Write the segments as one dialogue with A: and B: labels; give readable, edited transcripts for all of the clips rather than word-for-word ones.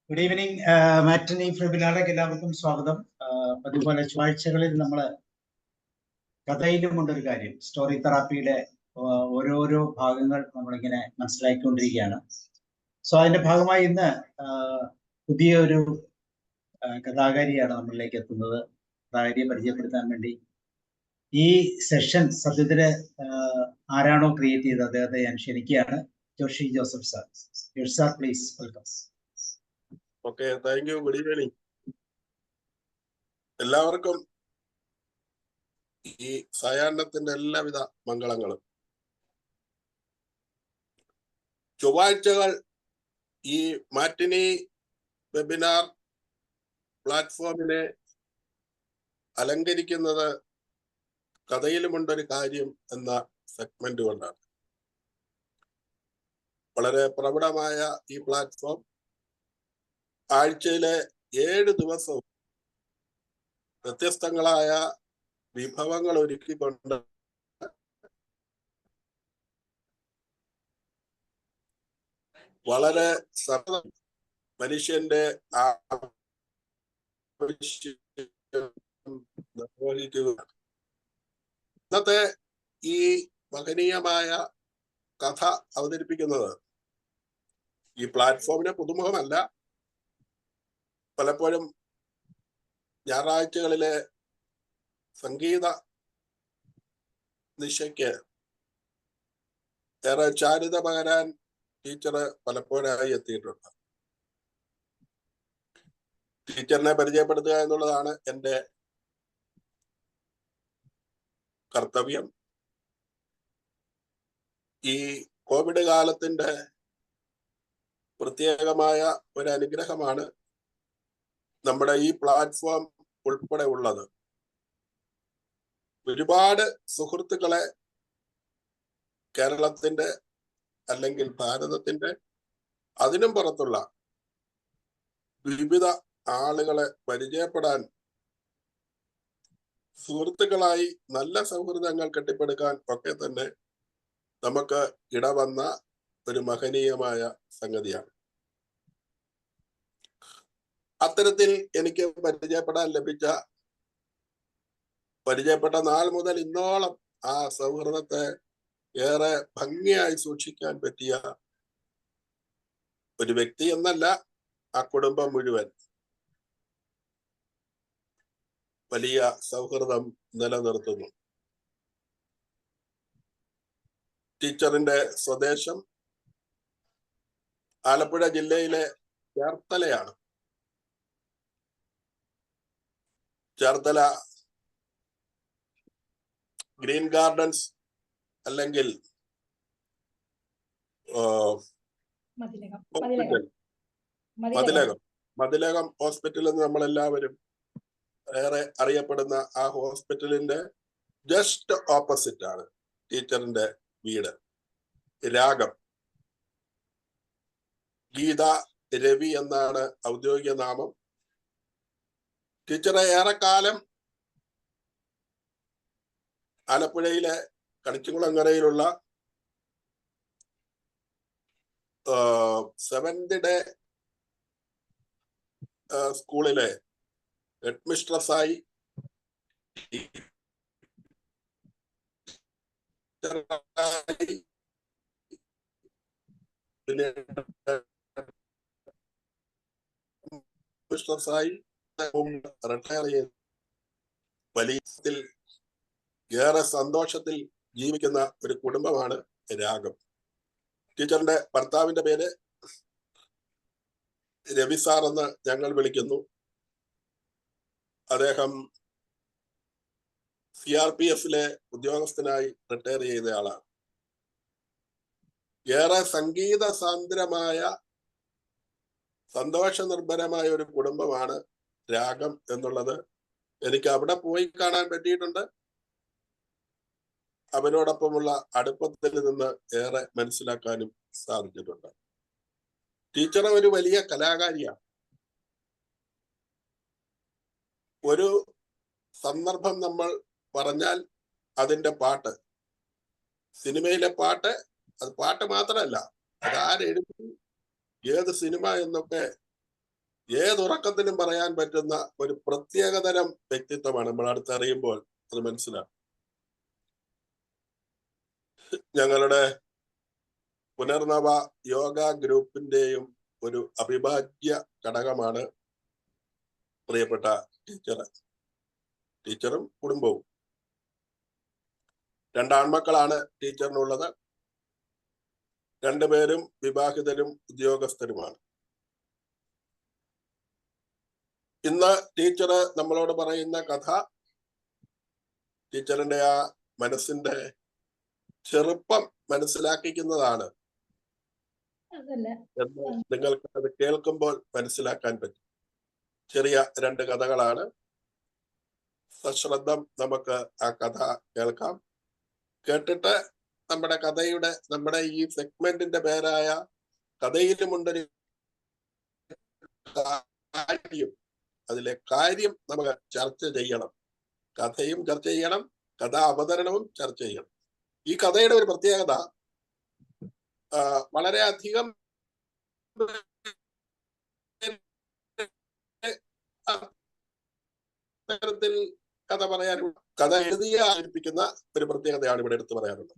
A: Good evening. മാറ്റിനി വെബിനാറിലേക്ക് എല്ലാവർക്കും സ്വാഗതം. അതുപോലെ ചൊവ്വാഴ്ചകളിൽ നമ്മൾ കഥയിലുമുണ്ടൊരു കാര്യം, സ്റ്റോറി തെറാപ്പിയുടെ ഓരോരോ ഭാഗങ്ങൾ നമ്മളിങ്ങനെ മനസ്സിലാക്കിക്കൊണ്ടിരിക്കുകയാണ്. സോ അതിന്റെ ഭാഗമായി ഇന്ന് പുതിയ ഒരു കഥാകാരിയാണ് നമ്മളിലേക്ക് എത്തുന്നത്. കഥാകാരിയെ പരിചയപ്പെടുത്താൻ വേണ്ടി ഈ സെഷൻ സത്യത്തില് ആരാണോ ക്രിയേറ്റ് ചെയ്തത് അദ്ദേഹത്തെ ഞാൻ ക്ഷണിക്കുകയാണ്. Joshi Joseph sir. Sir please welcome.
B: Okay, thank you. Good evening എല്ലാവർക്കും. ഈ സായാഹ്നത്തിന്റെ എല്ലാവിധ മംഗളങ്ങളും. ചൊവ്വാഴ്ചകൾ ഈ മാറ്റിനി വെബിനാർ പ്ലാറ്റ്ഫോമിനെ അലങ്കരിക്കുന്നത് കഥയിലുമുണ്ടൊരു കാര്യം എന്ന സെഗ്മെന്റ് കൊണ്ടാണ്. വളരെ പ്രബലമായ ഈ പ്ലാറ്റ്ഫോം ആഴ്ചയിലെ 7 ദിവസവും വ്യത്യസ്തങ്ങളായ വിഭവങ്ങൾ ഒരുക്കിക്കൊണ്ട് വളരെ മനുഷ്യന്റെ നിർവഹിക്കുക. ഇന്നത്തെ ഈ മഹനീയമായ കഥ അവതരിപ്പിക്കുന്നത് ഈ പ്ലാറ്റ്ഫോമിന് പുതുമുഖമല്ല. പലപ്പോഴും ഞായറാഴ്ചകളിലെ സംഗീത നിശയ്ക്ക് ഏറെ ചാരുത പകരാൻ ടീച്ചർ പലപ്പോഴായി എത്തിയിട്ടുണ്ട്. ടീച്ചറിനെ പരിചയപ്പെടുത്തുക എന്നുള്ളതാണ് എൻ്റെ കർത്തവ്യം. ഈ കോവിഡ് കാലത്തിന്റെ പ്രത്യേകമായ ഒരു അനുഗ്രഹമാണ് നമ്മുടെ ഈ പ്ലാറ്റ്ഫോം ഉൾപ്പെടെ ഉള്ളത്. ഒരുപാട് സുഹൃത്തുക്കളെ കേരളത്തിന്റെ അല്ലെങ്കിൽ ഭാരതത്തിന്റെ അതിനും പുറത്തുള്ള വിവിധ ആളുകളെ പരിചയപ്പെടാൻ, സുഹൃത്തുക്കളായി നല്ല സൗഹൃദങ്ങൾ കെട്ടിപ്പടുക്കാൻ ഒക്കെ തന്നെ നമുക്ക് ഇടവന്ന ഒരു മഹനീയമായ സംഗതിയാണ്. അത്തരത്തിൽ എനിക്ക് പരിചയപ്പെട്ട നാൾ മുതൽ ഇന്നോളം ആ സൗഹൃദത്തെ ഏറെ ഭംഗിയായി സൂക്ഷിക്കാൻ പറ്റിയ ഒരു വ്യക്തി എന്നല്ല, ആ കുടുംബം മുഴുവൻ വലിയ സൗഹൃദം നിലനിർത്തുന്നു. ടീച്ചറിന്റെ സ്വദേശം ആലപ്പുഴ ജില്ലയിലെ ചേർത്തലയാണ്. ചേർത്തല ഗ്രീൻ ഗാർഡൻസ് അല്ലെങ്കിൽ മതിലകം ഹോസ്പിറ്റൽ എന്ന് നമ്മളെല്ലാവരും ഏറെ അറിയപ്പെടുന്ന ആ ഹോസ്പിറ്റലിന്റെ ജസ്റ്റ് ഓപ്പോസിറ്റ് ആണ് ടീച്ചറിന്റെ വീട്. രാഗം. ഗീത രവി എന്നാണ് ഔദ്യോഗിക നാമം. ടീച്ചറെ ഏറെക്കാലം ആലപ്പുഴയിലെ കണിച്ചുകുളങ്ങരയിലുള്ള 7th ഡേ സ്കൂളിലെ ഹെഡ് മിസ്ട്രസ്സായി റിട്ടയർ ചെയ്ത് വലിയ ഏറെ സന്തോഷത്തിൽ ജീവിക്കുന്ന ഒരു കുടുംബമാണ് രാഗം. ടീച്ചറിന്റെ ഭർത്താവിന്റെ പേര് രവി സാർ എന്ന് ഞങ്ങൾ വിളിക്കുന്നു. അദ്ദേഹം CRPF-ലെ ഉദ്യോഗസ്ഥനായി റിട്ടയർ ചെയ്ത ആളാണ്. ഏറെ സംഗീത സാന്ദ്രമായ സന്തോഷ നിർഭരമായ ഒരു കുടുംബമാണ് രാഗം എന്നുള്ളത് എനിക്ക് അവിടെ പോയി കാണാൻ പറ്റിയിട്ടുണ്ട്. അവരോടൊപ്പമുള്ള അടുപ്പത്തിൽ നിന്ന് ഏറെ മനസ്സിലാക്കാനും സാധിച്ചിട്ടുണ്ട്. ടീച്ചർ ഒരു വലിയ കലാകാരിയാണ്. ഒരു സന്ദർഭം നമ്മൾ പറഞ്ഞാൽ അതിന്റെ പാട്ട്, സിനിമയിലെ പാട്ട്, അത് പാട്ട് മാത്രമല്ല, അതാരെഴുതി, ഏത് സിനിമ എന്നൊക്കെ ഏതുറക്കത്തിലും പറയാൻ പറ്റുന്ന ഒരു പ്രത്യേകതരം വ്യക്തിത്വമാണ്. നമ്മൾ അടുത്തറിയുമ്പോൾ അത് മനസ്സിലാക്കും. ഞങ്ങളുടെ പുനർനവ യോഗ ഗ്രൂപ്പിന്റെയും ഒരു അവിഭാജ്യ ഘടകമാണ് പ്രിയപ്പെട്ട ടീച്ചറും കുടുംബവും. 2 ആൺമക്കളാണ് ടീച്ചറിനുള്ളത്. 2 പേരും വിവാഹിതരും ഉദ്യോഗസ്ഥരുമാണ്. ഇന്ന് ടീച്ചർ നമ്മളോട് പറയുന്ന കഥ ടീച്ചറിന്റെ ആ മനസ്സിന്റെ ചെറുപ്പം മനസ്സിലാക്കിക്കുന്നതാണ് എന്ന് നിങ്ങൾക്ക് അത് കേൾക്കുമ്പോൾ മനസ്സിലാക്കാൻ പറ്റും. ചെറിയ 2 കഥകളാണ്. സശ്രദ്ധം നമുക്ക് ആ കഥ കേൾക്കാം. കേട്ടിട്ട് നമ്മുടെ ഈ സെഗ്മെന്റിന്റെ പേരായ കഥയിലുമുണ്ടൊരു കാര്യം, അതിലെ കാര്യം നമുക്ക് ചർച്ച ചെയ്യണം. കഥയും ചർച്ച ചെയ്യണം, കഥാ അവതരണവും ചർച്ച ചെയ്യണം. ഈ കഥയുടെ ഒരു പ്രത്യേകത, വളരെയധികം തരത്തിൽ കഥ എഴുതിയ ആരംഭിക്കുന്ന ഒരു പ്രത്യേകതയാണ് ഇവിടെ എടുത്തു പറയാറുള്ളത്.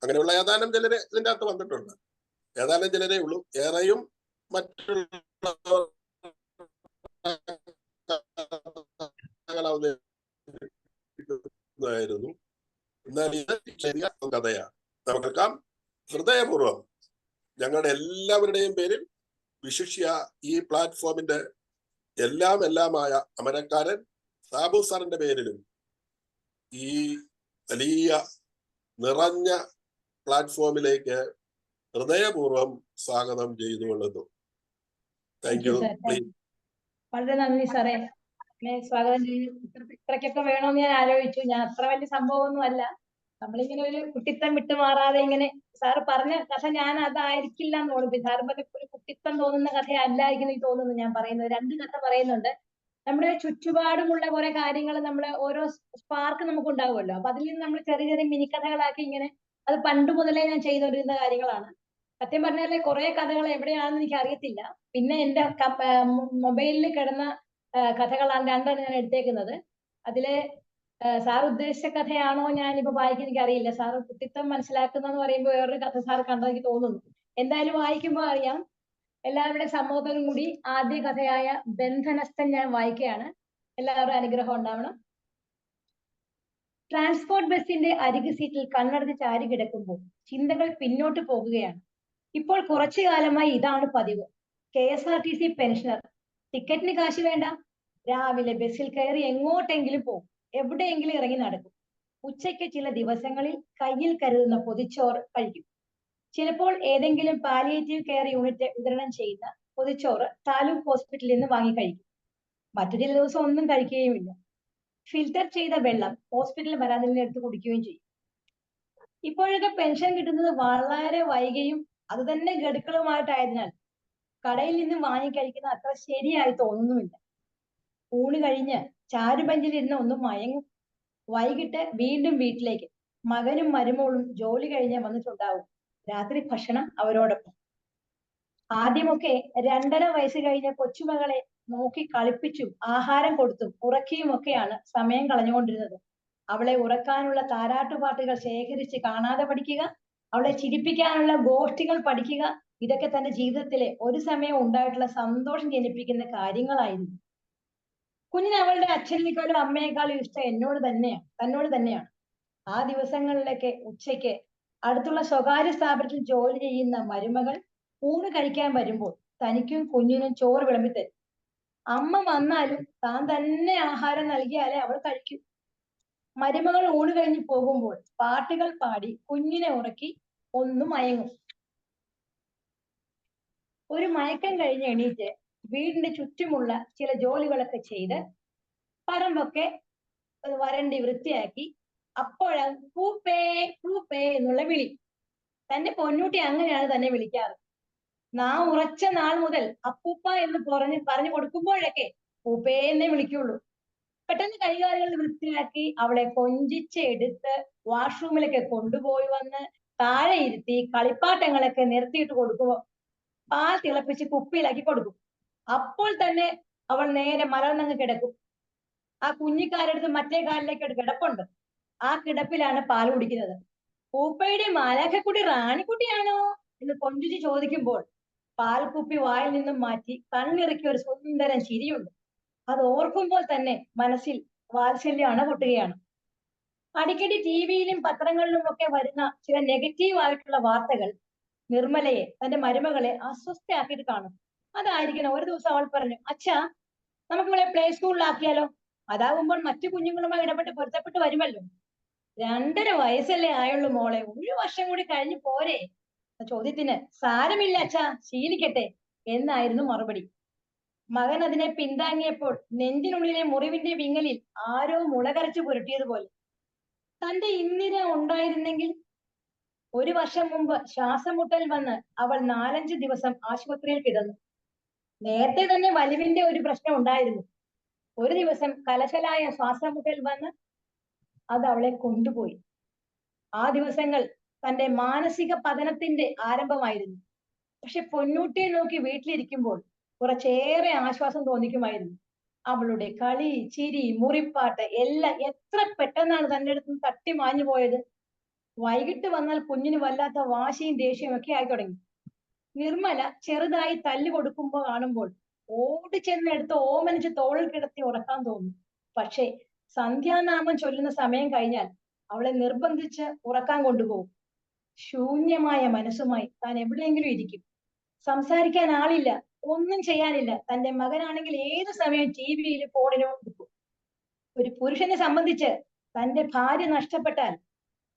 B: അങ്ങനെയുള്ള ഏതാനും ചിലര് ഇതിന്റെ അകത്ത് വന്നിട്ടുണ്ട്. ഏതാനും ചിലരേ ഉള്ളൂ. ഏറെയും മറ്റുള്ളതായിരുന്നു. എന്നാൽ ഇത് ചെറിയ കഥയാണ്. നമുക്ക് ഹൃദയപൂർവ്വം ഞങ്ങളുടെ എല്ലാവരുടെയും പേരിൽ, വിശിഷ്യ ഈ പ്ലാറ്റ്ഫോമിന്റെ എല്ലാമായ അമരക്കാരൻ സാബു സാറിന്റെ പേരിലും ഈ വലിയ നിറഞ്ഞ പ്ലാറ്റ്ഫോമിലേക്ക് ഹൃദയപൂർവ്വം സ്വാഗതം ചെയ്തുകൊള്ളുന്നു. Thank you.
C: വളരെ നന്ദി സാറേ. സ്വാഗതം ചെയ്തു. ഇത്രയ്ക്കൊക്കെ വേണമെന്ന് ഞാൻ ആലോചിച്ചു. ഞാൻ അത്ര വലിയ സംഭവമൊന്നും അല്ല. നമ്മളിങ്ങനെ ഒരു കുട്ടിത്തം വിട്ടുമാറാതെ ഇങ്ങനെ സാറ് പറഞ്ഞ കഥ ഞാൻ അതായിരിക്കില്ല എന്ന് തോന്നുന്നു. സാറ് പറഞ്ഞ ഒരു കുട്ടിത്തം തോന്നുന്ന കഥയല്ലായിരിക്കും എനിക്ക് തോന്നുന്നു. ഞാൻ പറയുന്നത് 2 കഥ പറയുന്നുണ്ട്. നമ്മുടെ ചുറ്റുപാടുമുള്ള കുറെ കാര്യങ്ങൾ നമ്മള് ഓരോ സ്പാർക്ക് നമുക്ക് ഉണ്ടാവുമല്ലോ. അപ്പൊ അതിൽ നിന്ന് നമ്മൾ ചെറിയ ചെറിയ മിനിക്കഥകളാക്കി ഇങ്ങനെ, അത് പണ്ട് മുതലേ ഞാൻ ചെയ്തുകൊണ്ടിരുന്ന കാര്യങ്ങളാണ്. സത്യം പറഞ്ഞാല് കുറെ കഥകൾ എവിടെയാണെന്ന് എനിക്ക് അറിയത്തില്ല. പിന്നെ എന്റെ മൊബൈലിൽ കിടന്ന കഥകളാണ് 2 ഞാൻ എടുത്തേക്കുന്നത്. അതില് സാർ ഉദ്ദേശിച്ച കഥയാണോ ഞാനിപ്പോ വായിക്കാൻ എനിക്ക് അറിയില്ല. സാറ് കുട്ടിത്തം മനസ്സിലാക്കുന്നതെന്ന് പറയുമ്പോൾ വേറൊരു കഥ സാർ കണ്ടെനിക്ക് തോന്നുന്നു. എന്തായാലും വായിക്കുമ്പോൾ അറിയാം. എല്ലാവരുടെ സമ്മതത്തോടും കൂടി ആദ്യ കഥയായ ബന്ധനസ്ഥൻ ഞാൻ വായിക്കുകയാണ്. എല്ലാവരുടെ അനുഗ്രഹം ഉണ്ടാവണം. ട്രാൻസ്പോർട്ട് ബസിന്റെ അരികു സീറ്റിൽ കണ്ണടച്ച് ചാരി കിടക്കുമ്പോൾ ചിന്തകൾ പിന്നോട്ട് പോകുകയാണ്. ഇപ്പോൾ കുറച്ചു കാലമായി ഇതാണ് പതിവ്. KSRTC pensioner. ടിക്കറ്റിന് കാശ് വേണ്ട. രാവിലെ ബസ്സിൽ കയറി എങ്ങോട്ടെങ്കിലും പോകും. എവിടെയെങ്കിലും ഇറങ്ങി നടക്കും. ഉച്ചയ്ക്ക് ചില ദിവസങ്ങളിൽ കയ്യിൽ കരുതുന്ന പൊതിച്ചോറ് കഴിക്കും. ചിലപ്പോൾ ഏതെങ്കിലും പാലിയേറ്റീവ് കെയർ യൂണിറ്റ് വിതരണം ചെയ്യുന്ന പൊതിച്ചോറ് താലൂക്ക് ഹോസ്പിറ്റലിൽ നിന്ന് വാങ്ങി കഴിക്കും. മറ്റു ചില ദിവസം ഒന്നും കഴിക്കുകയുമില്ല. ഫിൽറ്റർ ചെയ്ത വെള്ളം ഹോസ്പിറ്റൽ വരാതിൽ എടുത്ത് കുടിക്കുകയും ചെയ്യും. ഇപ്പോഴൊക്കെ പെൻഷൻ കിട്ടുന്നത് വളരെ വൈകിയും അത് തന്നെ ഗഡുക്കളുമായിട്ടായതിനാൽ കടയിൽ നിന്ന് വാങ്ങി കഴിക്കുന്ന അത്ര ശരിയായി തോന്നുന്നുമില്ല. ഊണ് കഴിഞ്ഞ് ചാരുബെഞ്ചിൽ ഇരുന്ന് ഒന്ന് മയങ്ങും. വൈകിട്ട് വീണ്ടും വീട്ടിലേക്ക്. മകനും മരുമോളും ജോലി കഴിഞ്ഞ് വന്നിട്ടുണ്ടാവും. രാത്രി ഭക്ഷണം അവരോടൊപ്പം. ആദ്യമൊക്കെ 2.5 വയസ്സ് കഴിഞ്ഞ കൊച്ചുമകളെ നോക്കി കളിപ്പിച്ചും ആഹാരം കൊടുത്തും ഉറക്കിയും ഒക്കെയാണ് സമയം കളഞ്ഞുകൊണ്ടിരുന്നത്. അവളെ ഉറക്കാനുള്ള താരാട്ടുപാട്ടുകൾ ശേഖരിച്ച് കാണാതെ പഠിക്കുക, അവളെ ചിരിപ്പിക്കാനുള്ള ഗോഷ്ഠികൾ പഠിക്കുക, ഇതൊക്കെ തന്റെ ജീവിതത്തിലെ ഒരു സമയം ഉണ്ടായിട്ടുള്ള സന്തോഷം ജനിപ്പിക്കുന്ന കാര്യങ്ങളായിരുന്നു. കുഞ്ഞിന് അവളുടെ അച്ഛനേക്കാളും അമ്മയെക്കാളും ഇഷ്ടം തന്നോട് തന്നെയാണ്. ആ ദിവസങ്ങളിലൊക്കെ ഉച്ചയ്ക്ക് അടുത്തുള്ള സ്വകാര്യ സ്ഥാപനത്തിൽ ജോലി ചെയ്യുന്ന മരുമകൾ ഊണ് കഴിക്കാൻ വരുമ്പോൾ തനിക്കും കുഞ്ഞിനും ചോറ് വിളമ്പിത്തരും. അമ്മ വന്നാലും താൻ തന്നെ ആഹാരം നൽകിയാലേ അവൾ കഴിക്കൂ. മരുമകൾ ഊണ് കഴിഞ്ഞ് പോകുമ്പോൾ പാട്ടുകൾ പാടി കുഞ്ഞിനെ ഉറക്കി ഒന്ന് മയങ്ങും. ഒരു മയക്കം കഴിഞ്ഞ് എണീറ്റ് വീടിന്റെ ചുറ്റുമുള്ള ചില ജോലികളൊക്കെ ചെയ്ത് പറമ്പൊക്കെ വരണ്ടി വൃത്തിയാക്കി അപ്പോഴാണ് പൂപ്പേ പൂപ്പേ എന്നുള്ള വിളി. തന്റെ പൊന്നൂട്ടി അങ്ങനെയാണ് തന്നെ വിളിക്കാറ്. ഉറച്ച നാൾ മുതൽ അപ്പൂപ്പ എന്ന് പറഞ്ഞു കൊടുക്കുമ്പോഴൊക്കെ പൂപ്പേ എന്നേ വിളിക്കുള്ളൂ. പെട്ടെന്ന് കൈകാലുകൾ വൃത്തിയാക്കി അവളെ കൊഞ്ചിച്ചെടുത്ത് വാഷ്റൂമിലൊക്കെ കൊണ്ടുപോയി വന്ന് താഴെ ഇരുത്തി കളിപ്പാട്ടങ്ങളൊക്കെ നിർത്തിയിട്ട് കൊടുക്കുമ്പോൾ പാൽ തിളപ്പിച്ച് കുപ്പിയിലാക്കി കൊടുക്കും. അപ്പോൾ തന്നെ അവൾ നേരെ മലർന്നങ്ങ് കിടക്കും. ആ കുഞ്ഞിക്കാലെടുത്ത് മറ്റേ കാലിലേക്ക് ഒരു കിടപ്പുണ്ട്. ആ കിടപ്പിലാണ് പാൽ കുടിക്കുന്നത്. പൂപ്പയുടെ മാലാഖക്കുട്ടി റാണിക്കുട്ടിയാണോ എന്ന് കൊഞ്ചിച്ച് ചോദിക്കുമ്പോൾ പാൽക്കുപ്പി വായിൽ നിന്നും മാറ്റി കണ്ണിറുക്കി ഒരു സുന്ദരൻ ചിരിയുണ്ട്. അത് ഓർക്കുമ്പോൾ തന്നെ മനസ്സിൽ വാത്സല്യം അണപൊട്ടുകയാണ്. അടിക്കടി ടിവിയിലും പത്രങ്ങളിലും ഒക്കെ വരുന്ന ചില നെഗറ്റീവ് ആയിട്ടുള്ള വാർത്തകൾ നിർമ്മലയെ, തന്റെ മരുമകളെ അസ്വസ്ഥയാക്കിയിട്ട് കാണും. അതായിരിക്കണം ഒരു ദിവസം അവൾ പറഞ്ഞു, അച്ഛാ, നമുക്ക് ഇവളെ പ്ലേ സ്കൂളിലാക്കിയാലോ? അതാകുമ്പോൾ മറ്റു കുഞ്ഞുങ്ങളുമായി ഇടപെട്ട് പൊരുത്തപ്പെട്ട് വരുമല്ലോ. 2.5 വയസ്സല്ലേ ആയുള്ളൂ മോളെ, ഒരു വർഷം കൂടി കഴിഞ്ഞു പോരെ? ചോദ്യത്തിന് സാരമില്ല അച്ഛാ, ശീലിക്കട്ടെ എന്നായിരുന്നു മറുപടി. മകൻ അതിനെ പിന്താങ്ങിയപ്പോൾ നെഞ്ചിനുള്ളിലെ മുറിവിന്റെ വിങ്ങലിൽ ആരോ മുളകരച്ചു പുരട്ടിയതുപോലെ. തന്റെ ഇന്ദിര ഉണ്ടായിരുന്നെങ്കിൽ. ഒരു വർഷം മുമ്പ് ശ്വാസം മുട്ടൽ വന്ന് അവൾ 4-5 ദിവസം ആശുപത്രിയിൽ കിടന്നു. നേരത്തെ തന്നെ വലിവിന്റെ ഒരു പ്രശ്നം ഉണ്ടായിരുന്നു. ഒരു ദിവസം കലശലായ ശ്വാസം മുട്ടൽ വന്ന് അത് അവളെ കൊണ്ടുപോയി. ആ ദിവസങ്ങൾ തന്റെ മാനസിക പതനത്തിന്റെ ആരംഭമായിരുന്നു. പക്ഷെ പൊന്നൂട്ടിയെ നോക്കി വീട്ടിലിരിക്കുമ്പോൾ കുറച്ചേറെ ആശ്വാസം തോന്നിക്കുമായിരുന്നു. അവളുടെ കളി, ചിരി, മുറിപ്പാട്ട് എല്ലാം എത്ര പെട്ടെന്നാണ് തന്റെ അടുത്ത് തട്ടി മാഞ്ഞു പോയത്. വൈകിട്ട് വന്നാൽ കുഞ്ഞിന് വല്ലാത്ത വാശിയും ദേഷ്യവും ഒക്കെ ആയി തുടങ്ങി. നിർമ്മല ചെറുതായി തല്ല് കൊടുക്കുമ്പോൾ കാണുമ്പോൾ ഓടി ചെന്നെടുത്ത് ഓമനിച്ച് തോളിൽ കിടത്തി ഉറക്കാൻ തോന്നും. പക്ഷേ സന്ധ്യാനാമം ചൊല്ലുന്ന സമയം കഴിഞ്ഞാൽ അവളെ നിർബന്ധിച്ച് ഉറക്കാൻ കൊണ്ടുപോകും. ശൂന്യമായ മനസ്സുമായി താൻ എവിടെയെങ്കിലും ഇരിക്കും. സംസാരിക്കാൻ ആളില്ല, ഒന്നും ചെയ്യാനില്ല. തന്റെ മകനാണെങ്കിൽ ഏത് സമയം ടിവിയിൽ ഫോണിലും ഇരിക്കും. ഒരു പുരുഷനെ സംബന്ധിച്ച് തന്റെ ഭാര്യ നഷ്ടപ്പെട്ടാൽ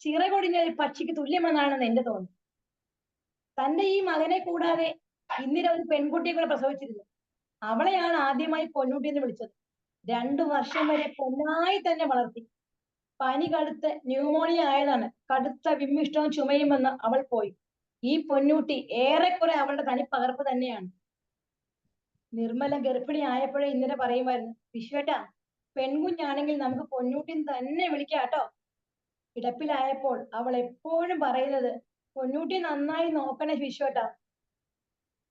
C: ചിറകൊടിഞ്ഞ ഒരു പക്ഷിക്ക് തുല്യമെന്നാണെന്ന് എന്റെ തോന്നുന്നു. തന്റെ ഈ മകനെ കൂടാതെ ഇന്ദിര ഒരു പെൺകുട്ടിയെ കൂടെ പ്രസവിച്ചിരുന്നു. അവളെയാണ് ആദ്യമായി പൊന്നൂട്ടി എന്ന് വിളിച്ചത്. 2 വർഷം വരെ പൊന്നായി തന്നെ വളർത്തി. പനി കടുത്ത് ന്യൂമോണിയ ആയതാണ്. കടുത്ത വിമ്മിഷ്ടവും ചുമയും വന്ന് അവൾ പോയി. ഈ പൊന്നൂട്ടി ഏറെക്കുറെ അവളുടെ തനിപ്പകർപ്പ് തന്നെയാണ്. നിർമ്മല ഗർഭിണി ആയപ്പോഴേ ഇന്ദിര പറയുമായിരുന്നു, വിശ്വേട്ടാ, പെൺകുഞ്ഞാണെങ്കിൽ നമുക്ക് പൊന്നൂട്ടി തന്നെ വിളിക്കാട്ടോ. കിടപ്പിലായപ്പോൾ അവൾ എപ്പോഴും പറയുന്നത്, പൊന്നൂട്ടി നന്നായി നോക്കണേ വിശ്വേട്ടാ.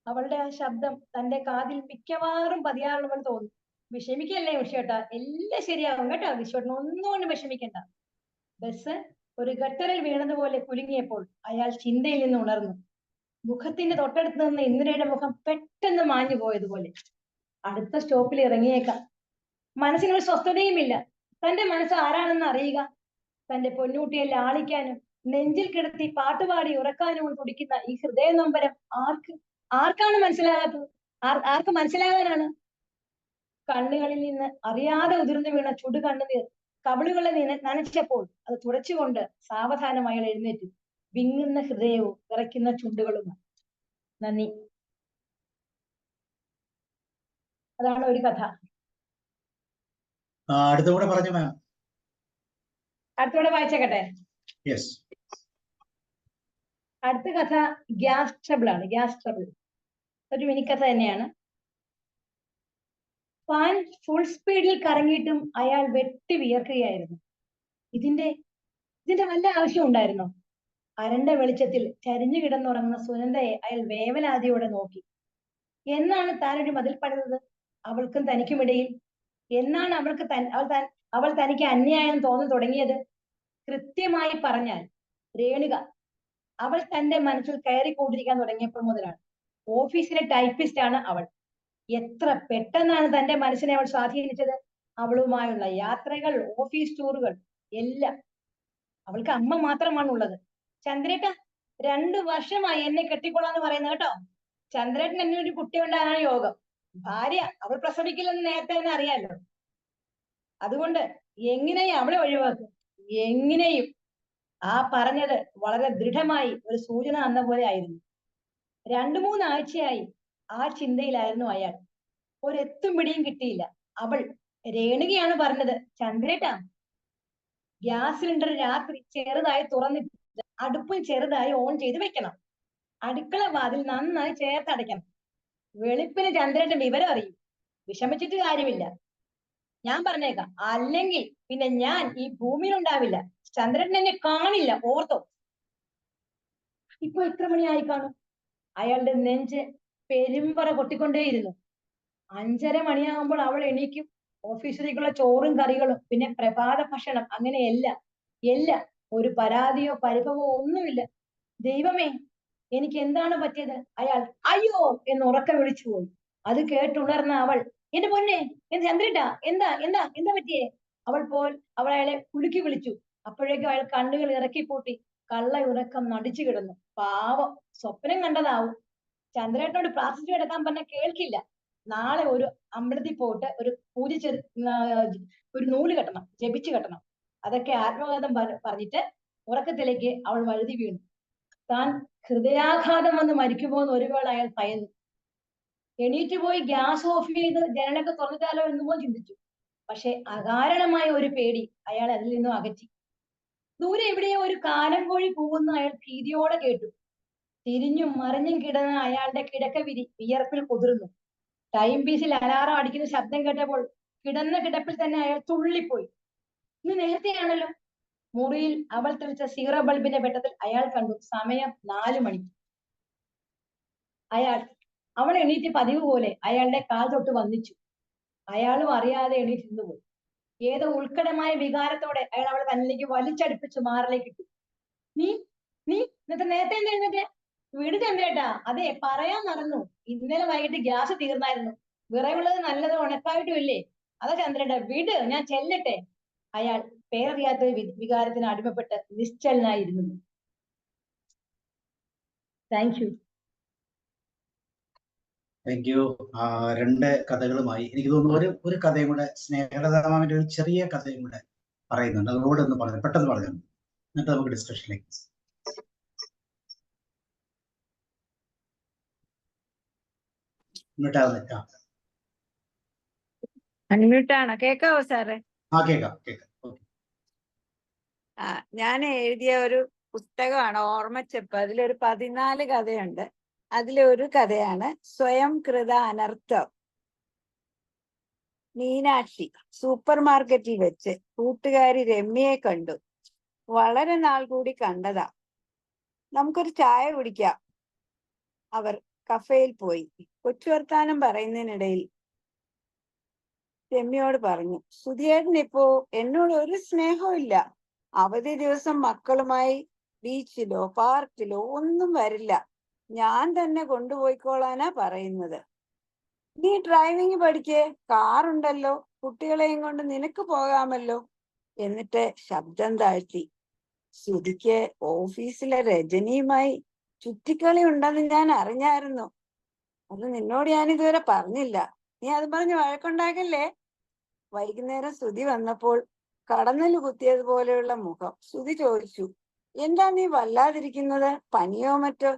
C: അവളുടെ ആ ശബ്ദം തന്റെ കാതിൽ മിക്കവാറും പതിയാറുള്ളവൾ തോന്നി. വിഷമിക്കല്ലേ വിശ്വേട്ടാ, എല്ലാം ശരിയാകും കേട്ടോ വിശ്വേട്ടൻ, ഒന്നുകൊണ്ട് വിഷമിക്കണ്ട. ബസ് ഒരു ഗട്ടറിൽ വീണതുപോലെ കുലുങ്ങിയപ്പോൾ അയാൾ ചിന്തയിൽ നിന്ന് ഉണർന്നു. മുഖത്തിന്റെ തൊട്ടടുത്ത് നിന്ന് ഇന്ദിരയുടെ മുഖം പെട്ടെന്ന് മാഞ്ഞു പോയതുപോലെ. അടുത്ത സ്റ്റോപ്പിൽ ഇറങ്ങിയേക്കാം. മനസ്സിനൊരു സ്വസ്ഥതയുമില്ല. തന്റെ മനസ്സ് ആരാണെന്ന് അറിയുക. തന്റെ പൊന്നൂട്ടിയെ ലാളിക്കാനും നെഞ്ചിൽ കിടത്തി പാട്ടുപാടി ഉറക്കാനും തുടിക്കുന്ന ഈ ഹൃദയ നൊമ്പരം ആർക്കാണ് മനസ്സിലാകാത്തത്? ആർക്ക് മനസ്സിലാകാനാണ്? കണ്ണുകളിൽ നിന്ന് അറിയാതെ ഉതിർന്നു വീണ ചുടു കണ്ണുനീർ കവിളുകളെ നനച്ചപ്പോൾ അത് തുടച്ചുകൊണ്ട് സാവധാനം അയാൾ എഴുന്നേറ്റു. വിങ്ങുന്ന ഹൃദയവും വിറയ്ക്കുന്ന ചുണ്ടുകളുമാണ്. നന്ദി. അതാണ് ഒരു കഥ.
A: അടുത്തുകൂടെ പറഞ്ഞു മാം.
C: അടുത്തൂടെ വായിച്ചേക്കട്ടെ.
A: യെസ്.
C: അടുത്ത കഥ ഗ്യാസ് ട്രബിൾ ആണ്. ഗ്യാസ് ട്രബിൾ ഒരു മിനിക്കഥ തന്നെയാണ്. ഫാൻ ഫുൾ സ്പീഡിൽ കറങ്ങിയിട്ടും അയാൾ വെട്ടി വിയർക്കുകയായിരുന്നു. ഇതിന്റെ വല്ല ആവശ്യം ഉണ്ടായിരുന്നോ? അരണ്ട വെളിച്ചത്തിൽ ചരിഞ്ഞു കിടന്നുറങ്ങുന്ന സുനന്ദയെ അയാൾ വേവലാതിയോടെ നോക്കി. എന്നാണ് താനൊരു മതിൽ പണിതത് അവൾക്കും തനിക്കുമിടയിൽ? എന്നാണ് അവൾ തനിക്ക് അന്യായം തോന്നി തുടങ്ങിയത്? കൃത്യമായി പറഞ്ഞാൽ രേണുക അവൾ തന്റെ മനസ്സിൽ കയറി കൂടിരിക്കാൻ തുടങ്ങിയപ്പോൾ മുതലാണ്. ഓഫീസിലെ ടൈപ്പിസ്റ്റ് ആണ് അവൾ. എത്ര പെട്ടെന്നാണ് തന്റെ മനസ്സിനെ അവൾ സ്വാധീനിച്ചത്! അവളുമായുള്ള യാത്രകൾ, ഓഫീസ് ടൂറുകൾ എല്ലാം. അവൾക്ക് അമ്മ മാത്രമാണ് ഉള്ളത്. ചന്ദ്രേട്ട 2 വർഷമായി എന്നെ കെട്ടിക്കൊള്ളാന്ന് പറയുന്നത് കേട്ടോ. ചന്ദ്രേട്ടൻ എന്നെ ഒരു കുട്ടി ഉണ്ടാകാനാണ് യോഗം. ഭാര്യ അവൾ പ്രസവിക്കില്ലെന്ന് നേരത്തെ തന്നെ അറിയാലോ. അതുകൊണ്ട് എങ്ങനെയും അവളെ ഒഴിവാക്കും, എങ്ങനെയും. ആ പറഞ്ഞത് വളരെ ദൃഢമായി ഒരു സൂചന തന്ന പോലെ ആയിരുന്നു. 2-3 ആഴ്ചയായി ആ ചിന്തയിലായിരുന്നു അയാൾ. ഒരെത്തും പിടിയും കിട്ടിയില്ല. അവൾ രേണുകയാണ് പറഞ്ഞത്, ചന്ദ്രേട്ടാ, ഗ്യാസ് സിലിണ്ടർ രാത്രി ചെറുതായി തുറന്നിട്ട് അടുപ്പും ചെറുതായി ഓൺ ചെയ്ത് വെക്കണം. അടുക്കള വാതിൽ നന്നായി ചേർത്തടയ്ക്കണം. വെളുപ്പിന് ചന്ദ്രേട്ടൻ വിവരം അറിയും. വിഷമിച്ചിട്ട് കാര്യമില്ല. ഞാൻ പറഞ്ഞേക്കാം, അല്ലെങ്കിൽ പിന്നെ ഞാൻ ഈ ഭൂമിയിൽ ഉണ്ടാവില്ല. ചന്ദ്രേട്ടൻ എന്നെ കാണില്ല, ഓർത്തോ. ഇപ്പൊ എത്ര മണിയായി കാണും? അയാളുടെ നെഞ്ച് പെരുമ്പറ കൊട്ടിക്കൊണ്ടേയിരുന്നു. 5:30 മണിയാകുമ്പോൾ അവൾ എണീക്കും. ഓഫീസിലേക്കുള്ള ചോറും കറികളും പിന്നെ പ്രഭാത ഭക്ഷണം, അങ്ങനെ എല്ലാം. ഒരു പരാതിയോ പരിഭവമോ ഒന്നുമില്ല. ദൈവമേ, എനിക്ക് എന്താണ് പറ്റിയത്? അയാൾ അയ്യോ എന്ന് ഉറക്കെ വിളിച്ചു പോയി. അത് കേട്ടുണർന്ന അവൾ, എന്റെ പൊന്നെ, ചന്ദ്രേട്ടാ, എന്താ പറ്റിയേ? അവൾ അയാളെ കുലുക്കി വിളിച്ചു. അപ്പോഴേക്കും അയാൾ കണ്ണുകൾ ഇറക്കിപ്പൂട്ടി കള്ള ഉറക്കം നടിച്ചു കിടന്നു. പാവം, സ്വപ്നം കണ്ടതാവും. ചന്ദ്രേട്ടനോട് പ്രാർത്ഥിച്ചു കിടക്കാൻ പറഞ്ഞ കേൾക്കില്ല. നാളെ ഒരു അമ്പലത്തിൽ പോയിട്ട് ഒരു നൂല് കെട്ടണം, ജപിച്ചു കെട്ടണം. അതൊക്കെ ആത്മഘാതം പറഞ്ഞിട്ട് ഉറക്കത്തിലേക്ക് അവൾ വഴുതി വീണു. താൻ ഹൃദയാഘാതം വന്ന് മരിക്കുമോ എന്ന് ഒരു വേള അയാൾ ഭയന്നു. എണീറ്റ് പോയി ഗ്യാസ് ഓഫ് ചെയ്ത് ജനലൊക്കെ തുറന്നിട്ടാലോ എന്നുമോ ചിന്തിച്ചു. പക്ഷെ അകാരണമായ ഒരു പേടി അയാൾ അതിൽ നിന്നും അകറ്റി. ദൂരെ എവിടെയോ ഒരു കാലം കോഴി കൂവുന്ന അയാൾ ഭീതിയോടെ കേട്ടു. തിരിഞ്ഞും മറിഞ്ഞും കിടന്ന അയാളുടെ കിടക്കവിരി വിയർപ്പിൽ കുതിർന്നു. ടൈം പീസിൽ അലാറം അടിക്കുന്ന ശബ്ദം കേട്ടപ്പോൾ കിടന്ന കിടപ്പിൽ തന്നെ അയാൾ തുള്ളിപ്പോയി. ഇന്ന് നേരത്തെയാണല്ലോ. മുറിയിൽ അവൾ തെളിച്ച സീറോ ബൾബിന്റെ വെട്ടത്തിൽ അയാൾ കണ്ടു സമയം 4 മണി. അവൾ എണീറ്റ് പതിവ് പോലെ അയാളുടെ കാൽ തൊട്ട് വന്നിച്ചു. അയാളും അറിയാതെ എണീറ്റിരുന്നു പോയി. ഏതോ ഉത്കടമായ വികാരത്തോടെ അയാൾ അവളെ തന്നിലേക്ക് വലിച്ചടുപ്പിച്ച് മാറിലേക്ക് ഇട്ടു. നീ ഇന്നത്തെ നേരത്തെ എഴുന്നേറ്റേ? വീട് ചന്ദ്രേട്ടാ, അതെ പറയാൻ മറന്നു. ഇന്നലെ വൈകിട്ട് ഗ്യാസ് തീർന്നായിരുന്നു. വിറകുള്ളത് നല്ലത് ഉണക്കായിട്ടുമില്ലേ? അതാ ചന്ദ്രേട്ടാ, വീട് ഞാൻ ചെല്ലട്ടെ. അയാൾ പേരറിയാത്ത വികാരത്തിന് അടിമപ്പെട്ട് നിശ്ചലനായിരുന്നു. Thank you.
A: Thank you. 2 കഥകളുമായി എനിക്ക് തോന്നുന്നു ഒരു കഥയും കൂടെ, സ്നേഹലതാമാവിന്റെ ഒരു ചെറിയ കഥയും കൂടെ പറയുന്നുണ്ട്. അതുകൂടെ ഒന്ന് പറഞ്ഞു, പെട്ടെന്ന് പറഞ്ഞു, എന്നിട്ട് നമുക്ക് ഡിസ്കഷനിലേക്ക്.
D: അൺമ്യൂട്ടാണോ? കേക്കാവോ സാറേ?
A: കേക്കാം.
D: ഞാൻ എഴുതിയ ഒരു പുസ്തകമാണ് ഓർമ്മച്ചെപ്പ്. അതിലൊരു 14 കഥയുണ്ട്. അതിലൊരു കഥയാണ് സ്വയം കൃത അനർത്ഥം. മീനാക്ഷി സൂപ്പർ മാർക്കറ്റിൽ വെച്ച് കൂട്ടുകാരി രമ്യയെ കണ്ടു. വളരെ നാൾ കൂടി കണ്ടതാ. നമുക്കൊരു ചായ കുടിക്കാം. അവർ കഫേയിൽ പോയി. കൊച്ചു വർത്താനം പറയുന്നതിനിടയിൽ രമ്യയോട് പറഞ്ഞു, സുധിയേട്ടൻ ഇപ്പോ എന്നോട് ഒരു സ്നേഹവും ഇല്ല. അവധി ദിവസം മക്കളുമായി ബീച്ചിലോ പാർക്കിലോ ഒന്നും വരില്ല. ഞാൻ തന്നെ കൊണ്ടുപോയിക്കോളാനാ പറയുന്നത്. നീ ഡ്രൈവിംഗ് പഠിക്കേ, കാറുണ്ടല്ലോ, കുട്ടികളെയും കൊണ്ട് നിനക്ക് പോകാമല്ലോ. എന്നിട്ട് ശബ്ദം താഴ്ത്തി, സുധിക്ക് ഓഫീസിലെ രജനിയുമായി ചുറ്റിക്കളി ഉണ്ടെന്ന് ഞാൻ അറിഞ്ഞായിരുന്നു. അത് നിന്നോട് ഞാൻ ഇതുവരെ പറഞ്ഞില്ല. നീ അത് പറഞ്ഞ് വഴക്കുണ്ടാക്കല്ലേ. വൈകുന്നേരം സുധി വന്നപ്പോൾ കടന്നല് കുത്തിയതുപോലെയുള്ള മുഖം. സുധി ചോദിച്ചു, എന്താ നീ വല്ലാതിരിക്കുന്നത്? പനിയോ മറ്റോ?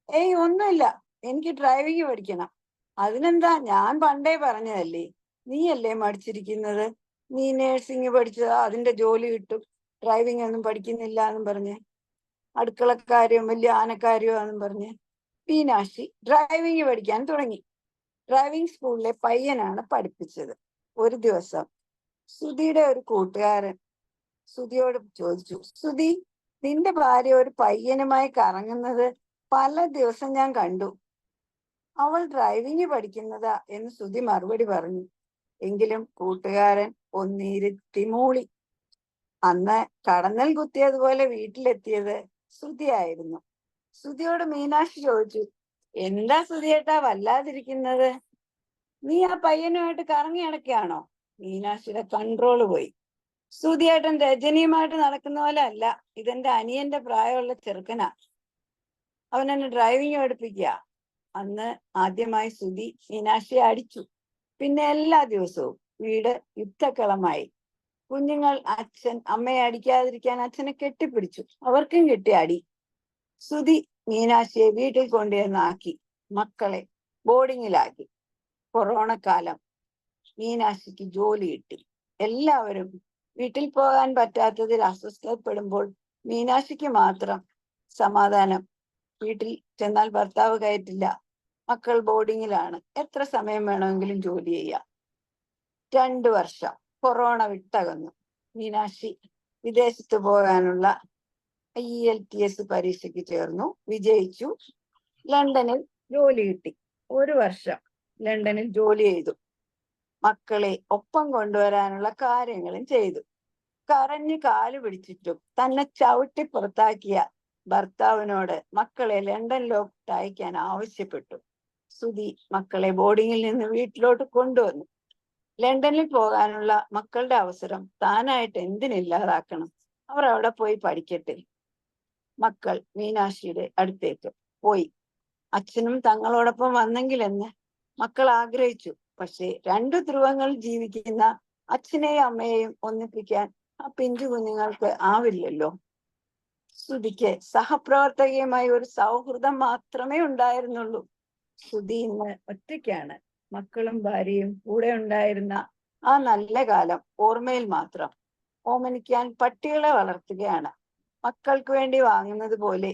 D: ഏയ് ഒന്നുമില്ല, എനിക്ക് ഡ്രൈവിംഗ് പഠിക്കണം. അതിനെന്താ, ഞാൻ പണ്ടേ പറഞ്ഞതല്ലേ. നീയല്ലേ മടിച്ചിരിക്കുന്നത്. നീ നേഴ്സിംഗ് പഠിച്ചതാ, അതിന്റെ ജോലി കിട്ടും. ഡ്രൈവിംഗ് ഒന്നും പഠിക്കുന്നില്ല എന്നും പറഞ്ഞ്, അടുക്കളക്കാരിയോ വലിയ ആനക്കാരിയോ എന്നും പറഞ്ഞ് മീനാക്ഷി ഡ്രൈവിംഗ് പഠിക്കാൻ തുടങ്ങി. ഡ്രൈവിംഗ് സ്കൂളിലെ പയ്യനാണ് പഠിപ്പിച്ചത്. ഒരു ദിവസം സുധിയുടെ ഒരു കൂട്ടുകാരൻ സുധിയോട് ചോദിച്ചു, സുധി, നിന്റെ ഭാര്യ ഒരു പയ്യനുമായി കറങ്ങുന്നത് പല ദിവസം ഞാൻ കണ്ടു. അവൾ ഡ്രൈവിംഗ് പഠിക്കുന്നതാ എന്ന് സുധി മറുപടി പറഞ്ഞു. എങ്കിലും കൂട്ടുകാരൻ ഒന്നിരുത്തി മൂളി. അന്ന് കടന്നൽ കുത്തിയതുപോലെ വീട്ടിലെത്തിയത് സുധിയായിരുന്നു. സുധിയോട് മീനാക്ഷി ചോദിച്ചു, എന്താ സുധിയേട്ടാ വല്ലാതിരിക്കുന്നത്? നീ ആ പയ്യനുമായിട്ട് കറങ്ങി നടക്കുകയാണോ? മീനാക്ഷിയുടെ കൺട്രോള് പോയി. സുധിയേട്ടൻ രജനിയുമായിട്ട് നടക്കുന്ന പോലെ അല്ല. ഇതെന്റെ അനിയന്റെ പ്രായമുള്ള ചെറുക്കനാ. അവനെന്നെ ഡ്രൈവിംഗ് പഠിപ്പിക്കുക. അന്ന് ആദ്യമായി സുധി മീനാക്ഷിയെ അടിച്ചു. പിന്നെ എല്ലാ ദിവസവും വീട് യുദ്ധക്കളമായി. കുഞ്ഞുങ്ങൾ അമ്മയെ അടിക്കാതിരിക്കാൻ അച്ഛനെ കെട്ടിപ്പിടിച്ചു. അവർക്കും കിട്ടിയ അടി. സുധി മീനാക്ഷിയെ വീട്ടിൽ കൊണ്ടുവന്നാക്കി. മക്കളെ ബോർഡിങ്ങിലാക്കി. കൊറോണക്കാലം. മീനാക്ഷിക്ക് ജോലി കിട്ടി. എല്ലാവരും വീട്ടിൽ പോകാൻ പറ്റാത്തതിൽ അസ്വസ്ഥപ്പെടുമ്പോൾ മീനാക്ഷിക്ക് മാത്രം സമാധാനം. വീട്ടിൽ ചെന്നാൽ ഭർത്താവ് കയറ്റില്ല, മക്കൾ ബോർഡിങ്ങിലാണ്, എത്ര സമയം വേണമെങ്കിലും ജോലി ചെയ്യാം. 2 വർഷം കൊറോണ വിട്ടകന്നു. മീനാക്ഷി വിദേശത്ത് പോകാനുള്ള IELTS പരീക്ഷയ്ക്ക് ചേർന്നു, വിജയിച്ചു. ലണ്ടനിൽ ജോലി കിട്ടി. 1 വർഷം ലണ്ടനിൽ ജോലി ചെയ്തു. മക്കളെ ഒപ്പം കൊണ്ടുവരാനുള്ള കാര്യങ്ങളും ചെയ്തു. കരഞ്ഞു കാല് പിടിച്ചിട്ടും തന്നെ ചവിട്ടി പുറത്താക്കിയ ഭർത്താവിനോട് മക്കളെ ലണ്ടനിലോട്ട് അയക്കാൻ ആവശ്യപ്പെട്ടു. സുധി മക്കളെ ബോർഡിങ്ങിൽ നിന്ന് വീട്ടിലോട്ട് കൊണ്ടുവന്നു. ലണ്ടനിൽ പോകാനുള്ള മക്കളുടെ അവസരം താനായിട്ട് എന്തിനില്ലാതാക്കണം? അവർ അവിടെ പോയി പഠിക്കട്ടെ. മക്കൾ മീനാക്ഷിയുടെ അടുത്തേക്ക് പോയി. അച്ഛനും തങ്ങളോടൊപ്പം വന്നെങ്കിലെന്ന് മക്കൾ ആഗ്രഹിച്ചു. പക്ഷേ 2 ധ്രുവങ്ങളിൽ ജീവിക്കുന്ന അച്ഛനെയും അമ്മയെയും ഒന്നിപ്പിക്കാൻ ആ പിഞ്ചു കുഞ്ഞുങ്ങൾക്ക് ആവില്ലല്ലോ. സുധിക്ക് സഹപ്രവർത്തകയുമായി ഒരു സൗഹൃദം മാത്രമേ ഉണ്ടായിരുന്നുള്ളൂ. സുധി ഇന്ന് ഒറ്റയ്ക്കാണ്. മക്കളും ഭാര്യയും കൂടെ ഉണ്ടായിരുന്ന ആ നല്ല കാലം ഓർമ്മയിൽ മാത്രം. ഓമനിക്കാൻ പട്ടികളെ വളർത്തുകയാണ്. മക്കൾക്ക് വേണ്ടി വാങ്ങുന്നത് പോലെ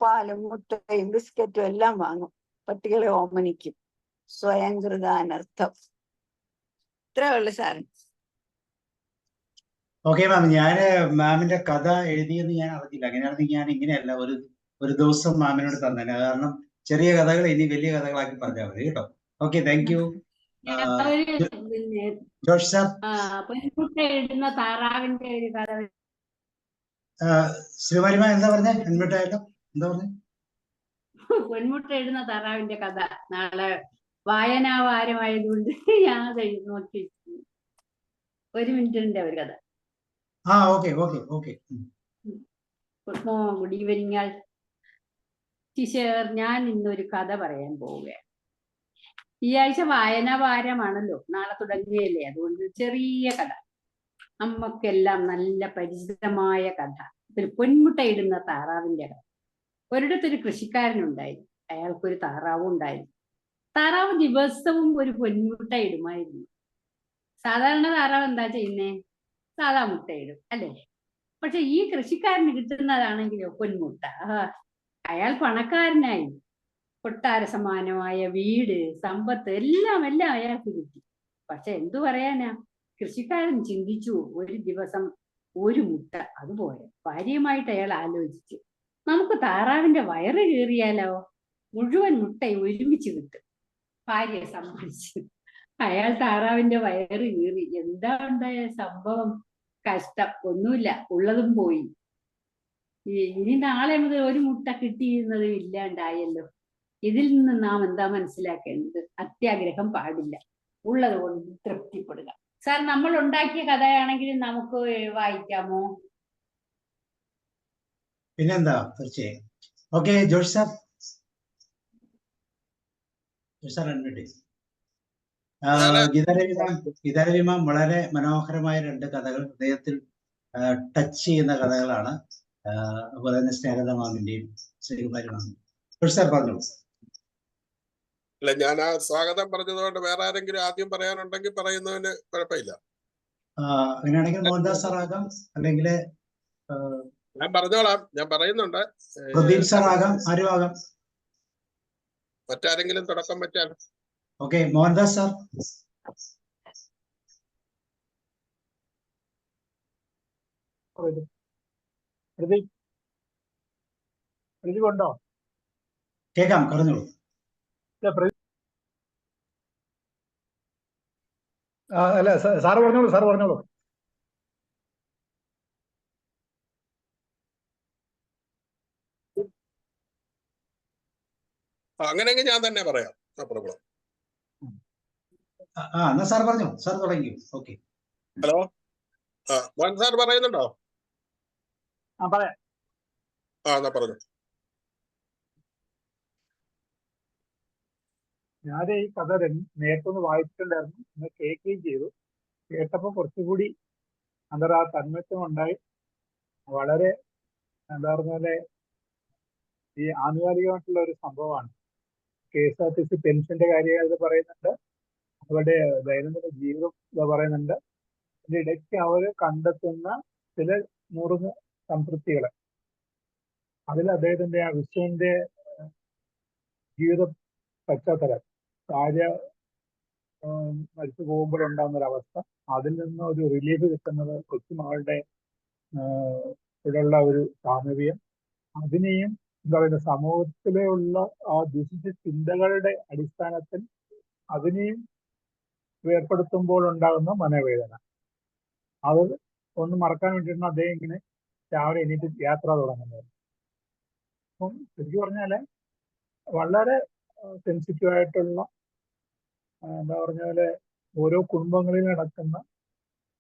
D: പാലും മുട്ടയും ബിസ്ക്കറ്റും എല്ലാം വാങ്ങും. പട്ടികളെ ഓമനിക്കും. സ്വയംകൃത അനർത്ഥം. ഇത്രേ ഉള്ളു സാർ.
A: ഓക്കെ മാം, മാമിന്റെ കഥ എഴുതിയെന്ന് ഞാൻ അറിഞ്ഞില്ല. അങ്ങനെയാണെങ്കിൽ ഞാൻ ഇങ്ങനെയല്ല ഒരു ദിവസം മാമിനോട് തന്നെ. കാരണം ചെറിയ കഥകൾ ഇനി വലിയ കഥകളാക്കി പറഞ്ഞാൽ മതി കേട്ടോ. Okay, thank you. Josh sir.
E: പെൺകുട്ട ഇടുന്ന താറാവിന്റെ ഒരു കഥ.
A: ശ്രീമാരിമ എന്താ പറഞ്ഞേ? പെൺമുട്ടായാലോ എന്താ പറഞ്ഞേ?
E: പെൺമുട്ട ഇടുന്ന താറാവിന്റെ കഥ. നാളെ വായനാവാരമായതുകൊണ്ട് ഞാൻ നോക്കി. 1 മിനിറ്റിന്റെ ഒരു കഥ.
A: Okay okay okay.
E: Good evening all. Teacher, ഞാൻ ഇന്നൊരു കഥ പറയാൻ പോവുകയാണ്. ഈ ആഴ്ച വായനാവാരമാണല്ലോ, നാളെ തുടങ്ങുകയല്ലേ. അതുകൊണ്ട് ചെറിയ കഥ, നമുക്കെല്ലാം നല്ല പരിചിതമായ കഥ. ഒരു പൊന്മുട്ടയിടുന്ന താറാവിന്റെ കഥ. ഒരിടത്തൊരു കൃഷിക്കാരനുണ്ടായിരുന്നു. അയാൾക്കൊരു താറാവും ഉണ്ടായിരുന്നു. താറാവ് ദിവസവും ഒരു പൊന്മുട്ട ഇടുമായിരുന്നു. സാധാരണ താറാവ് എന്താ ചെയ്യുന്നേ? സാധാ മുട്ടയിടും അല്ലേ? പക്ഷെ ഈ കൃഷിക്കാരന് കിട്ടുന്നതാണെങ്കിലോ പൊന്മുട്ട. അയാൾ പണക്കാരനായി. കൊട്ടാര സമാനമായ വീട്, സമ്പത്ത് എല്ലാം അയാൾക്ക് കിട്ടി. പക്ഷെ എന്തു പറയാനാ, കൃഷിക്കാരൻ ചിന്തിച്ചു, ഒരു ദിവസം ഒരു മുട്ട അതുപോലെ. ഭാര്യയുമായിട്ട് അയാൾ ആലോചിച്ചു, നമുക്ക് താറാവിന്റെ വയറ് കീറിയാലോ, മുഴുവൻ മുട്ടയും ഒരുമിച്ച് കിട്ടും. ഭാര്യ സമ്മതിച്ചു. അയാൾ താറാവിന്റെ വയറ് കീറി. എന്താ ഉണ്ടായ സംഭവം? കഷ്ടം, ഒന്നുമില്ല, ഉള്ളതും പോയി. ഇനി നാളെ മുതൽ ഒരു മുട്ട കിട്ടിയിരുന്നതും ഇല്ലാണ്ടായല്ലോ. ഇതിൽ നിന്ന് നാം എന്താ മനസ്സിലാക്കേണ്ടത്? അത്യാഗ്രഹം പാടില്ല, ഉള്ളത് കൊണ്ട് തൃപ്തിപ്പെടുക. സാർ, നമ്മൾ ഉണ്ടാക്കിയ കഥയാണെങ്കിലും നമുക്ക് വായിക്കാമോ?
A: പിന്നെന്താ, തീർച്ചയായും. Okay, Josh sir. ഗീതാരവിമാം വളരെ മനോഹരമായ 2 കഥകൾ, ഹൃദയത്തിൽ ടച്ച് ചെയ്യുന്ന കഥകളാണ്. അതുപോലെ തന്നെ സ്നേഹത മാമിന്റെയും ശ്രീകുമാരി മാമിന്റെയും. ജോഷ് സാർ പറഞ്ഞോളൂ.
B: അല്ല, ഞാൻ ആ സ്വാഗതം പറഞ്ഞതുകൊണ്ട് വേറെ ആരെങ്കിലും ആദ്യം പറയാനുണ്ടെങ്കിൽ പറയുന്നതിന് കുഴപ്പമില്ല.
A: അങ്ങനെയാണെങ്കിൽ മോഹൻദാസ് സാർ ആകാം, അല്ലെങ്കിൽ
B: ഞാൻ പറഞ്ഞോളാം. ഞാൻ പറയുന്നുണ്ട്.
A: പ്രദീപ് സാർ ആകാം, ആരും ആകാം.
B: മറ്റാരെങ്കിലും തുടക്കം പറ്റാൻ?
A: Okay, Mohandas sir.
F: പ്രദീപ് ഉണ്ടോ?
A: കേൾക്കാം, പറഞ്ഞോളൂ.
F: അല്ല, സാറ് പറഞ്ഞോളൂ.
B: അങ്ങനെയെങ്കിൽ ഞാൻ തന്നെ പറയാം.
A: എന്നാ സാർ പറഞ്ഞോ, സാർ തുടങ്ങി. ഓക്കെ.
B: ഹലോ, മോഹൻ സാർ പറയുന്നുണ്ടോ?
F: പറയാം.
B: എന്നാ പറഞ്ഞു.
F: ഞാൻ ഈ കഥ നേരത്തെ ഒന്ന് വായിച്ചിട്ടുണ്ടായിരുന്നു, ഇന്ന് കേൾക്കുകയും ചെയ്തു. കേട്ടപ്പോൾ കുറച്ചുകൂടി ആ തന്മയത്വം ഉണ്ടായി. വളരെ എന്താ പറഞ്ഞാല് ഈ ആനുകാലികമായിട്ടുള്ള ഒരു സംഭവമാണ്. KSRTC പെൻഷന്റെ കാര്യം ഇത് പറയുന്നുണ്ട്, അവരുടെ ദൈനംദിന ജീവിതം ഇത് പറയുന്നുണ്ട്. ഇതിനിടയ്ക്ക് അവർ കണ്ടെത്തുന്ന ചില നുറുങ്ങ് സംതൃപ്തികള്, അതിൽ അദ്ദേഹത്തിന്റെ ആ വിശ്വന്റെ ജീവിത പശ്ചാത്തലം, ഭാര്യ മരിച്ചു പോകുമ്പോഴുണ്ടാകുന്ന ഒരവസ്ഥ, അതിൽ നിന്ന് ഒരു റിലീഫ് കിട്ടുന്നത് കൊച്ചുമകളുടെ ഇവിടെയുള്ള ഒരു സാമീപ്യം, അതിനെയും എന്താ പറയുക സമൂഹത്തിലുള്ള ആ ദുഷിച്ച ചിന്തകളുടെ അടിസ്ഥാനത്തിൽ അതിനെയും വേർപ്പെടുത്തുമ്പോൾ ഉണ്ടാകുന്ന മനോവേദന. അത് ഒന്ന് മറക്കാൻ വേണ്ടിയിട്ടാണ് അദ്ദേഹം ഇങ്ങനെ രാവിലെ എണീറ്റ് യാത്ര തുടങ്ങുന്നത്. അപ്പം ശരിക്കും പറഞ്ഞാല് വളരെ സെൻസിറ്റീവ് ആയിട്ടുള്ള എന്താ പറഞ്ഞ പോലെ ഓരോ കുടുംബങ്ങളിൽ നടക്കുന്ന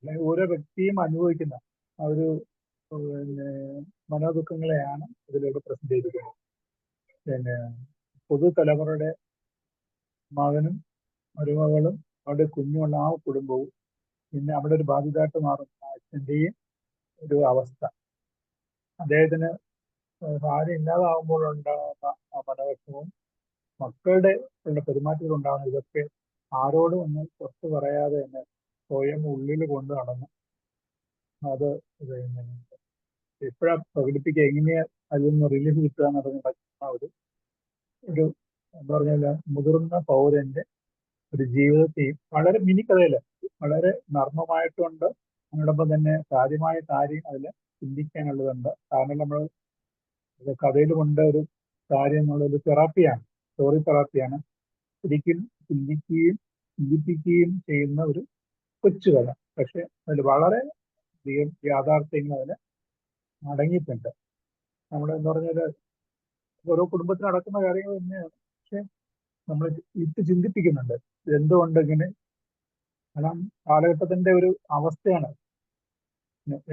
F: അല്ലെങ്കിൽ ഓരോ വ്യക്തിയും അനുഭവിക്കുന്ന ആ ഒരു പിന്നെ മനോദുഃഖങ്ങളെയാണ് ഇതിലൂടെ പ്രസന്റ് ചെയ്തിരിക്കുന്നത്. പിന്നെ പുതുതലമുറയുടെ മകനും മരുമകളും അവരുടെ കുഞ്ഞുമുള്ള ആ കുടുംബവും പിന്നെ അവിടെ ഒരു ബാധിതമായിട്ട് മാറുന്ന അച്ഛൻ്റെയും ഒരു അവസ്ഥ, അദ്ദേഹത്തിന് ഭാര്യ ഇല്ലാതാവുമ്പോൾ ഉണ്ടാകുന്ന ആ മനോവിഷമവും മക്കളുടെ പെരുമാറ്റത്തിൽ ഉണ്ടാകുന്ന ഇതൊക്കെ ആരോടും ഒന്ന് പുറത്ത് പറയാതെ തന്നെ സ്വയം ഉള്ളിൽ കൊണ്ട് നടന്ന് അത് പിന്നെ എപ്പോഴാ പ്രകടിപ്പിക്കുക, എങ്ങനെയാ അതിൽ നിന്ന് റിലീഫ് കിട്ടുക എന്നറിഞ്ഞ് പറ്റുന്ന ഒരു എന്താ പറഞ്ഞാൽ മുതിർന്ന പൗരന്റെ ഒരു ജീവിതത്തെയും വളരെ മിനിക്കഥയില് വളരെ നർമ്മമായിട്ടുണ്ട്. അതിനോടൊപ്പം തന്നെ കാര്യമായ കാര്യം അതിൽ ചിന്തിക്കാനുള്ളതുണ്ട്. കാരണം നമ്മൾ കഥയിൽ കൊണ്ട് ഒരു കാര്യം എന്നുള്ളത് തെറാപ്പിയാണ്, സ്റ്റോറി തെറാപ്പിയാണ്. ശരിക്കും ചിന്തിപ്പിക്കുകയും ചെയ്യുന്ന ഒരു കൊച്ചു കഥ. പക്ഷെ അതിൽ വളരെ അധികം യാഥാർത്ഥ്യങ്ങൾ അതിൽ അടങ്ങിയിട്ടുണ്ട്. നമ്മൾ എന്താ പറഞ്ഞാല് ഓരോ കുടുംബത്തിൽ നടക്കുന്ന കാര്യങ്ങൾ തന്നെയാണ്. പക്ഷെ നമ്മൾ ചിന്തിപ്പിക്കുന്നുണ്ട് എന്തുകൊണ്ട് ഇങ്ങനെ. കാരണം കാലഘട്ടത്തിന്റെ ഒരു അവസ്ഥയാണ്.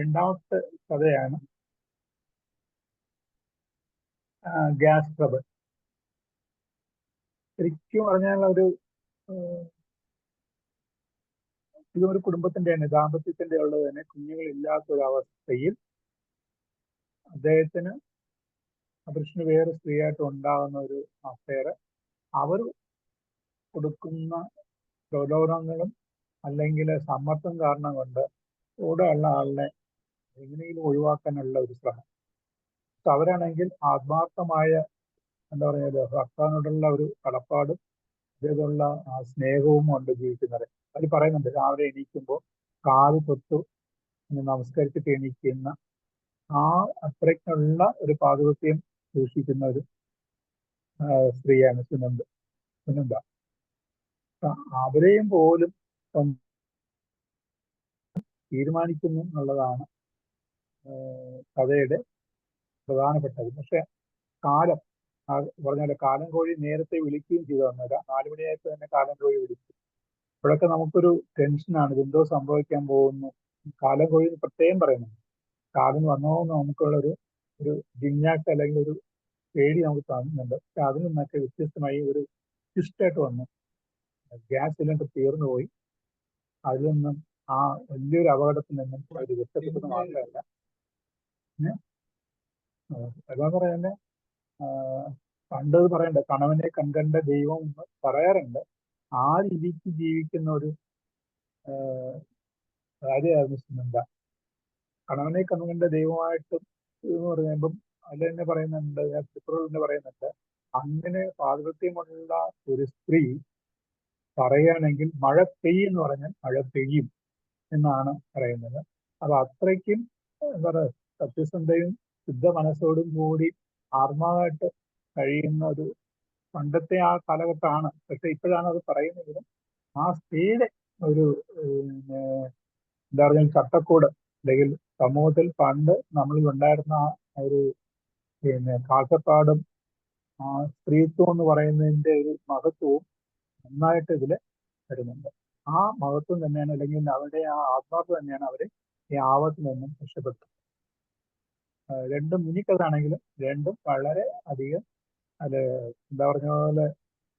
F: രണ്ടാമത്തെ കഥയാണ് ഗ്യാസ് ട്രബിൾ. ശരിക്കും പറഞ്ഞാൽ ഇതൊരു കുടുംബത്തിന്റെ തന്നെ ദാമ്പത്യത്തിന്റെ ഉള്ളത് തന്നെ കുഞ്ഞുങ്ങളില്ലാത്ത ഒരു അവസ്ഥയിൽ അദ്ദേഹത്തിന് പുരുഷന് വേറെ സ്ത്രീയായിട്ട് ഉണ്ടാകുന്ന ഒരു അഫെയർ, അവർ കൊടുക്കുന്ന പ്രലോഭനങ്ങളും അല്ലെങ്കിൽ സമ്മർദ്ദം കാരണം കൊണ്ട് കൂടെ ഉള്ള ആളിനെ എങ്ങനെയെങ്കിലും ഒഴിവാക്കാനുള്ള ഒരു ശ്രമം. അവരാണെങ്കിൽ ആത്മാർത്ഥമായ എന്താ പറയുക ഭർത്താവിനോടുള്ള ഒരു കടപ്പാടും ഇതേപോലുള്ള സ്നേഹവും കൊണ്ട് ജീവിക്കുന്നത്. അവർ പറയുന്നുണ്ട് രാവിലെ എണീക്കുമ്പോൾ കാല് തൊട്ടു നമസ്കരിച്ചിട്ട് എണീക്കുന്ന ആ അത്രയ്ക്കുള്ള ഒരു പാതിവ്യത്യം സൂക്ഷിക്കുന്ന ഒരു സ്ത്രീയാണ് സുനന്ദ. അവരെയും പോലും തീരുമാനിക്കുന്നു എന്നുള്ളതാണ് കഥയുടെ പ്രധാനപ്പെട്ടത്. പക്ഷെ കാലം പറഞ്ഞാൽ കാലം കോഴി നേരത്തെ വിളിക്കുകയും ചെയ്തു തന്നേരാ. 4 മണിയായപ്പോൾ തന്നെ കാലം കോഴി വിളിച്ചു. അപ്പോഴൊക്കെ നമുക്കൊരു ടെൻഷനാണ്, ഇതെന്തോ സംഭവിക്കാൻ പോകുന്നു. കാലം കോഴി പ്രത്യേകം പറയുന്നുണ്ട്. കാലം വന്നോന്ന് നമുക്കുള്ളൊരു ജിഞ്ഞാട്ട് അല്ലെങ്കിൽ ഒരു പേടി നമുക്ക് തന്നുന്നുണ്ട്. പക്ഷെ അതിൽ നിന്നൊക്കെ വ്യത്യസ്തമായി ഒരു ട്വിസ്റ്റായിട്ട് വന്നു. ഗ്യാസ് സിലിണ്ടർ തീർന്നു പോയി. അതിൽ നിന്നും ആ വലിയൊരു അപകടത്തിൽ നിന്നും അവർ രക്ഷപ്പെട്ടെന്ന് മാത്രമല്ല, എന്താ പറയുന്നത്, പണ്ടത് പറയണ്ട കണവനെ കൺകണ്ട ദൈവം എന്ന് പറയാറുണ്ട്. ആ രീതിക്ക് ജീവിക്കുന്ന ഒരു കാര്യമായിരുന്നു സുനന്ദ. കണവനെ കൺകണ്ട ദൈവമായിട്ടും എന്ന് പറയുമ്പം അതിൽ തന്നെ പറയുന്നുണ്ട്, തന്നെ പറയുന്നുണ്ട്, അങ്ങനെ പാതിവ്യത്യമുള്ള ഒരു സ്ത്രീ പറയുകയാണെങ്കിൽ മഴ പെയ്യെന്ന് പറഞ്ഞാൽ മഴ പെയ്യും എന്നാണ് പറയുന്നത്. അപ്പൊ അത്രയ്ക്കും എന്താ പറയുക സത്യസന്ധയും ശുദ്ധ മനസ്സോടും കൂടി ആത്മാവായിട്ട് കഴിയുന്ന ഒരു പണ്ടത്തെ ആ കാലഘട്ടമാണ്. പക്ഷെ ഇപ്പോഴാണ് അത് പറയുന്നതിലും ആ സ്ത്രീയുടെ ഒരു എന്താ പറഞ്ഞാൽ ചട്ടക്കൂട് അല്ലെങ്കിൽ സമൂഹത്തിൽ പണ്ട് നമ്മളിൽ ഉണ്ടായിരുന്ന ആ ഒരു കാഴ്ചപ്പാടും ആ സ്ത്രീത്വം എന്ന് പറയുന്നതിന്റെ ഒരു മഹത്വവും നന്നായിട്ട് ഇതിൽ വരുന്നുണ്ട്. ആ മഹത്വം തന്നെയാണ് അല്ലെങ്കിൽ അവരുടെ ആ ആത്മാർത്ഥം തന്നെയാണ് അവരെ ഈ ആപത്തിൽ നിന്നും രക്ഷപ്പെട്ടത്. രണ്ടും മിനിക്കഥാണെങ്കിലും രണ്ടും വളരെ അധികം എന്താ പറഞ്ഞ പോലെ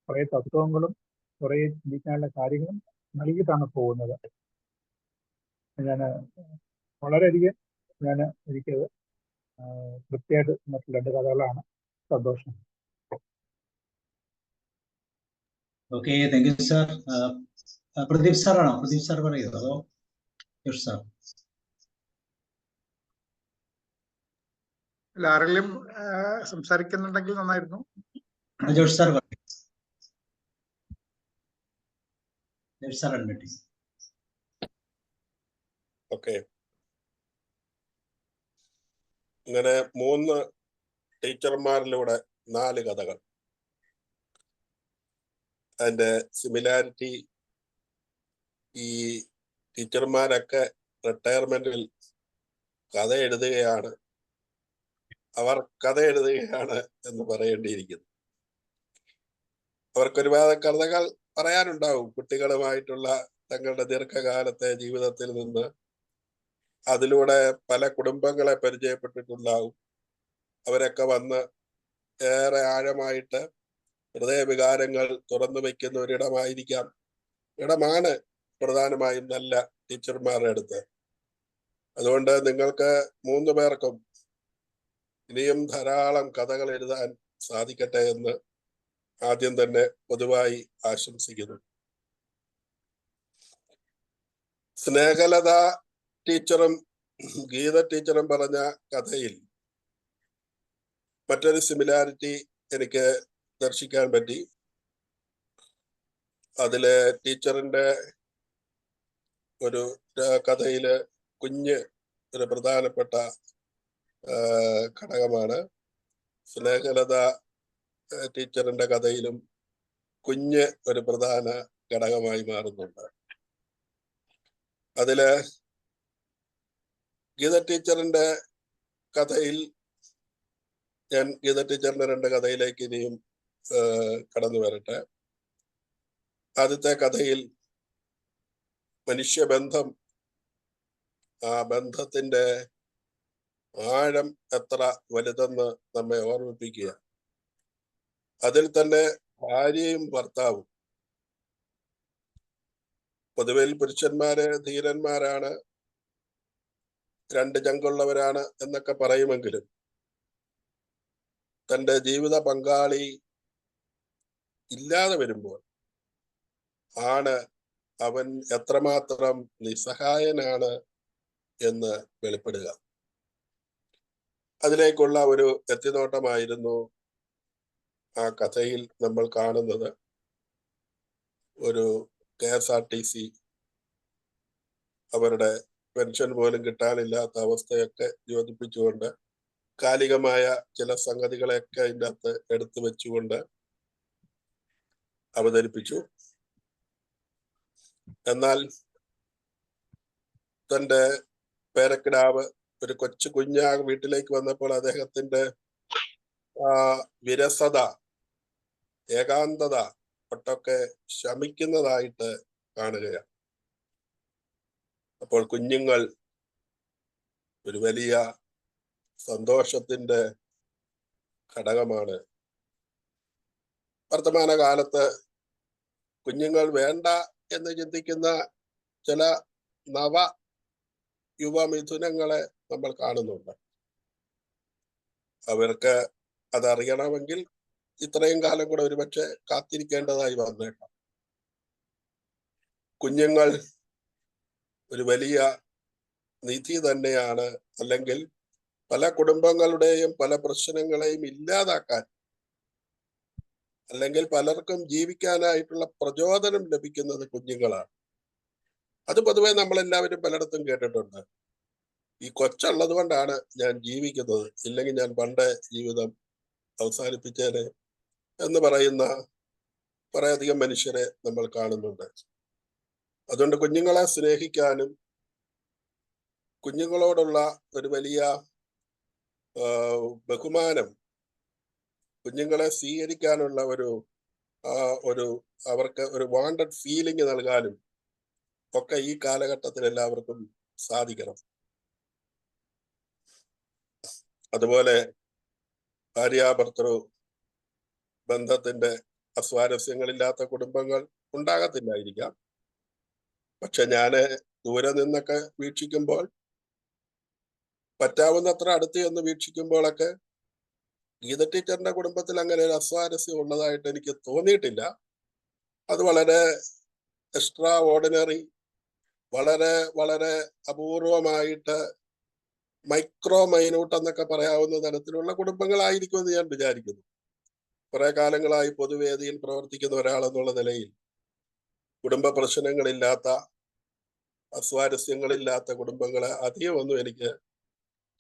F: കുറെ തത്വങ്ങളും കുറെ ചിന്തിക്കാനുള്ള കാര്യങ്ങളും നൽകിയിട്ടാണ് പോകുന്നത്. ഞാൻ വളരെയധികം എനിക്കത് കൃത്യമായിട്ട് മറ്റു 2 കഥകളാണ്. സന്തോഷം.
A: Okay, thank you sir. Pradeep സാറാണോ? പ്രദീപ് സാർ പറയുമോ അതോ ജോഷ് സാർ?
G: ആരെങ്കിലും സംസാരിക്കുന്നുണ്ടെങ്കിൽ നന്നായിരുന്നു.
A: ജോഷ് സാർ പറയും. Josh sir admit.
B: ഓക്കെ, ഇങ്ങനെ 3 ടീച്ചർമാരിലൂടെ 4 കഥകൾ. അതിന്റെ സിമിലാരിറ്റി ഈ ടീച്ചർമാരൊക്കെ റിട്ടയർമെന്റിൽ കഥ എഴുതുകയാണ്, അവർ കഥ എഴുതുകയാണ് എന്ന് പറയേണ്ടിയിരിക്കുന്നു. അവർക്ക് ഒരുപാട് കഥകൾ പറയാനുണ്ടാവും കുട്ടികളുമായിട്ടുള്ള തങ്ങളുടെ ദീർഘകാലത്തെ ജീവിതത്തിൽ നിന്ന്. അതിലൂടെ പല കുടുംബങ്ങളെ പരിചയപ്പെട്ടിട്ടുണ്ടാവും. അവരൊക്കെ വന്ന് ഏറെ ആഴമായിട്ട് ഹൃദയവികാരങ്ങൾ തുറന്നു വയ്ക്കുന്ന ഇടമാണ് പ്രധാനമായും നല്ല ടീച്ചർമാരുടെ അടുത്ത്. അതുകൊണ്ട് നിങ്ങൾക്ക് 3 പേർക്കും ഇനിയും ധാരാളം കഥകൾ എഴുതാൻ സാധിക്കട്ടെ എന്ന് ആദ്യം തന്നെ പൊതുവായി ആശംസിക്കുന്നു. സ്നേഹലത ടീച്ചറും ഗീത ടീച്ചറും പറഞ്ഞ കഥയിൽ മറ്റൊരു സിമിലാരിറ്റി എനിക്ക് ദർശിക്കാൻ പറ്റി. അതില് ടീച്ചറിന്റെ ഒരു കഥയില് കുഞ്ഞ് ഒരു പ്രധാനപ്പെട്ട ഘടകമാണ്. സ്നേഹലത ടീച്ചറിന്റെ കഥയിലും കുഞ്ഞ് ഒരു പ്രധാന ഘടകമായി മാറുന്നുണ്ട്. അതില് ഗീത ടീച്ചറിന്റെ കഥയിൽ ഞാൻ ഗീത ടീച്ചറിന്റെ 2 കഥയിലേക്ക് ഇനിയും കടന്നു വരട്ടെ. ആദ്യത്തെ കഥയിൽ മനുഷ്യബന്ധം, ആ ബന്ധത്തിന്റെ ആഴം എത്ര വലുതെന്ന് നമ്മെ ഓർമ്മിപ്പിക്കുക. അതിൽ തന്നെ ഭാര്യയും ഭർത്താവും. പൊതുവിൽ പുരുഷന്മാര് ധീരന്മാരാണ്, 2 ചങ്കുള്ളവരാണ് എന്നൊക്കെ പറയുമെങ്കിലും തന്റെ ജീവിത പങ്കാളി ഇല്ലാതെ വരുമ്പോൾ ആണ് അവൻ എത്രമാത്രം നിസ്സഹായനാണ് എന്ന് വെളിപ്പെടുക. അതിലേക്കുള്ള ഒരു എത്തിനോട്ടമായിരുന്നു ആ കഥയിൽ നമ്മൾ കാണുന്നത്. ഒരു KSRTC അവരുടെ പെൻഷൻ പോലും കിട്ടാനില്ലാത്ത അവസ്ഥയൊക്കെ യോജിപ്പിച്ചുകൊണ്ട് കാലികമായ ചില സംഗതികളെയൊക്കെ അതിൻ്റെ അകത്ത് എടുത്തു വെച്ചുകൊണ്ട് അവതരിപ്പിച്ചു. എന്നാൽ തന്റെ പേരക്കിടാവ് ഒരു കൊച്ചു കുഞ്ഞാ വീട്ടിലേക്ക് വന്നപ്പോൾ അദ്ദേഹത്തിന്റെ വിരസത, ഏകാന്തത ഒട്ടൊക്കെ ശമിക്കുന്നതായിട്ട് കാണുകയാണ്. അപ്പോൾ കുഞ്ഞുങ്ങൾ ഒരു വലിയ സന്തോഷത്തിന്റെ ഘടകമാണ്. വർത്തമാന കാലത്ത് കുഞ്ഞുങ്ങൾ വേണ്ട എന്ന് ചിന്തിക്കുന്ന ചില നവ യുവമിഥുനങ്ങളെ നമ്മൾ കാണുന്നുണ്ട്. അവർക്ക് അതറിയണമെങ്കിൽ ഇത്രയും കാലം കൂടെ ഒരുപക്ഷെ കാത്തിരിക്കേണ്ടതായി വന്നേക്കാം. കുഞ്ഞുങ്ങൾ ഒരു വലിയ നിധി തന്നെയാണ്. അല്ലെങ്കിൽ പല കുടുംബങ്ങളുടെയും പല പ്രശ്നങ്ങളെയും ഇല്ലാതാക്കാൻ, അല്ലെങ്കിൽ പലർക്കും ജീവിക്കാനായിട്ടുള്ള പ്രചോദനം ലഭിക്കുന്നത് കുഞ്ഞുങ്ങളാണ്. അത് പൊതുവെ നമ്മളെല്ലാവരും പലയിടത്തും കേട്ടിട്ടുണ്ട്. ഈ കൊച്ചുള്ളത് കൊണ്ടാണ് ഞാൻ ജീവിക്കുന്നത്, ഇല്ലെങ്കിൽ ഞാൻ പണ്ട് ജീവിതം അവസാനിപ്പിച്ചേനെ എന്ന് പറയുന്ന കുറേയധികം മനുഷ്യരെ നമ്മൾ കാണുന്നുണ്ട്. അതുകൊണ്ട് കുഞ്ഞുങ്ങളെ സ്നേഹിക്കാനും കുഞ്ഞുങ്ങളോടുള്ള ഒരു വലിയ ബഹുമാനം, കുഞ്ഞുങ്ങളെ സ്വീകരിക്കാനുള്ള ഒരു അവർക്ക് ഒരു വാണ്ടഡ് ഫീലിംഗ് നൽകാനും ഒക്കെ ഈ കാലഘട്ടത്തിൽ എല്ലാവർക്കും സാധിക്കണം. അതുപോലെ ഭാര്യാഭർത്തൃ ബന്ധത്തിന്റെ അസ്വാരസ്യങ്ങളില്ലാത്ത കുടുംബങ്ങൾ ഉണ്ടാകത്തില്ലായിരിക്കാം. പക്ഷെ ഞാന് ദൂരെ നിന്നൊക്കെ വീക്ഷിക്കുമ്പോൾ, പറ്റാവുന്നത്ര അടുത്ത് എന്ന് വീക്ഷിക്കുമ്പോഴൊക്കെ ഗീത ടീച്ചറിന്റെ കുടുംബത്തിൽ അങ്ങനെ ഒരു അസ്വാരസ്യം ഉള്ളതായിട്ട് എനിക്ക് തോന്നിയിട്ടില്ല. അത് വളരെ എക്സ്ട്രാ ഓർഡിനറി, വളരെ വളരെ അപൂർവമായിട്ട് മൈക്രോ മൈന്യൂട്ട് എന്നൊക്കെ പറയാവുന്ന തരത്തിലുള്ള കുടുംബങ്ങളായിരിക്കുമെന്ന് ഞാൻ വിചാരിക്കുന്നു. കുറെ കാലങ്ങളായി പൊതുവേദിയിൽ പ്രവർത്തിക്കുന്ന ഒരാളെന്നുള്ള നിലയിൽ കുടുംബ പ്രശ്നങ്ങളില്ലാത്ത, അസ്വാരസ്യങ്ങളില്ലാത്ത കുടുംബങ്ങളെ അധികമൊന്നും എനിക്ക്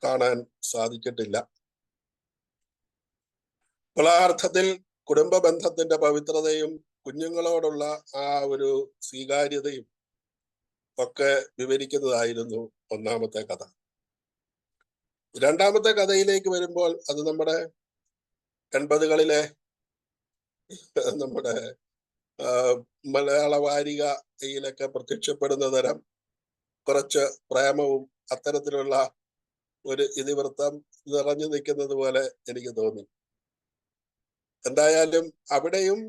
B: കാണാൻ സാധിച്ചിട്ടില്ല. അപ്പോൾ ആ അർത്ഥത്തിൽ കുടുംബ ബന്ധത്തിന്റെ പവിത്രതയും കുഞ്ഞുങ്ങളോടുള്ള ആ ഒരു സ്വീകാര്യതയും ഒക്കെ വിവരിക്കുന്നതായിരുന്നു ഒന്നാമത്തെ കഥ. രണ്ടാമത്തെ കഥയിലേക്ക് വരുമ്പോൾ അത് നമ്മുടെ 80കളിലെ നമ്മുടെ മലയാള വാരികയിലൊക്കെ പ്രത്യക്ഷപ്പെടുന്ന തരം കുറച്ച് പ്രേമവും അത്തരത്തിലുള്ള ഒരു ഇതിവൃത്തം നിറഞ്ഞു നിൽക്കുന്നത് പോലെ എനിക്ക് തോന്നി. എന്തായാലും അവിടെയും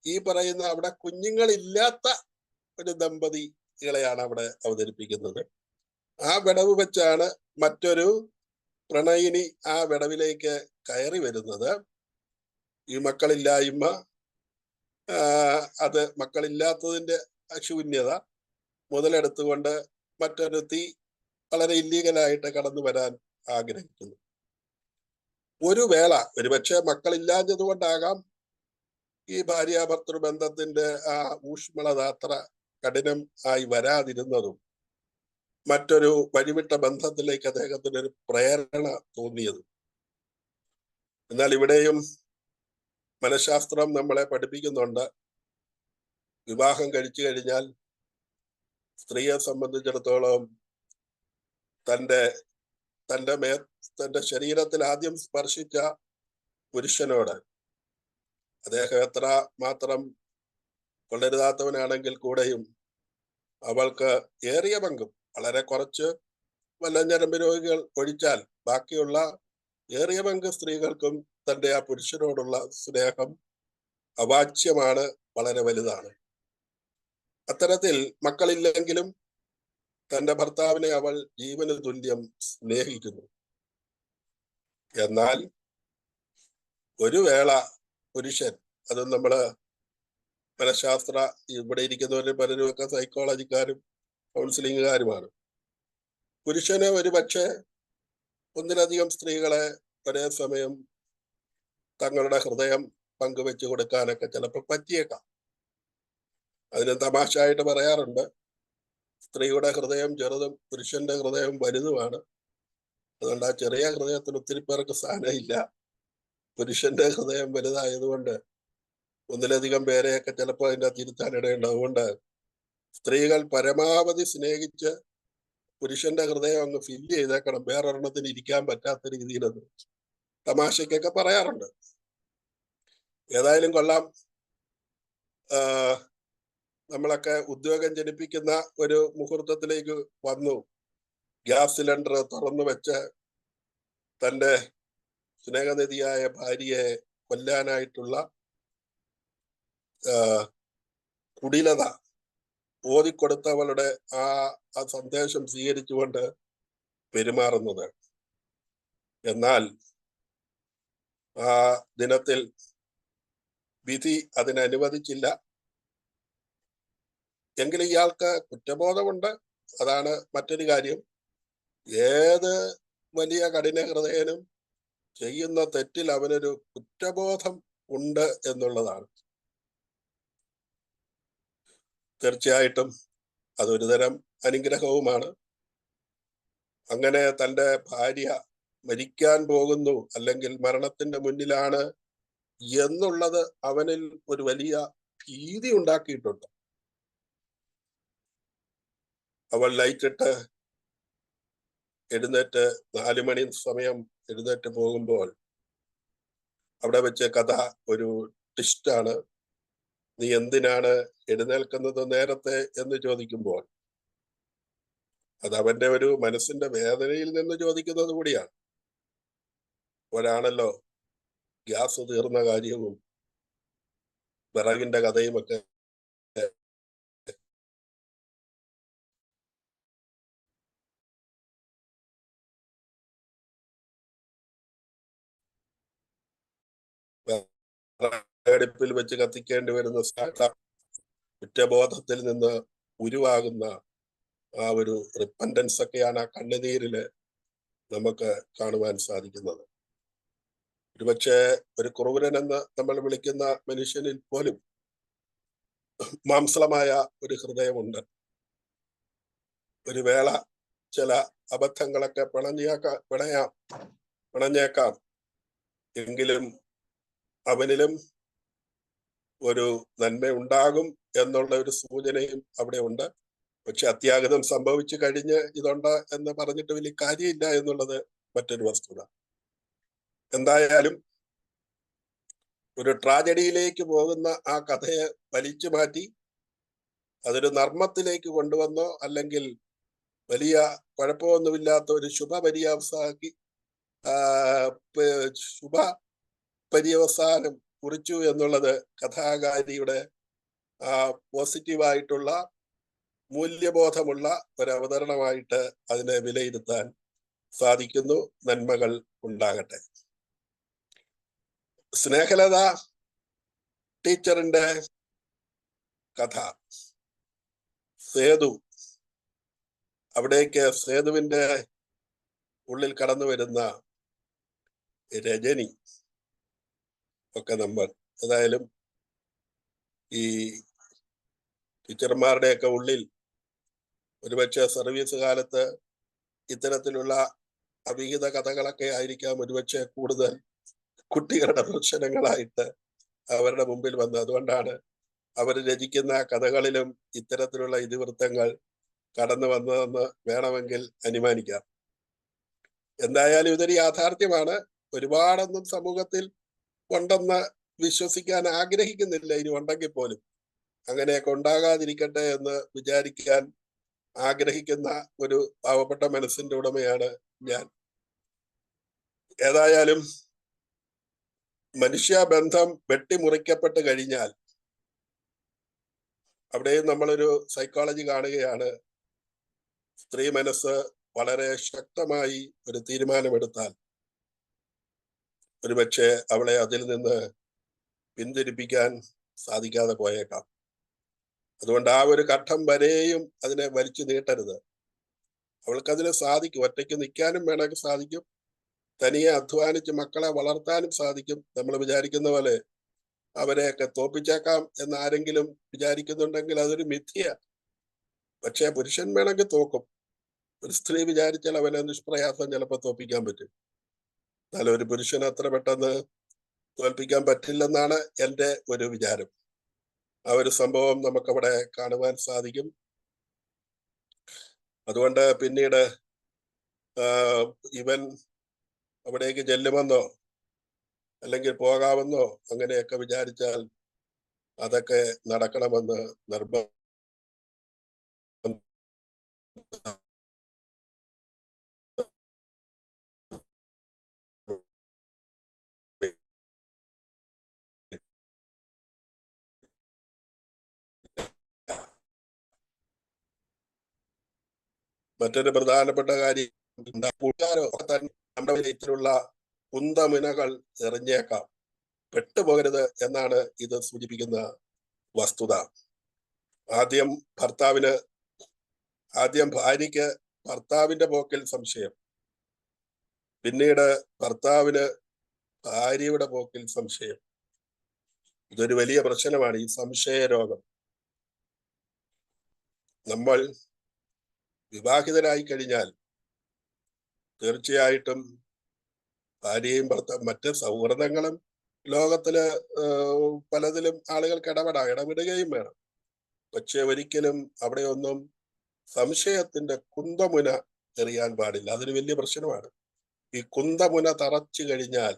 B: ഈ പറയുന്ന അവിടെ കുഞ്ഞുങ്ങളില്ലാത്ത ഒരു ദമ്പതികളെയാണ് അവിടെ അവതരിപ്പിക്കുന്നത്. ആ വിടവ് വെച്ചാണ് മറ്റൊരു പ്രണയിനി ആ വിടവിലേക്ക് കയറി വരുന്നത്. ഈ മക്കളില്ലായ്മ, അത് മക്കളില്ലാത്തതിന്റെ ശൂന്യത മുതലെടുത്തുകൊണ്ട് മറ്റൊരുത്തി വളരെ ഇല്ലീഗലായിട്ട് കടന്നു വരാൻ ആഗ്രഹിക്കുന്നു. ഒരു വേള ഒരുപക്ഷെ മക്കളില്ലാഞ്ഞത് കൊണ്ടാകാം ഈ ഭാര്യാഭർത്തൃ ബന്ധത്തിന്റെ ആ ഊഷ്മളത അത്ര കഠിനം ആയി വരാതിരുന്നതും മറ്റൊരു വഴിവിട്ട ബന്ധത്തിലേക്ക് അദ്ദേഹത്തിന് ഒരു പ്രേരണ തോന്നിയതും. എന്നാൽ ഇവിടെയും മനഃശാസ്ത്രം നമ്മളെ പഠിപ്പിക്കുന്നുണ്ട്, വിവാഹം കഴിച്ചു കഴിഞ്ഞാൽ സ്ത്രീയെ സംബന്ധിച്ചിടത്തോളം തന്റെ ശരീരത്തിൽ ആദ്യം സ്പർശിച്ച പുരുഷനോട് അദ്ദേഹം എത്ര മാത്രം കൊള്ളരുതാത്തവനാണെങ്കിൽ കൂടെയും അവൾക്ക് ഏറിയ പങ്കും, വളരെ കുറച്ച് വല്ലഞ്ഞരമ്പ് രോഗികൾ ഒഴിച്ചാൽ ബാക്കിയുള്ള ഏറിയ പങ്ക് സ്ത്രീകൾക്കും തന്റെ ആ പുരുഷനോടുള്ള സ്നേഹം അവാച്യമാണ്, വളരെ വലുതാണ്. അത്തരത്തിൽ മക്കളില്ലെങ്കിലും തന്റെ ഭർത്താവിനെ അവൾ ജീവന് തുല്യം സ്നേഹിക്കുന്നു. എന്നാൽ ഒരു വേള പുരുഷൻ, അത് നമ്മള് മനഃശാസ്ത്ര ഇവിടെ ഇരിക്കുന്നവരിൽ പലരുമൊക്കെ സൈക്കോളജിക്കാരും കൗൺസിലിംഗുകാരുമാണ്. പുരുഷന് ഒരു പക്ഷേ ഒന്നിലധികം സ്ത്രീകളെ ഒരേ സമയം തങ്ങളുടെ ഹൃദയം പങ്കുവെച്ചു കൊടുക്കാനൊക്കെ ചിലപ്പോൾ പറ്റിയേക്കാം. അതിന് തമാശയായിട്ട് പറയാറുണ്ട്, സ്ത്രീയുടെ ഹൃദയം ചെറുതും പുരുഷന്റെ ഹൃദയം വലുതുമാണ്. അതുകൊണ്ട് ആ ചെറിയ ഹൃദയത്തിന് ഒത്തിരി പേർക്ക് സ്ഥാനമില്ല. പുരുഷന്റെ ഹൃദയം വലുതായതുകൊണ്ട് ഒന്നിലധികം പേരെയൊക്കെ ചിലപ്പോൾ അതിൻ്റെ തിരുത്താനിടയുണ്ട്. അതുകൊണ്ട് സ്ത്രീകൾ പരമാവധി സ്നേഹിച്ച് പുരുഷന്റെ ഹൃദയം അങ്ങ് ഫില്ല് ചെയ്തേക്കണം, വേറൊരെണ്ണത്തിന് ഇരിക്കാൻ പറ്റാത്ത രീതിയിലത് തമാശയ്ക്കൊക്കെ പറയാറുണ്ട്. ഏതായാലും കൊള്ളാം. നമ്മളൊക്കെ ഉദ്യോഗം ജനിപ്പിക്കുന്ന ഒരു മുഹൂർത്തത്തിലേക്ക് വന്നു. ഗ്യാസ് സിലിണ്ടർ തുറന്നു വെച്ച് തൻ്റെ സ്നേഹനിധിയായ ഭാര്യയെ കൊല്ലാനായിട്ടുള്ള കുടിലത ഓതിക്കൊടുത്തവളുടെ ആ സന്ദേശം സ്വീകരിച്ചുകൊണ്ട് പെരുമാറുന്നത്. എന്നാൽ ആ ദിനത്തിൽ വിധി അതിനനുവദിച്ചില്ല. എങ്കിലും ഇയാൾക്ക് കുറ്റബോധമുണ്ട്, അതാണ് മറ്റൊരു കാര്യം. ഏത് വലിയ കഠിന ഹൃദയനും ചെയ്യുന്ന തെറ്റിൽ അവനൊരു കുറ്റബോധം ഉണ്ട് എന്നുള്ളതാണ്. തീർച്ചയായിട്ടും അതൊരു തരം അനുഗ്രഹവുമാണ്. അങ്ങനെ തൻ്റെ ഭാര്യ മരിക്കാൻ പോകുന്നു അല്ലെങ്കിൽ മരണത്തിന്റെ മുന്നിലാണ് എന്നുള്ളത് അവനിൽ ഒരു വലിയ ഭീതി ഉണ്ടാക്കിയിട്ടുണ്ട്. അവൾ ലൈറ്റിട്ട് എഴുന്നേറ്റ് 4 മണി സമയം എഴുന്നേറ്റ് പോകുമ്പോൾ അവിടെ വെച്ച് കഥ ഒരു ട്വിസ്റ്റാണ്. നീ എന്തിനാണ് എഴുന്നേൽക്കുന്നത് നേരത്തെ എന്ന് ചോദിക്കുമ്പോൾ അത് അവന്റെ ഒരു മനസ്സിന്റെ വേദനയിൽ നിന്ന് ചോദിക്കുന്നത് കൂടിയാണ്. ഒരാണല്ലോ ഗ്യാസ് തീർന്ന കാര്യവും വിറകിന്റെ കഥയും ഒക്കെ അടുപ്പിൽ വെച്ച് കത്തിക്കേണ്ടി വരുന്ന കുറ്റബോധത്തിൽ നിന്ന് ഉരുവാകുന്ന ആ ഒരു റിപ്പൻഡൻസ് ഒക്കെയാണ് ആ കണ്ണുനീരില് നമുക്ക് കാണുവാൻ സാധിക്കുന്നത്. ഒരുപക്ഷെ ഒരു ക്രൂരൻ എന്ന് നമ്മൾ വിളിക്കുന്ന മനുഷ്യനിൽ പോലും മാംസളമായ ഒരു ഹൃദയമുണ്ട്. ഒരു വേള ചില അബദ്ധങ്ങളൊക്കെ പിണഞ്ഞേക്കാം, എങ്കിലും അവനിലും ഒരു നന്മ ഉണ്ടാകും എന്നുള്ള ഒരു സൂചനയും അവിടെ ഉണ്ട്. പക്ഷെ അത്യാഹിതം സംഭവിച്ചു കഴിഞ്ഞ് ഇതുണ്ട് എന്ന് പറഞ്ഞിട്ട് വലിയ കാര്യമില്ല എന്നുള്ളത് മറ്റൊരു വസ്തുത. എന്തായാലും ഒരു ട്രാജഡിയിലേക്ക് പോകുന്ന ആ കഥയെ വലിച്ചു മാറ്റി അതൊരു നർമ്മത്തിലേക്ക് കൊണ്ടുവന്നോ അല്ലെങ്കിൽ വലിയ കുഴപ്പമൊന്നുമില്ലാത്ത ഒരു ശുഭപര്യവസാക്കി ശുഭ പര്യവസാനം കുറിച്ചു എന്നുള്ളത് കഥാകാരിയുടെ പോസിറ്റീവായിട്ടുള്ള മൂല്യബോധമുള്ള ഒരു അവതരണമായിട്ട് അതിനെ വിലയിരുത്താൻ സാധിക്കുന്നു. നന്മകൾ ഉണ്ടാകട്ടെ. സ്നേഹലത ടീച്ചറിന്റെ കഥ സേതു, അവിടേക്ക് സേതുവിന്റെ ഉള്ളിൽ കടന്നു വരുന്ന രജനി ഒക്കെ നമ്മൾ ഏതായാലും ഈ ടീച്ചർമാരുടെയൊക്കെ ഉള്ളിൽ ഒരുപക്ഷെ സർവീസ് കാലത്ത് ഇത്തരത്തിലുള്ള അവിഹിത കഥകളൊക്കെ ആയിരിക്കാം ഒരുപക്ഷെ കൂടുതൽ കുട്ടികളുടെ പ്രശ്നങ്ങളായിട്ട് അവരുടെ മുമ്പിൽ വന്നത്. അതുകൊണ്ടാണ് അവർ രചിക്കുന്ന കഥകളിലും ഇത്തരത്തിലുള്ള ഇതിവൃത്തങ്ങൾ കടന്നു വന്നതെന്ന് വേണമെങ്കിൽ അനുമാനിക്കാം. എന്തായാലും ഇതൊരു യാഥാർത്ഥ്യമാണ്. ഒരുപാടൊന്നും സമൂഹത്തിൽ ഉണ്ടെന്ന് വിശ്വസിക്കാൻ ആഗ്രഹിക്കുന്നില്ല. ഇനി ഉണ്ടെങ്കിൽ പോലും അങ്ങനെയൊക്കെ ഉണ്ടാകാതിരിക്കട്ടെ എന്ന് വിചാരിക്കാൻ ആഗ്രഹിക്കുന്ന ഒരു പാവപ്പെട്ട മനസ്സിന്റെ ഉടമയാണ് ഞാൻ. ഏതായാലും മനുഷ്യബന്ധം വെട്ടിമുറിക്കപ്പെട്ട് കഴിഞ്ഞാൽ അവിടെയും നമ്മളൊരു സൈക്കോളജി കാണുകയാണ്. സ്ത്രീ മനസ്സ് വളരെ ശക്തമായി ഒരു തീരുമാനമെടുത്താൽ ഒരുപക്ഷെ അവളെ അതിൽ നിന്ന് പിന്തിരിപ്പിക്കാൻ സാധിക്കാതെ പോയേക്കാം. അതുകൊണ്ട് ആ ഒരു ഘട്ടം വരെയും അതിനെ വലിച്ചു നീട്ടരുത്. അവൾക്കതിന് സാധിക്കും. ഒറ്റയ്ക്ക് നിൽക്കാനും വേണമെങ്കിൽ സാധിക്കും. തനിയെ അധ്വാനിച്ച് മക്കളെ വളർത്താനും സാധിക്കും. നമ്മൾ വിചാരിക്കുന്ന പോലെ അവരെയൊക്കെ തോപ്പിച്ചേക്കാം എന്ന് ആരെങ്കിലും വിചാരിക്കുന്നുണ്ടെങ്കിൽ അതൊരു മിഥ്യ. പക്ഷെ പുരുഷൻ വേണമെങ്കിൽ തോക്കും. ഒരു സ്ത്രീ വിചാരിച്ചാൽ അവനെ നിഷ്പ്രയാസം ചിലപ്പോൾ തോൽപ്പിക്കാൻ പറ്റും. എന്നാലും ഒരു പുരുഷന് അത്ര പെട്ടെന്ന് തോൽപ്പിക്കാൻ പറ്റില്ലെന്നാണ് എൻ്റെ ഒരു വിചാരം. ആ ഒരു സംഭവം നമുക്കവിടെ കാണുവാൻ സാധിക്കും. അതുകൊണ്ട് പിന്നീട് ഇവൻ അവിടേക്ക് ചെല്ലുമെന്നോ അല്ലെങ്കിൽ പോകാമെന്നോ അങ്ങനെയൊക്കെ വിചാരിച്ചാൽ അതൊക്കെ നടക്കണമെന്ന് നിർബന്ധം. മറ്റൊരു പ്രധാനപ്പെട്ട കാര്യം നമ്മുടെ ഇത്തരത്തിലുള്ള കുന്തമുനകൾ എറിഞ്ഞേക്കാം. പെട്ടുപോകരുത് എന്നാണ് ഇത് സൂചിപ്പിക്കുന്ന വസ്തുത. ആദ്യം ഭാര്യയ്ക്ക് ഭർത്താവിന്റെ പോക്കിൽ സംശയം, പിന്നീട് ഭർത്താവിന് ഭാര്യയുടെ പോക്കിൽ സംശയം. ഇതൊരു വലിയ പ്രശ്നമാണ്, ഈ സംശയ രോഗം. നമ്മൾ വിവാഹിതരായി കഴിഞ്ഞാൽ തീർച്ചയായിട്ടും ഭാര്യയും മറ്റ് സൗഹൃദങ്ങളും ലോകത്തില് പലതിലും ആളുകൾക്ക് ഇടപെടുകയും വേണം. പക്ഷെ ഒരിക്കലും അവിടെ ഒന്നും സംശയത്തിന്റെ കുന്തമുന എറിയാൻ പാടില്ല. അതൊരു വലിയ പ്രശ്നമാണ്. ഈ കുന്തമുന തറച്ചു കഴിഞ്ഞാൽ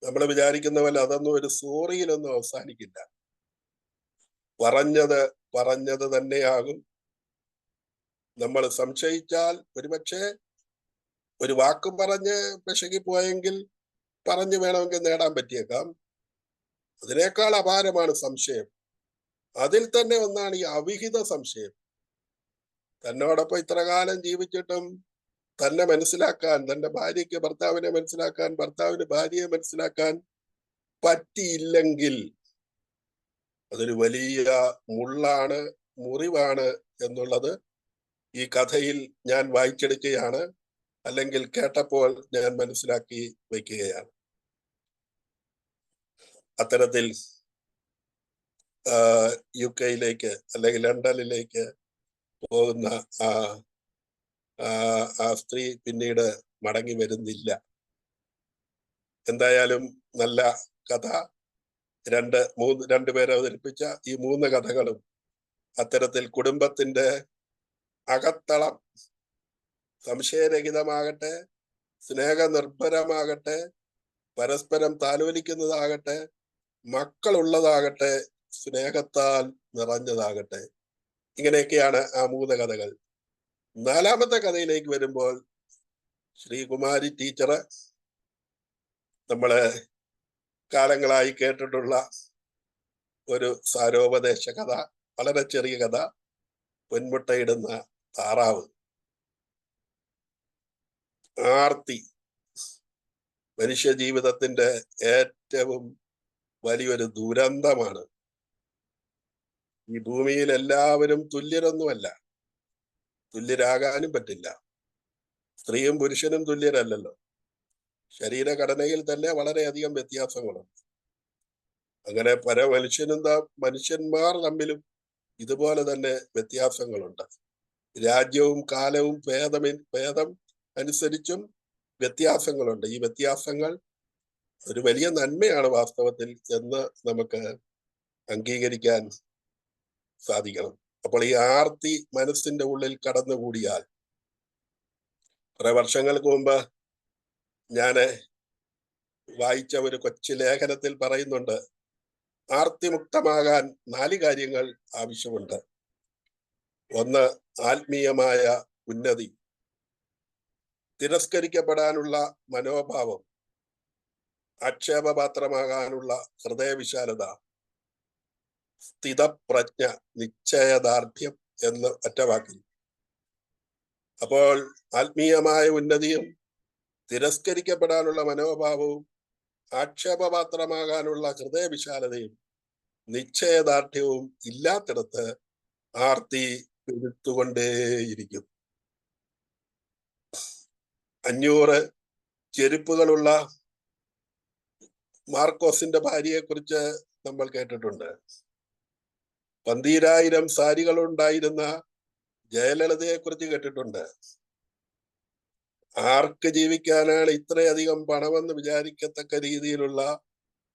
B: നമ്മൾ വിചാരിക്കുന്ന പോലെ അതൊന്നും ഒരു സോറിയിലൊന്നും അവസാനിക്കില്ല. പറഞ്ഞത് തന്നെയാകും. നമ്മൾ സംശയിച്ചാൽ ഒരുപക്ഷെ ഒരു വാക്ക് പറഞ്ഞ് പിശകി പോയെങ്കിൽ പറഞ്ഞു വേണമെങ്കിൽ നേടാൻ പറ്റിയേക്കാം. അതിനേക്കാൾ അപാരമാണ് സംശയം. അതിൽ തന്നെ ഒന്നാണ് ഈ അവിഹിത സംശയം. തന്നോടൊപ്പം ഇത്ര കാലം ജീവിച്ചിട്ടും തന്നെ മനസ്സിലാക്കാൻ, തന്റെ ഭാര്യയ്ക്ക് ഭർത്താവിനെ മനസ്സിലാക്കാൻ, ഭർത്താവിന് ഭാര്യയെ മനസ്സിലാക്കാൻ പറ്റിയില്ലെങ്കിൽ അതൊരു വലിയ മുള്ളാണ്, മുറിവാണ് എന്നുള്ളത് ഈ കഥയിൽ ഞാൻ വായിച്ചെടുക്കുകയാണ്, അല്ലെങ്കിൽ കേട്ടപ്പോൾ ഞാൻ മനസ്സിലാക്കി വയ്ക്കുകയാണ്. അത്തരത്തിൽ UK അല്ലെങ്കിൽ ലണ്ടനിലേക്ക് പോകുന്ന ആ സ്ത്രീ പിന്നീട് മടങ്ങി വരുന്നില്ല. എന്തായാലും നല്ല കഥ. രണ്ടുപേരെ അവതരിപ്പിച്ച ഈ 3 കഥകളും അത്തരത്തിൽ കുടുംബത്തിന്റെ അകത്തളം സംശയരഹിതമാകട്ടെ, സ്നേഹനിർഭരമാകട്ടെ, പരസ്പരം താലോലിക്കുന്നതാകട്ടെ, മക്കളുള്ളതാകട്ടെ, സ്നേഹത്താൽ നിറഞ്ഞതാകട്ടെ. ഇങ്ങനെയൊക്കെയാണ് ആ 3 കഥകൾ. 4ാമത്തെ കഥയിലേക്ക് വരുമ്പോൾ ശ്രീകുമാരി ടീച്ചറ് നമ്മള് കാലങ്ങളായി കേട്ടിട്ടുള്ള ഒരു സാരോപദേശ കഥ, വളരെ ചെറിയ കഥ, പൊന്മുട്ടയിടുന്ന താറാവ്. ആർത്തി മനുഷ്യ ജീവിതത്തിന്റെ ഏറ്റവും വലിയൊരു ദുരന്തമാണ്. ഈ ഭൂമിയിൽ എല്ലാവരും തുല്യരൊന്നുമല്ല, തുല്യരാകാനും പറ്റില്ല. സ്ത്രീയും പുരുഷനും തുല്യരല്ലല്ലോ. ശരീരഘടനയിൽ തന്നെ വളരെയധികം വ്യത്യാസങ്ങളുണ്ട്. അങ്ങനെ പല മനുഷ്യന്മാർ തമ്മിലും ഇതുപോലെ തന്നെ വ്യത്യാസങ്ങളുണ്ട്. രാജ്യവും കാലവും ഭേദം അനുസരിച്ചും വ്യത്യാസങ്ങളുണ്ട്. ഈ വ്യത്യാസങ്ങൾ ഒരു വലിയ നന്മയാണ് വാസ്തവത്തിൽ എന്ന് നമുക്ക് അംഗീകരിക്കാൻ സാധിക്കണം. അപ്പോൾ ഈ ആർത്തി മനസ്സിന്റെ ഉള്ളിൽ കടന്നുകൂടിയാൽ, കുറെ വർഷങ്ങൾക്ക് മുമ്പ് ഞാന് വായിച്ച ഒരു കൊച്ചു ലേഖനത്തിൽ പറയുന്നുണ്ട്, ആർത്തിമുക്തമാകാൻ 4 കാര്യങ്ങൾ ആവശ്യമുണ്ട്. 1, ആത്മീയമായ ഉന്നതി, തിരസ്കരിക്കപ്പെടാനുള്ള മനോഭാവം, ആക്ഷേപപാത്രമാകാനുള്ള ഹൃദയവിശാലത, സ്ഥിതപ്രജ്ഞ, നിശ്ചയദാർഢ്യം എന്ന് ഒറ്റവാക്കിൽ. അപ്പോൾ ആത്മീയമായ ഉന്നതിയും തിരസ്കരിക്കപ്പെടാനുള്ള മനോഭാവവും ആക്ഷേപപാത്രമാകാനുള്ള ഹൃദയവിശാലതയും നിശ്ചയദാർഢ്യവും ഇല്ലാത്തിടത്ത് ആർത്തി പെരുത്തുകൊണ്ടേയിരിക്കും. 500 ചെരുപ്പുകളുള്ള മാർക്കോസിന്റെ ഭാര്യയെ കുറിച്ച് നമ്മൾ കേട്ടിട്ടുണ്ട്. 12,000 സാരികൾ ഉണ്ടായിരുന്ന ജയലളിതയെ കുറിച്ച് കേട്ടിട്ടുണ്ട്. ആർക്ക് ജീവിക്കാനാണ് ഇത്രയധികം പണമെന്ന് വിചാരിക്കത്തക്ക രീതിയിലുള്ള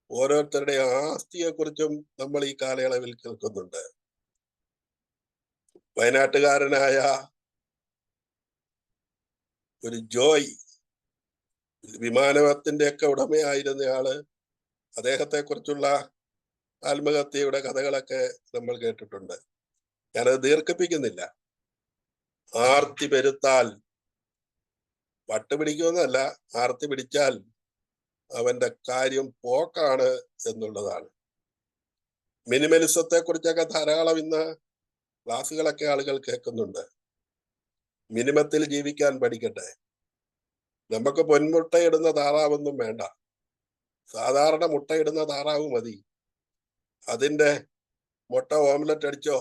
B: ഓരോരുത്തരുടെ ആസ്തിയെ കുറിച്ചും നമ്മൾ ഈ കാലയളവിൽ കേൾക്കുന്നുണ്ട്. വയനാട്ടുകാരനായ ഒരു ജോയ്, വിമാനത്തിന്റെ ഒക്കെ ഉടമയായിരുന്നയാള്, അദ്ദേഹത്തെ കുറിച്ചുള്ള ആത്മഹത്യയുടെ കഥകളൊക്കെ നമ്മൾ കേട്ടിട്ടുണ്ട്. ഞാനത് ദീർഘിപ്പിക്കുന്നില്ല. ആർത്തി പെരുത്താൽ വട്ടുപിടിക്കുമെന്നല്ല, ആർത്തി പിടിച്ചാൽ അവന്റെ കാര്യം പോക്കാണ് എന്നുള്ളതാണ്. മിനിമലിസത്തെ കുറിച്ചൊക്കെ ധാരാളം ഇന്ന് ക്ലാസ്സുകളൊക്കെ ആളുകൾ കേൾക്കുന്നുണ്ട്. മിനിമത്തിൽ ജീവിക്കാൻ പഠിക്കട്ടെ. നമുക്ക് പൊന്മുട്ടയിടുന്ന താറാവൊന്നും വേണ്ട, സാധാരണ മുട്ടയിടുന്ന താറാവ് മതി. അതിന്റെ മുട്ട ഓംലറ്റ് അടിച്ചോ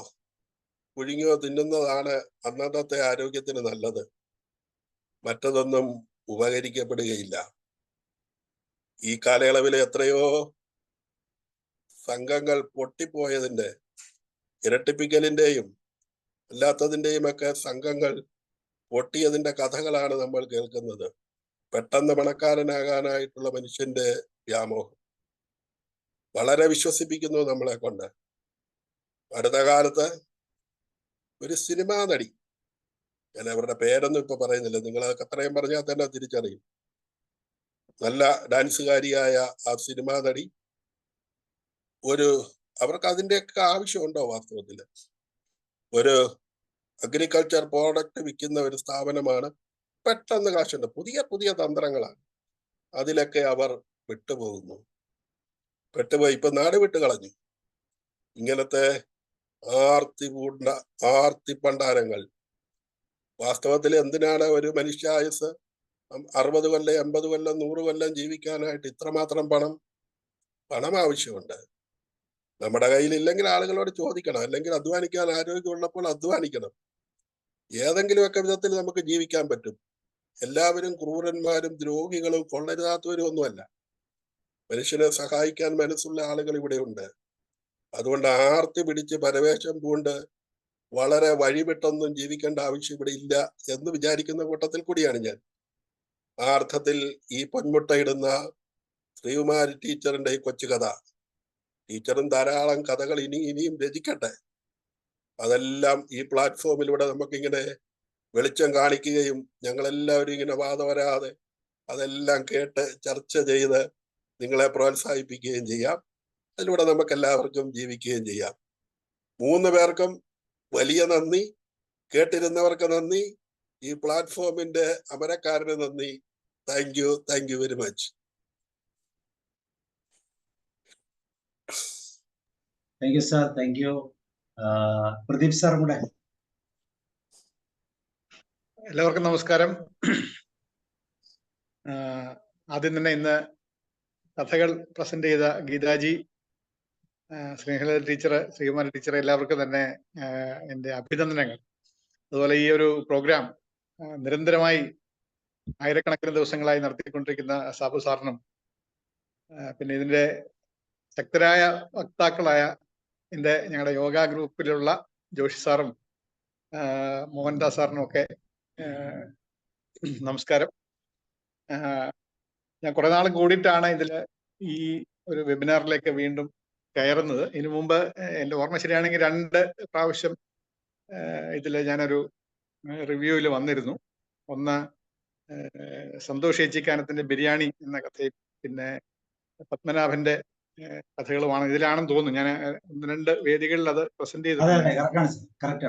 B: പുഴുങ്ങിയോ തിന്നുന്നതാണ് അന്നത്തെ ആരോഗ്യത്തിന് നല്ലത്. മറ്റതൊന്നും ഉപകരിക്കപ്പെടുകയില്ല. ഈ കാലയളവിലെ എത്രയോ സംഘങ്ങൾ പൊട്ടിപ്പോയതിന്റെ, ഇരട്ടിപ്പിക്കലിന്റെയും അല്ലാത്തതിന്റെയും ഒക്കെ സംഘങ്ങൾ പൊട്ടിയതിന്റെ കഥകളാണ് നമ്മൾ കേൾക്കുന്നത്. പെട്ടെന്ന് പണക്കാരനാകാനായിട്ടുള്ള മനുഷ്യന്റെ വ്യാമോഹം വളരെ വിശ്വസിപ്പിക്കുന്നു നമ്മളെ കൊണ്ട്. അടുത്ത കാലത്ത് ഒരു സിനിമാ നടി, ഞാൻ അവരുടെ പേരൊന്നും ഇപ്പൊ പറയുന്നില്ല, നിങ്ങൾ അത്രയും പറഞ്ഞാൽ തന്നെ തിരിച്ചറിയും, നല്ല ഡാൻസുകാരിയായ ആ സിനിമാ നടി അവർക്ക് അതിൻ്റെയൊക്കെ ആവശ്യമുണ്ടോ വാസ്തവത്തിൽ? ഒരു അഗ്രികൾച്ചർ പ്രോഡക്റ്റ് വിൽക്കുന്ന ഒരു സ്ഥാപനമാണ്. പെട്ടെന്ന് കാശുണ്ട്, പുതിയ പുതിയ തന്ത്രങ്ങളാണ്. അതിലൊക്കെ അവർ പെട്ടുപോയി ഇപ്പൊ നാട് വിട്ട് കളഞ്ഞു. ഇങ്ങനത്തെ ആർത്തി പണ്ടാരങ്ങൾ വാസ്തവത്തിൽ എന്തിനാണ് ഒരു മനുഷ്യായുസ് 60 കൊല്ലം 80 കൊല്ലം 100 കൊല്ലം ജീവിക്കാനായിട്ട് ഇത്രമാത്രം പണം ആവശ്യമുണ്ട്? നമ്മുടെ കയ്യിൽ ഇല്ലെങ്കിൽ ആളുകളോട് ചോദിക്കണം, അല്ലെങ്കിൽ അധ്വാനിക്കാൻ ആരോഗ്യമുള്ളപ്പോൾ അധ്വാനിക്കണം. ഏതെങ്കിലുമൊക്കെ വിധത്തിൽ നമുക്ക് ജീവിക്കാൻ പറ്റും. എല്ലാവരും ക്രൂരന്മാരും ദ്രോഹികളും കൊള്ളരുതാത്തവരും ഒന്നുമല്ല. മനുഷ്യനെ സഹായിക്കാൻ മനസ്സുള്ള ആളുകൾ ഇവിടെയുണ്ട്. അതുകൊണ്ട് ആർത്തി പിടിച്ച് പരവേശം പൂണ്ട് വളരെ വഴിവിട്ടൊന്നും ജീവിക്കേണ്ട ആവശ്യം ഇവിടെ ഇല്ല എന്ന് വിചാരിക്കുന്ന കൂട്ടത്തിൽ കൂടിയാണ് ഞാൻ. ആ അർത്ഥത്തിൽ ഈ പൊന്മുട്ടയിടുന്ന ശ്രീകുമാരി ടീച്ചറിന്റെ ഈ കൊച്ചു കഥ, ടീച്ചറും ധാരാളം കഥകൾ ഇനിയും രചിക്കട്ടെ. അതെല്ലാം ഈ പ്ലാറ്റ്ഫോമിലൂടെ നമുക്കിങ്ങനെ വെളിച്ചം കാണിക്കുകയും ഞങ്ങളെല്ലാവരും ഇങ്ങനെ വാദവരാതെ അതെല്ലാം കേട്ട് ചർച്ച ചെയ്ത് നിങ്ങളെ പ്രോത്സാഹിപ്പിക്കുകയും ചെയ്യാം. അതിലൂടെ നമുക്ക് എല്ലാവർക്കും ജീവിക്കുകയും ചെയ്യാം. 3 പേർക്കും വലിയ നന്ദി, കേട്ടിരുന്നവർക്ക് നന്ദി, ഈ പ്ലാറ്റ്ഫോമിന്റെ അമരക്കാരന് നന്ദി. Thank you very much.
A: Thank you sir, thank you. Pradeep sir കൂടെ.
G: എല്ലാവർക്കും നമസ്കാരം. ആദ്യം തന്നെ ഇന്ന് കഥകൾ പ്രസന്റ് ചെയ്ത ഗീതാജി, സ്നേഹലത ടീച്ചർ, ശ്രീകുമാരി ടീച്ചർ, എല്ലാവർക്കും തന്നെ എൻ്റെ അഭിനന്ദനങ്ങൾ. അതുപോലെ ഈ ഒരു പ്രോഗ്രാം നിരന്തരമായി ആയിരക്കണക്കിന് ദിവസങ്ങളായി നടത്തിക്കൊണ്ടിരിക്കുന്ന സാബു സാറിനും, പിന്നെ ഇതിന്റെ ശക്തരായ വക്താക്കളായ ഞങ്ങളുടെ യോഗ ഗ്രൂപ്പിലുള്ള ജോഷി സാറും മോഹൻദാസ് സാറിനും ഒക്കെ നമസ്കാരം. ഞാൻ കുറെ നാൾ കൂടിയിട്ടാണ് ഇതില് ഈ ഒരു വെബിനാറിലേക്ക് വീണ്ടും കയറുന്നത്. ഇതിനു മുമ്പ് എൻ്റെ ഓർമ്മ ശരിയാണെങ്കിൽ 2 പ്രാവശ്യം ഇതില് ഞാനൊരു റിവ്യൂവിൽ വന്നിരുന്നു. ഒന്ന് സന്തോഷ് ഏച്ചിക്കാനത്തിന്റെ ബിരിയാണി എന്ന കഥയും പിന്നെ പത്മനാഭന്റെ കഥകളുമാണ്. ഇതിലാണെന്ന് തോന്നുന്നു. ഞാൻ 1-2 വേദികളിൽ അത് പ്രസന്റ് ചെയ്തിട്ടുണ്ട്.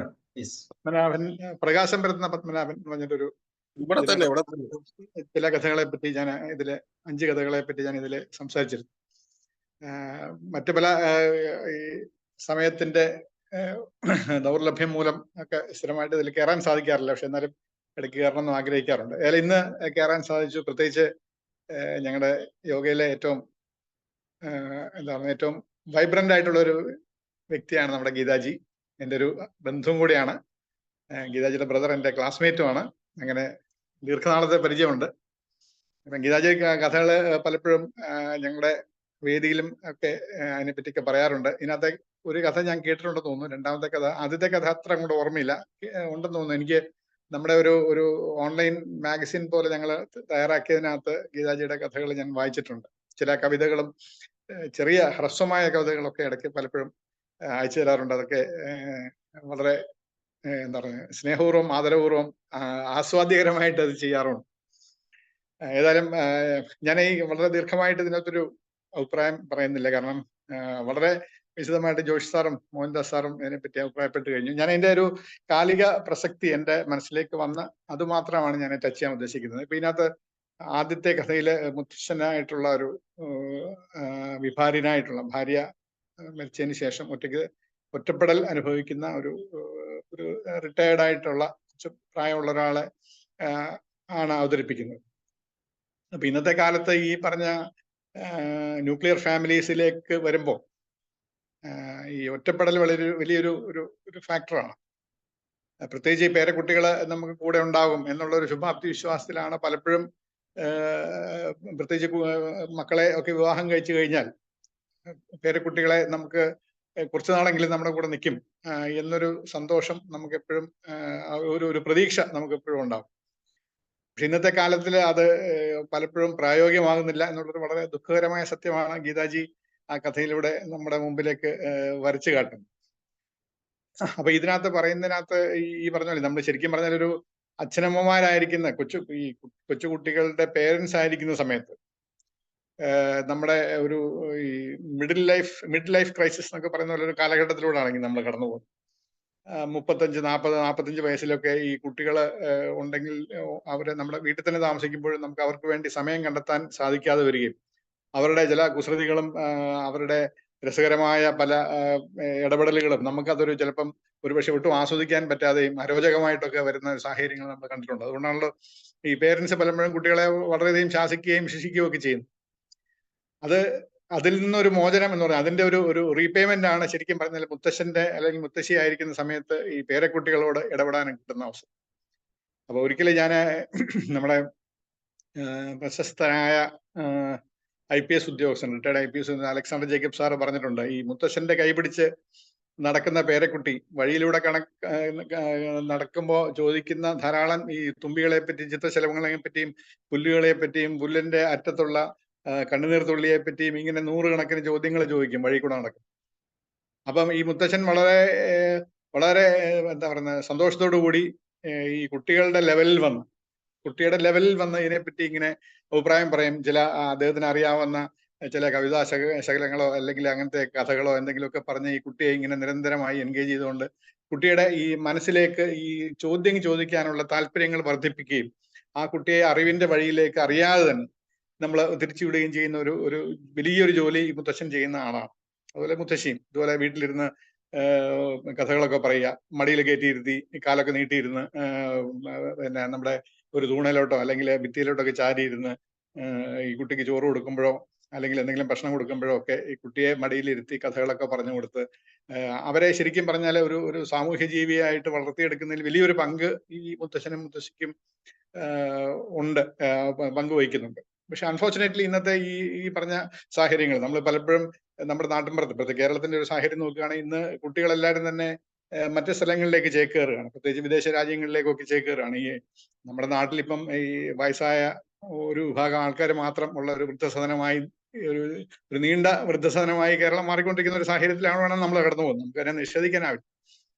G: പത്മനാഭൻ, പ്രകാശം പരത്തുന്ന പത്മനാഭൻ എന്ന് പറഞ്ഞിട്ടൊരു ചില കഥകളെ പറ്റി ഞാൻ ഇതില് 5 കഥകളെ പറ്റി ഞാൻ ഇതില് സംസാരിച്ചിരുന്നു. മറ്റു പല ഈ സമയത്തിന്റെ ദൗർലഭ്യം മൂലം ഒക്കെ സ്ഥിരമായിട്ട് ഇതിൽ കയറാൻ സാധിക്കാറില്ല. പക്ഷെ എന്നാലും ഇടയ്ക്ക് കയറണം എന്ന് ആഗ്രഹിക്കാറുണ്ട്. ഏതായാലും ഇന്ന് കയറാൻ സാധിച്ചു. പ്രത്യേകിച്ച് ഞങ്ങളുടെ യോഗയിലെ ഏറ്റവും ഏറ്റവും വൈബ്രന്റ് ആയിട്ടുള്ള ഒരു വ്യക്തിയാണ് നമ്മുടെ ഗീതാജി. എൻ്റെ ഒരു ബന്ധുവും കൂടിയാണ്. ഗീതാജിയുടെ ബ്രദർ എൻ്റെ ക്ലാസ്മേറ്റുമാണ്. അങ്ങനെ ദീർഘനാളത്തെ പരിചയമുണ്ട്. അപ്പം ഗീതാജി കഥകൾ പലപ്പോഴും ഞങ്ങളുടെ വേദിയിലും ഒക്കെ അതിനെപ്പറ്റിയൊക്കെ പറയാറുണ്ട്. ഇതിനകത്തെ ഒരു കഥ ഞാൻ കേട്ടിട്ടുണ്ടെന്ന് തോന്നുന്നു. രണ്ടാമത്തെ കഥ, ആദ്യത്തെ കഥ അത്ര അങ്ങോട്ട് ഓർമ്മയില്ല, ഉണ്ടെന്ന് തോന്നുന്നു. എനിക്ക് നമ്മുടെ ഒരു ഓൺലൈൻ മാഗസിൻ പോലെ ഞങ്ങൾ തയ്യാറാക്കിയതിനകത്ത് ഗീതാജിയുടെ കഥകൾ ഞാൻ വായിച്ചിട്ടുണ്ട്. ചില കവിതകളും ചെറിയ ഹ്രസ്വമായ കവിതകളൊക്കെ ഇടയ്ക്ക് പലപ്പോഴും അയച്ചു തരാറുണ്ട്. അതൊക്കെ വളരെ എന്താ പറയുക, സ്നേഹപൂർവ്വം ആദരപൂർവ്വം ആസ്വാദ്യകരമായിട്ട് അത് ചെയ്യാറുണ്ട്. ഏതായാലും ഞാൻ ഈ വളരെ ദീർഘമായിട്ട് ഇതിനകത്തൊരു അഭിപ്രായം പറയുന്നില്ല. കാരണം വളരെ വിശദമായിട്ട് ജോഷി സാറും മോഹൻദാസ് സാറും ഇതിനെപ്പറ്റി അഭിപ്രായപ്പെട്ട് കഴിഞ്ഞു. ഞാൻ അതിന്റെ ഒരു കാലിക പ്രസക്തി എൻ്റെ മനസ്സിലേക്ക് വന്ന് അത് മാത്രമാണ് ഞാൻ ടച്ച് ചെയ്യാൻ ഉദ്ദേശിക്കുന്നത്. ഇപ്പൊ ഇതിനകത്ത് ആദ്യത്തെ കഥയില് മുത്തശ്ശനായിട്ടുള്ള ഒരു വിഭാര്യനായിട്ടുള്ള ഭാര്യ മരിച്ചതിന് ശേഷം ഒറ്റപ്പെടൽ അനുഭവിക്കുന്ന ഒരു റിട്ടയർഡ് ആയിട്ടുള്ള പ്രായമുള്ള ഒരാളെ ആണ് അവതരിപ്പിക്കുന്നത്. അപ്പൊ ഇന്നത്തെ കാലത്ത് ഈ പറഞ്ഞ ന്യൂക്ലിയർ ഫാമിലീസിലേക്ക് വരുമ്പോൾ ഈ ഒറ്റപ്പെടൽ വലിയൊരു ഫാക്ടറാണ്. പ്രത്യേകിച്ച് ഈ പേരക്കുട്ടികള് നമുക്ക് കൂടെ ഉണ്ടാകും എന്നുള്ള ഒരു ശുഭാപ്തി വിശ്വാസത്തിലാണ് പലപ്പോഴും, പ്രത്യേകിച്ച് മക്കളെ ഒക്കെ വിവാഹം കഴിച്ചു കഴിഞ്ഞാൽ പേരക്കുട്ടികളെ നമുക്ക് കുറച്ചു നാളെങ്കിലും നമ്മുടെ കൂടെ നിൽക്കും എന്നൊരു സന്തോഷം നമുക്ക് എപ്പോഴും, ഒരു പ്രതീക്ഷ നമുക്ക് എപ്പോഴും ഉണ്ടാവും. പക്ഷെ ഇന്നത്തെ കാലത്തിൽ അത് പലപ്പോഴും പ്രായോഗികമാകുന്നില്ല എന്നുള്ളൊരു വളരെ ദുഃഖകരമായ സത്യമാണ് ഗീതാജി ആ കഥയിലൂടെ നമ്മുടെ മുമ്പിലേക്ക് വരച്ചു കാട്ടുന്നത്. അപ്പൊ ഇതിനകത്ത് പറയുന്നതിനകത്ത് ഈ പറഞ്ഞ പോലെ നമ്മൾ ശരിക്കും പറഞ്ഞാൽ ഒരു അച്ഛനമ്മമാരായിരിക്കുന്ന കൊച്ചുകുട്ടികളുടെ പേരൻസ് ആയിരിക്കുന്ന സമയത്ത് നമ്മുടെ ഒരു ഈ മിഡ് ലൈഫ് ക്രൈസിസ് എന്നൊക്കെ പറയുന്ന പോലെ ഒരു കാലഘട്ടത്തിലൂടെയാണെങ്കിൽ നമ്മൾ കടന്നു പോകുന്നത്. 35, 40, 45 വയസ്സിലൊക്കെ ഈ കുട്ടികള് ഉണ്ടെങ്കിൽ അവരെ നമ്മുടെ വീട്ടിൽ തന്നെ താമസിക്കുമ്പോഴും നമുക്ക് അവർക്ക് വേണ്ടി സമയം കണ്ടെത്താൻ സാധിക്കാതെ വരികയും അവരുടെ ചില കുസൃതികളും അവരുടെ രസകരമായ പല ഇടപെടലുകളും നമുക്കതൊരു ചിലപ്പം ഒരുപക്ഷെ ഒട്ടും ആസ്വദിക്കാൻ പറ്റാതെയും അരോചകമായിട്ടൊക്കെ വരുന്ന സാഹചര്യങ്ങൾ നമ്മൾ കണ്ടിട്ടുണ്ട്. അതുകൊണ്ടാണല്ലോ ഈ പേരൻസ് പലപ്പോഴും കുട്ടികളെ വളരെയധികം ശാസിക്കുകയും ശിക്ഷിക്കുകയും ഒക്കെ ചെയ്യുന്നു. അതിൽ നിന്നൊരു മോചനം എന്ന് പറഞ്ഞാൽ അതിന്റെ ഒരു റീപേയ്മെന്റ് ആണ് ശരിക്കും പറഞ്ഞാൽ മുത്തശ്ശന്റെ അല്ലെങ്കിൽ മുത്തശ്ശി ആയിരിക്കുന്ന സമയത്ത് ഈ പേരക്കുട്ടികളോട് ഇടപെടാൻ കിട്ടുന്ന അവസരം. അപ്പൊ ഒരിക്കലും ഞാൻ നമ്മുടെ പ്രശസ്തനായ IPS ഉദ്യോഗസ്ഥൻ, retired IPS Alexander Jacob sir പറഞ്ഞിട്ടുണ്ട്, ഈ മുത്തശ്ശന്റെ കൈപിടിച്ച് നടക്കുന്ന പേരക്കുട്ടി വഴിയിലൂടെ നടക്കുമ്പോൾ ചോദിക്കുന്ന ധാരാളം ഈ തുമ്പികളെ പറ്റിയും ചിത്രശലഭങ്ങളെ പറ്റിയും പുല്ലുകളെ പറ്റിയും പുല്ലിന്റെ അറ്റത്തുള്ള കണ്ണുനീർ തുള്ളിയെ പറ്റിയും ഇങ്ങനെ 100 കണക്കിന് ചോദ്യങ്ങൾ ചോദിക്കും വഴി കൂടെ നടക്കും. അപ്പം ഈ മുത്തശ്ശൻ വളരെ വളരെ എന്താ പറയുന്നത് സന്തോഷത്തോടു കൂടി ഈ കുട്ടികളുടെ ലെവലിൽ വന്ന് ഇതിനെപ്പറ്റി ഇങ്ങനെ അഭിപ്രായം പറയും. ചില അദ്ദേഹത്തിന് അറിയാവുന്ന ചില കവിതാ ശകലങ്ങളോ അല്ലെങ്കിൽ അങ്ങനത്തെ കഥകളോ എന്തെങ്കിലുമൊക്കെ പറഞ്ഞ് ഈ കുട്ടിയെ ഇങ്ങനെ നിരന്തരമായി എൻഗേജ് ചെയ്തുകൊണ്ട് കുട്ടിയുടെ ഈ മനസ്സിലേക്ക് ഈ ചോദ്യം ചോദിക്കാനുള്ള താല്പര്യങ്ങൾ വർദ്ധിപ്പിക്കുകയും ആ കുട്ടിയെ അറിവിന്റെ വഴിയിലേക്ക് അറിയാതെ തന്നെ നമ്മൾ തിരിച്ചുവിടുകയും ചെയ്യുന്ന ഒരു വലിയൊരു ജോലി ഈ മുത്തശ്ശൻ ചെയ്യുന്ന ആളാണ്. അതുപോലെ മുത്തശ്ശിയും ഇതുപോലെ വീട്ടിലിരുന്ന് കഥകളൊക്കെ പറയുക, മടിയിൽ കയറ്റിയിരുത്തി കാലൊക്കെ നീട്ടിയിരുന്ന് പിന്നെ നമ്മുടെ ഒരു തൂണയിലോട്ടോ അല്ലെങ്കിൽ ഭിത്തിയിലോട്ടൊക്കെ ചാരിയിരുന്ന് ഈ കുട്ടിക്ക് ചോറ് കൊടുക്കുമ്പോഴോ അല്ലെങ്കിൽ എന്തെങ്കിലും ഭക്ഷണം കൊടുക്കുമ്പോഴോ ഒക്കെ ഈ കുട്ടിയെ മടിയിലിരുത്തി കഥകളൊക്കെ പറഞ്ഞു കൊടുത്ത് അവരെ ശരിക്കും പറഞ്ഞാൽ ഒരു സാമൂഹ്യ ജീവിയായിട്ട് വളർത്തിയെടുക്കുന്നതിൽ വലിയൊരു പങ്ക് ഈ മുത്തശ്ശനും മുത്തശ്ശിക്കും ഉണ്ട്, പങ്കുവഹിക്കുന്നുണ്ട്. പക്ഷെ അൺഫോർച്ചുനേറ്റ്ലി ഇന്നത്തെ ഈ പറഞ്ഞ സാഹചര്യങ്ങൾ നമ്മൾ പലപ്പോഴും നമ്മുടെ നാട്ടിൻപുറത്ത്, പ്രത്യേകിച്ച് കേരളത്തിന്റെ ഒരു സാഹചര്യം നോക്കുകയാണെങ്കിൽ ഇന്ന് കുട്ടികളെല്ലാവരും തന്നെ മറ്റു സ്ഥലങ്ങളിലേക്ക് ചേക്കേറുകയാണ്, പ്രത്യേകിച്ച് വിദേശ രാജ്യങ്ങളിലേക്കൊക്കെ ചേക്കേറുകയാണ്. ഈ നമ്മുടെ നാട്ടിൽ ഇപ്പം ഈ വയസ്സായ ഒരു വിഭാഗം ആൾക്കാർ മാത്രം ഉള്ള ഒരു വൃദ്ധസദനമായി ഒരു നീണ്ട വൃദ്ധസദനമായി കേരളം മാറിക്കൊണ്ടിരിക്കുന്ന ഒരു സാഹചര്യത്തിലാണ് വേണം നമ്മൾ കടന്നു പോകുന്നത്. നമുക്ക് അതിനെ നിഷേധിക്കാനാവില്ല.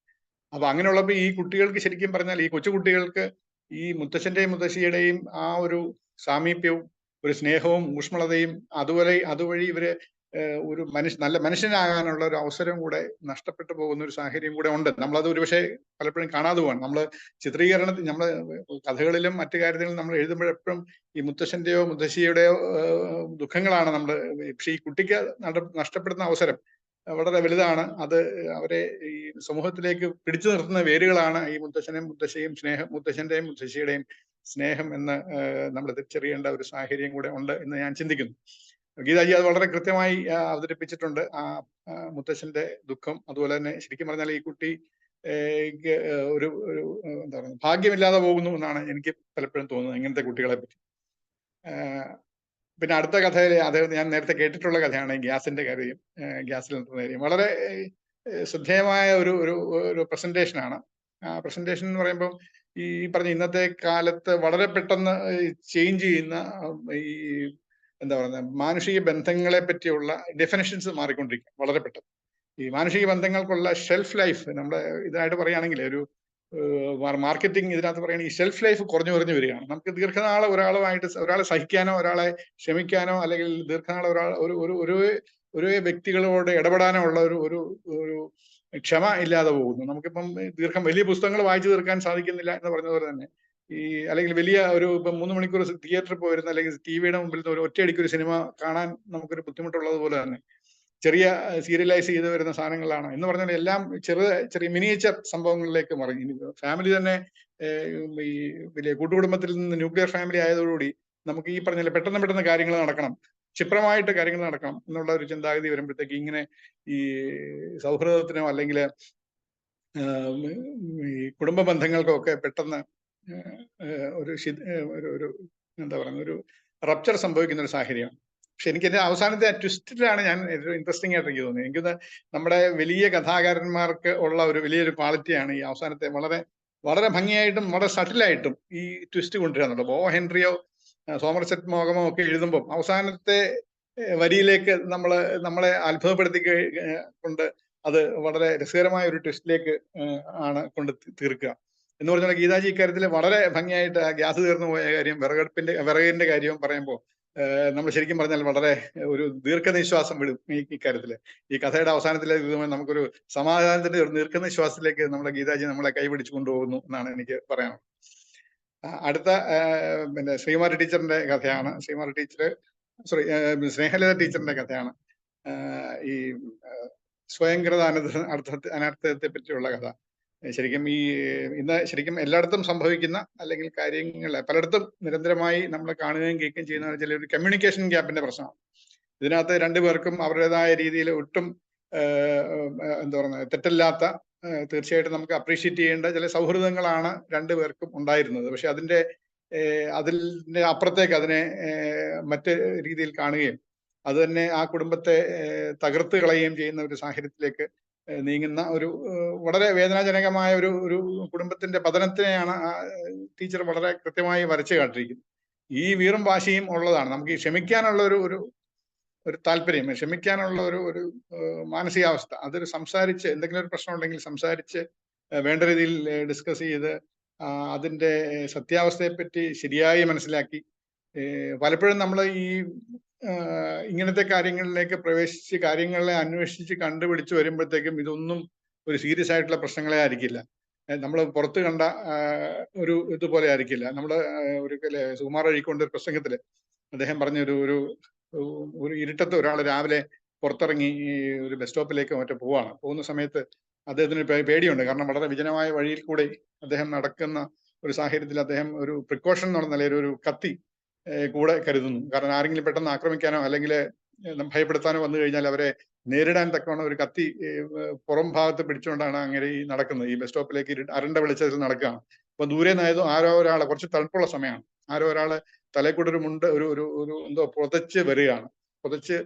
G: അപ്പൊ അങ്ങനെയുള്ളപ്പോൾ ഈ കുട്ടികൾക്ക് ശരിക്കും പറഞ്ഞാൽ ഈ കൊച്ചുകുട്ടികൾക്ക് ഈ മുത്തശ്ശന്റെയും മുത്തശ്ശിയുടെയും ആ ഒരു സാമീപ്യവും ഒരു സ്നേഹവും ഊഷ്മളതയും അതുവഴി ഇവര് ഒരു നല്ല മനുഷ്യനാകാനുള്ള ഒരു അവസരം കൂടെ നഷ്ടപ്പെട്ടു പോകുന്ന ഒരു സാഹചര്യം കൂടെ ഉണ്ട്. നമ്മളത് ഒരുപക്ഷെ പലപ്പോഴും കാണാതെ പോവാണ്. നമ്മൾ ചിത്രീകരണത്തിൽ നമ്മൾ കഥകളിലും മറ്റു കാര്യത്തിലും നമ്മൾ എഴുതുമ്പോഴെപ്പോഴും ഈ മുത്തശ്ശന്റെയോ മുത്തശ്ശിയുടെയോ ദുഃഖങ്ങളാണ് നമ്മൾ. പക്ഷെ ഈ കുട്ടിക്ക് നഷ്ടപ്പെടുന്ന അവസരം വളരെ വലുതാണ്. അത് അവരെ ഈ സമൂഹത്തിലേക്ക് പിടിച്ചു നിർത്തുന്ന വേരുകളാണ് ഈ മുത്തശ്ശന്റെയും മുത്തശ്ശിയുടെയും സ്നേഹം എന്ന് നമ്മൾ തിരിച്ചറിയേണ്ട ഒരു സാഹചര്യം കൂടെ ഉണ്ട് എന്ന് ഞാൻ ചിന്തിക്കുന്നു. ഗീതാജി അത് വളരെ കൃത്യമായി അവതരിപ്പിച്ചിട്ടുണ്ട്, ആ മുത്തശ്ശന്റെ ദുഃഖം. അതുപോലെ തന്നെ ശരിക്കും പറഞ്ഞാൽ ഈ കുട്ടി ഒരു എന്താ പറയുക ഭാഗ്യമില്ലാതെ പോകുന്നു എന്നാണ് എനിക്ക് പലപ്പോഴും തോന്നുന്നത് ഇങ്ങനത്തെ കുട്ടികളെ പറ്റി. പിന്നെ അടുത്ത കഥയിൽ അദ്ദേഹം ഞാൻ നേരത്തെ കേട്ടിട്ടുള്ള കഥയാണ് ഗ്യാസിന്റെ കാര്യം, ഗ്യാസ് സിലിണ്ടറിന്റെ കാര്യം. വളരെ ശ്രദ്ധേയമായ ഒരു പ്രസന്റേഷനാണ്. ആ പ്രസന്റേഷൻ എന്ന് പറയുമ്പോൾ ഈ പറഞ്ഞ ഇന്നത്തെ കാലത്ത് വളരെ പെട്ടെന്ന് ചേഞ്ച് ചെയ്യുന്ന ഈ എന്താ പറയുക മാനുഷിക ബന്ധങ്ങളെ പറ്റിയുള്ള ഡെഫിനിഷൻസ് മാറിക്കൊണ്ടിരിക്കും വളരെ പെട്ടെന്ന്. ഈ മാനുഷിക ബന്ധങ്ങൾക്കുള്ള ഷെൽഫ് ലൈഫ് നമ്മുടെ ഇതായിട്ട് പറയുകയാണെങ്കിൽ ഒരു മാർക്കറ്റിംഗ് ഇതിനകത്ത് പറയുകയാണെങ്കിൽ ഷെൽഫ് ലൈഫ് കുറഞ്ഞു വരികയാണ്. നമുക്ക് ദീർഘനാള് ഒരാളെ സഹിക്കാനോ ഒരാളെ ക്ഷമിക്കാനോ അല്ലെങ്കിൽ ദീർഘനാള് ഒരു വ്യക്തികളോട് ഇടപെടാനോ ഉള്ള ഒരു ക്ഷമ ഇല്ലാതെ പോകുന്നു. നമുക്കിപ്പം വലിയ പുസ്തകങ്ങൾ വായിച്ചു തീർക്കാൻ സാധിക്കുന്നില്ല എന്ന് പറഞ്ഞതുപോലെ തന്നെ അല്ലെങ്കിൽ വലിയ ഇപ്പം 3 മണിക്കൂർ തിയേറ്ററിൽ പോയിരുന്ന അല്ലെങ്കിൽ ടിവിയുടെ മുമ്പിൽ ഒരു ഒറ്റയടിക്ക് ഒരു സിനിമ കാണാൻ നമുക്കൊരു ബുദ്ധിമുട്ടുള്ളത് പോലെ തന്നെ ചെറിയ സീരിയലൈസ് ചെയ്ത് വരുന്ന സാധനങ്ങളാണ് എന്ന് പറഞ്ഞാൽ എല്ലാം ചെറിയ മിനിയേച്ചർ സംഭവങ്ങളിലേക്ക് മറിഞ്ഞു. ഫാമിലി തന്നെ ഈ വലിയ കൂട്ടുകുടുംബത്തിൽ നിന്ന് ന്യൂക്ലിയർ ഫാമിലി ആയതോടുകൂടി നമുക്ക് ഈ പറഞ്ഞ പെട്ടെന്ന് കാര്യങ്ങൾ നടക്കണം, ക്ഷിപ്രമായിട്ട് കാര്യങ്ങൾ നടക്കണം എന്നുള്ള ഒരു ചിന്താഗതി വരുമ്പോഴത്തേക്ക് ഇങ്ങനെ ഈ സൗഹൃദത്തിനോ അല്ലെങ്കിൽ ഈ കുടുംബ ബന്ധങ്ങൾക്കോ ഒക്കെ പെട്ടെന്ന് ഒരു എന്താ പറയുക ഒരു റപ്ചർ സംഭവിക്കുന്ന ഒരു സാഹചര്യമാണ്. പക്ഷെ എനിക്ക് എന്റെ അവസാനത്തെ ട്വിസ്റ്റിലാണ് ഞാൻ ഇൻട്രസ്റ്റിംഗ് ആയിട്ട് എനിക്ക് തോന്നിയത്. എനിക്ക് നമ്മുടെ വലിയ കഥാകാരന്മാർക്ക് ഉള്ള വലിയൊരു ക്വാളിറ്റിയാണ് ഈ അവസാനത്തെ വളരെ ഭംഗിയായിട്ടും വളരെ സട്ടിലായിട്ടും ഈ ട്വിസ്റ്റ് കൊണ്ടുവരാന്നുള്ളത്. ബോ ഹെൻറിയോ സോമർസെറ്റ് മോഗമോ ഒക്കെ എഴുതുമ്പോൾ അവസാനത്തെ വരിയിലേക്ക് നമ്മളെ അത്ഭുതപ്പെടുത്തി കൊണ്ട് അത് വളരെ രസകരമായ ഒരു ട്വിസ്റ്റിലേക്ക് ആണ് കൊണ്ട് തീർക്കുക എന്ന് പറഞ്ഞാൽ ഗീതാജി ഇക്കാര്യത്തിൽ വളരെ ഭംഗിയായിട്ട് ഗ്യാസ് തീർന്നു പോയ കാര്യം വിറകിന്റെ കാര്യവും പറയുമ്പോൾ നമ്മൾ ശരിക്കും പറഞ്ഞാൽ വളരെ ഒരു ദീർഘനിശ്വാസം വിടും ഇക്കാര്യത്തില്. ഈ കഥയുടെ അവസാനത്തിലേക്ക് നമുക്കൊരു സമാധാനത്തിന്റെ ഒരു ദീർഘനിശ്വാസത്തിലേക്ക് നമ്മുടെ ഗീതാജി നമ്മളെ കൈപിടിച്ചു കൊണ്ടുപോകുന്നു എന്നാണ് എനിക്ക് പറയാനുള്ളത്. അടുത്ത പിന്നെ ശ്രീമാരി ടീച്ചറിന്റെ കഥയാണ്. സ്നേഹലത ടീച്ചറിന്റെ കഥയാണ് ഈ സ്വയംകൃത അനർത്ഥത്തെ പറ്റിയുള്ള കഥ. ശരിക്കും എല്ലായിടത്തും സംഭവിക്കുന്ന അല്ലെങ്കിൽ കാര്യങ്ങൾ പലയിടത്തും നിരന്തരമായി നമ്മൾ കാണുകയും കേൾക്കുകയും ചെയ്യുന്ന ചില ഒരു കമ്മ്യൂണിക്കേഷൻ ഗ്യാപ്പിന്റെ പ്രശ്നമാണ്. ഇതിനകത്ത് രണ്ടുപേർക്കും അവരുടേതായ രീതിയിൽ ഒട്ടും എന്താ പറയുക തെറ്റല്ലാത്ത തീർച്ചയായിട്ടും നമുക്ക് അപ്രീഷിയേറ്റ് ചെയ്യേണ്ട ചില സൗഹൃദങ്ങളാണ് രണ്ടുപേർക്കും ഉണ്ടായിരുന്നത്. പക്ഷെ അതിന്റെ അപ്പുറത്തേക്ക് അതിനെ മറ്റ് രീതിയിൽ കാണുകയും അത് തന്നെ ആ കുടുംബത്തെ തകർത്ത് കളയുകയും ചെയ്യുന്ന ഒരു സാഹചര്യത്തിലേക്ക് നീങ്ങുന്ന വളരെ വേദനാജനകമായ ഒരു കുടുംബത്തിന്റെ പതനത്തിനെയാണ് ടീച്ചർ വളരെ കൃത്യമായി വരച്ചു കാട്ടിയിരിക്കുന്നത്. ഈ വീറും വാശിയും ഉള്ളതാണ്. നമുക്ക് ഈ ക്ഷമിക്കാനുള്ള ഒരു താല്പര്യം, ക്ഷമിക്കാനുള്ള ഒരു മാനസികാവസ്ഥ, അതൊരു സംസാരിച്ച് എന്തെങ്കിലും ഒരു പ്രശ്നം ഉണ്ടെങ്കിൽ സംസാരിച്ച് വേണ്ട രീതിയിൽ ഡിസ്കസ് ചെയ്ത് അതിന്റെ സത്യാവസ്ഥയെപ്പറ്റി ശരിയായി മനസ്സിലാക്കി പലപ്പോഴും നമ്മൾ ഈ ഇങ്ങനത്തെ കാര്യങ്ങളിലേക്ക് പ്രവേശിച്ച് കാര്യങ്ങളെ അന്വേഷിച്ച് കണ്ടുപിടിച്ച് വരുമ്പോഴത്തേക്കും ഇതൊന്നും ഒരു സീരിയസ് ആയിട്ടുള്ള പ്രശ്നങ്ങളെ ആയിരിക്കില്ല. നമ്മൾ പുറത്ത് കണ്ട ഒരു ഇതുപോലെ ആയിരിക്കില്ല. നമ്മൾ ഒരു സുകുമാർ അഴീക്കോടിന്റെ ഒരു പ്രസംഗത്തില് അദ്ദേഹം പറഞ്ഞ ഒരു ഇരുട്ടത്ത് ഒരാൾ രാവിലെ പുറത്തിറങ്ങി ഒരു ബസ് സ്റ്റോപ്പിലേക്ക് മറ്റോ പോകുന്ന സമയത്ത് അദ്ദേഹത്തിന് പേടിയുണ്ട്. കാരണം വളരെ വിജനമായ വഴിയിൽ കൂടെ അദ്ദേഹം നടക്കുന്ന ഒരു സാഹചര്യത്തിൽ അദ്ദേഹം ഒരു പ്രിക്കോഷൻ എന്നുള്ള നിലയിൽ ഒരു കത്തി കൂടെ കരുതുന്നു. കാരണം ആരെങ്കിലും പെട്ടെന്ന് ആക്രമിക്കാനോ അല്ലെങ്കിൽ ഭയപ്പെടുത്താനോ വന്നു കഴിഞ്ഞാൽ അവരെ നേരിടാൻ തക്കവണ്ണം ഒരു കത്തി പുറം ഭാഗത്ത് പിടിച്ചുകൊണ്ടാണ് അങ്ങനെ ഈ നടക്കുന്നത്. ഈ ബസ് സ്റ്റോപ്പിലേക്ക് അരണ്ട വെളിച്ചത്തിൽ നടക്കുകയാണ്. അപ്പൊ ദൂരെ നിന്നായതോ ആരോ ഒരാളെ, കുറച്ച് തണുപ്പുള്ള സമയമാണ്, ആരോ ഒരാള് തലക്കൂടെ ഒരു മുണ്ട് ഒരു എന്തോ പുതച്ച് വരികയാണ്. പുതച്ച്